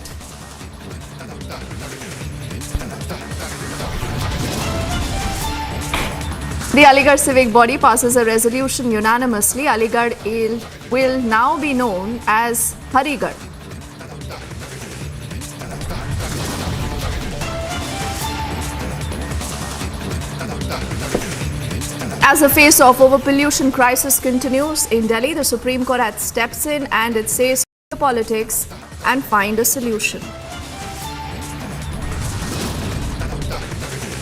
The Aligarh civic body passes a resolution unanimously. Aligarh will now be known as Harigarh. As the face-off over pollution crisis continues in Delhi, the Supreme Court had steps in and it says the politics and find a solution.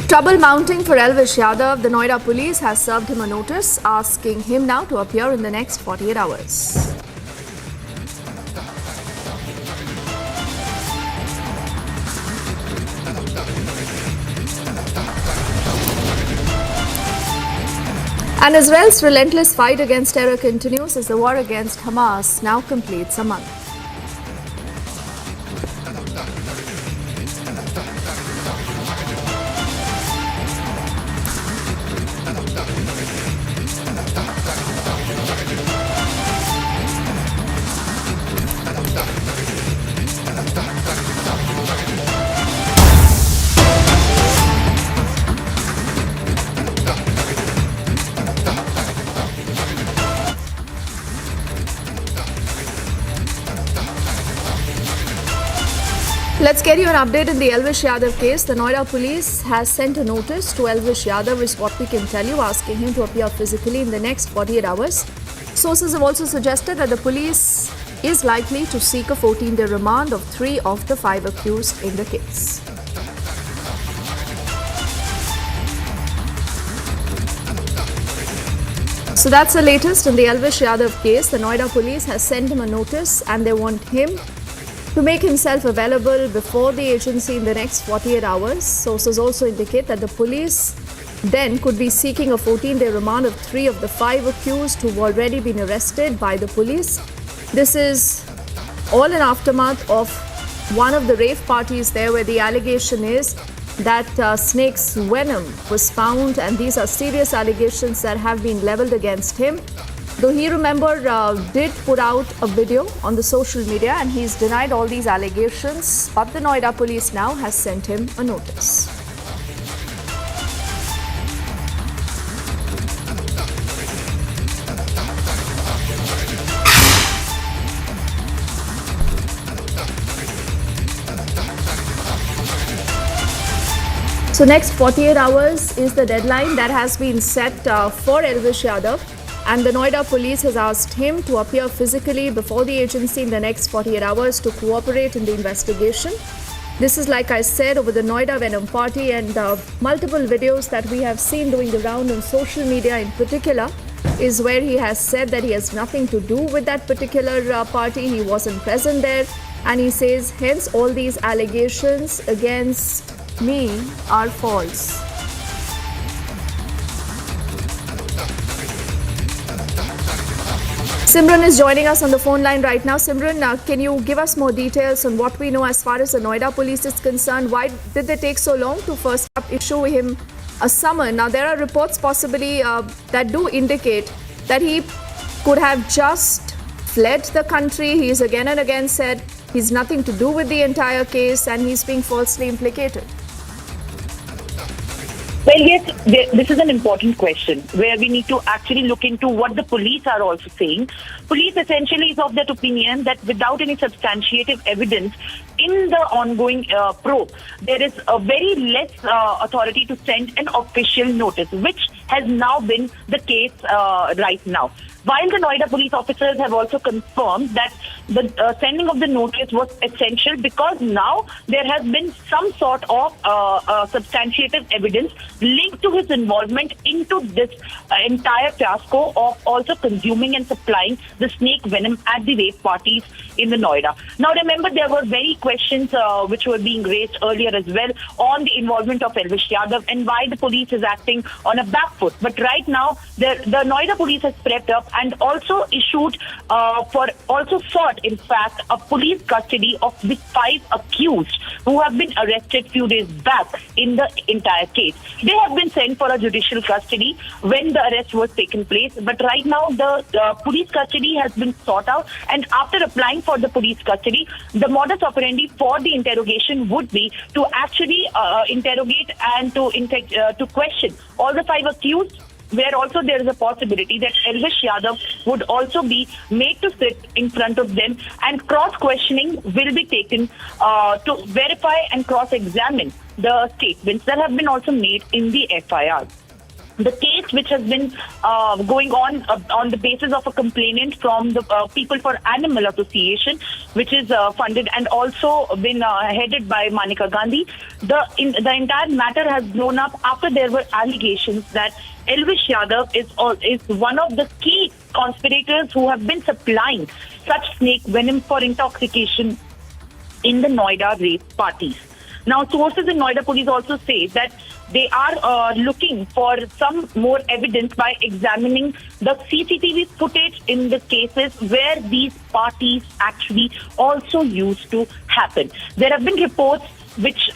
Trouble mounting for Elvish Yadav. The Noida police has served him a notice asking him now to appear in the next 48 hours. And Israel's relentless fight against terror continues as the war against Hamas now completes a month. Let's get you an update in the Elvish Yadav case. The Noida police has sent a notice to Elvish Yadav, is what we can tell you, asking him to appear physically in the next 48 hours. Sources have also suggested that the police is likely to seek a 14-day remand of 3 of the 5 accused in the case. So that's the latest in the Elvish Yadav case. The Noida police has sent him a notice and they want him to make himself available before the agency in the next 48 hours. Sources also indicate that the police then could be seeking a 14-day remand of 3 of the 5 accused who've already been arrested by the police. This is all in aftermath of one of the rave parties there where the allegation is that snake's venom was found, and these are serious allegations that have been leveled against him. Though he, remember, did put out a video on the social media and he's denied all these allegations, but the Noida police now has sent him a notice. So next 48 hours is the deadline that has been set for Elvish Yadav. And the Noida police has asked him to appear physically before the agency in the next 48 hours to cooperate in the investigation. This is, like I said, over the Noida Venom party, and multiple videos that we have seen doing the round on social media in particular is where he has said that he has nothing to do with that particular party. He wasn't present there, and he says, hence all these allegations against me are false. Simran is joining us on the phone line right now. Simran, can you give us more details on what we know as far as the Noida police is concerned? Why did they take so long to first up issue him a summon? Now, there are reports possibly that do indicate that he could have just fled the country. He has again and again said he's nothing to do with the entire case and he's being falsely implicated. Well, yes, this is an important question where we need to actually look into what the police are also saying. Police essentially is of that opinion that without any substantiative evidence in the ongoing probe, there is a very less authority to send an official notice, which has now been the case right now. While the Noida police officers have also confirmed that the sending of the notice was essential because now there has been some sort of substantiative evidence linked to his involvement into this entire fiasco of also consuming and supplying the snake venom at the rape parties in the Noida. Now remember, there were very questions which were being raised earlier as well on the involvement of Elvish Yadav and why the police is acting on a back foot. But right now, the Noida police has prepped up and also issued sought in fact a police custody of the 5 accused who have been arrested few days back in the entire case. They have been sent for a judicial custody when the arrest was taken place, but right now the police custody has been sought out, and after applying for the police custody, the modus operandi for the interrogation would be to actually interrogate and to question all the 5 accused, where also there is a possibility that Elvish Yadav would also be made to sit in front of them, and cross-questioning will be taken to verify and cross-examine the statements that have been also made in the FIR. The case, which has been going on the basis of a complainant from the People for Animal Association, which is funded and also been headed by Manika Gandhi, the entire matter has blown up after there were allegations that Elvish Yadav is one of the key conspirators who have been supplying such snake venom for intoxication in the Noida rape parties. Now, sources in Noida police also say that they are looking for some more evidence by examining the CCTV footage in the cases where these parties actually also used to happen. There have been reports which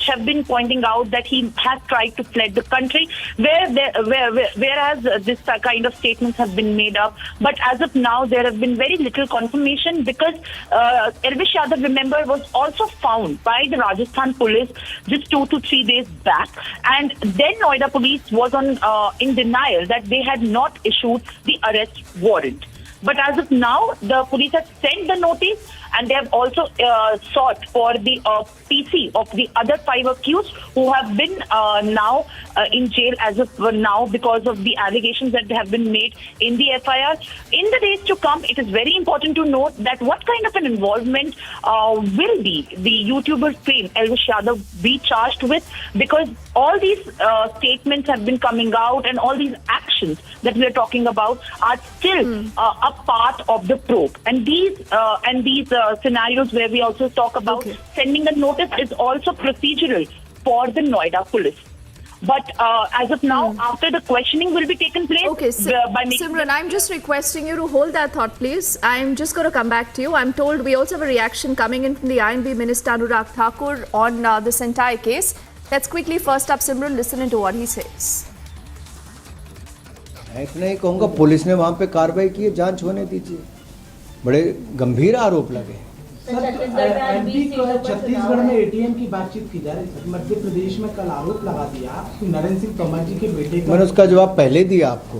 have been pointing out that he has tried to fled the country, whereas this kind of statements have been made up. But as of now, there have been very little confirmation because Elvish Yadav, remember, was also found by the Rajasthan police just 2 to 3 days back, and then Noida police was in denial that they had not issued the arrest warrant. But as of now, the police have sent the notice, and they have also sought for the PC of the other 5 accused who have been now in jail as of now because of the allegations that have been made in the FIR. In the days to come, it is very important to note that what kind of an involvement will the YouTuber fame Elvish Yadav be charged with, because all these statements have been coming out and all these actions that we are talking about are still a part of the probe. And these scenarios where we also talk about sending a notice is also procedural for the Noida police. But as of now, after the questioning will be taken place, Simran, I'm just requesting you to hold that thought, please. I'm just going to come back to you. I'm told we also have a reaction coming in from the INB Minister Anurag Thakur on this entire case. Let's quickly first up, Simran, listen into what he says. मैं इतना ही कहूँगा, police ने वहाँ पे कार्रवाई की है, जांच होने दीजिए। बड़े गंभीर आरोप लगे। छत्तीसगढ़ में एटीएम की बातचीत की जा रही है। मध्य प्रदेश में कल आरोप लगा दिया कि नरेंद्र सिंह तोमर जी के बेटे का। मैंने उसका जवाब पहले दिया आपको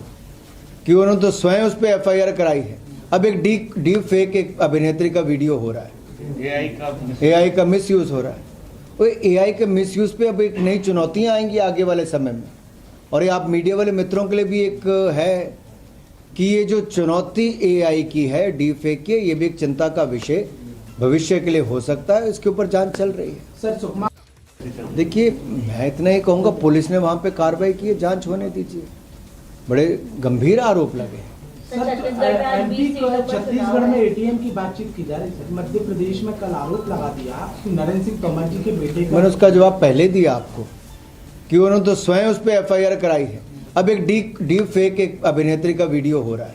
कि उन्होंने तो स्वयं उस पर FIR कराई है। अब एक डीप फेक एक अभिनेत्री का वीडियो हो रहा है, AI का मिसयूज हो रहा है। वो AI के मिसयूज पे अब एक नई चुनौतियां आएंगी आगे वाले समय में, और ये आप मीडिया वाले मित्रों के लिए भी एक है कि ये जो चुनौती AI की है, डीप फेक की, ये भी एक चिंता का विषय भविष्य के लिए हो सकता है। इसके ऊपर जांच चल रही है। सर सुकमा, देखिए, मैं इतना ही कहूँगा, पुलिस ने वहाँ पे कार्रवाई की है, जांच होने दीजिए। बड़े गंभीर आरोप लगे। छत्तीसगढ़ में एटीएम की बातचीत की जा रही है। मध्य प्रदेश में कल आरोप लगा दिया कि नरेंद्र सिंह तोमर जी के बेटे का। मैंने उसका जवाब पहले दिया आपको कि उन्होंने तो स्वयं उस पर FIR कराई है। अब एक डीप फेक एक अभिनेत्री का वीडियो हो रहा है,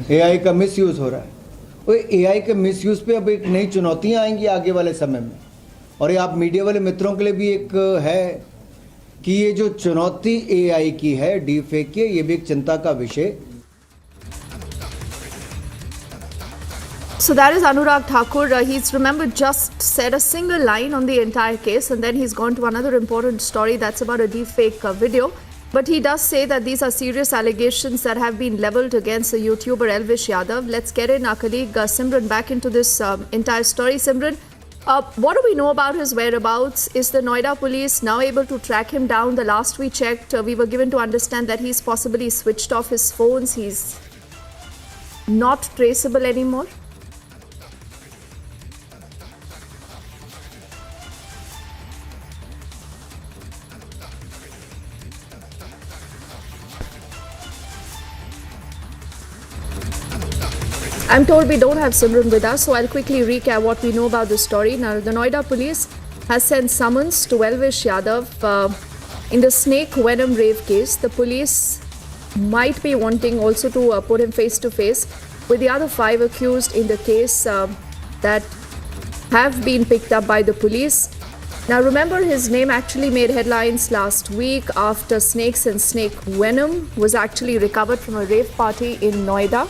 AI का मिसयूज हो रहा है। वो AI के मिसयूज पे अब एक नई चुनौतियां आएंगी आगे वाले समय में, और ये आप मीडिया वाले मित्रों के लिए भी एक है कि ये जो चुनौती AI की है, डीप फेक की, ये भी एक चिंता का विषय। So that is Anurag Thakur. He's remembered just said a single line on the entire case, and then he's gone to another important story that's about a deepfake video. But he does say that these are serious allegations that have been leveled against the YouTuber Elvish Yadav. Let's get in our colleague Simran back into this entire story. Simran, what do we know about his whereabouts? Is the Noida police now able to track him down? The last we checked, we were given to understand that he's possibly switched off his phones. He's not traceable anymore. I'm told we don't have Simran with us, so I'll quickly recap what we know about the story. Now, the Noida police has sent summons to Elvish Yadav in the snake venom rave case. The police might be wanting also to put him face to face with the other 5 accused in the case that have been picked up by the police. Now, remember, his name actually made headlines last week after snakes and snake venom was actually recovered from a rave party in Noida.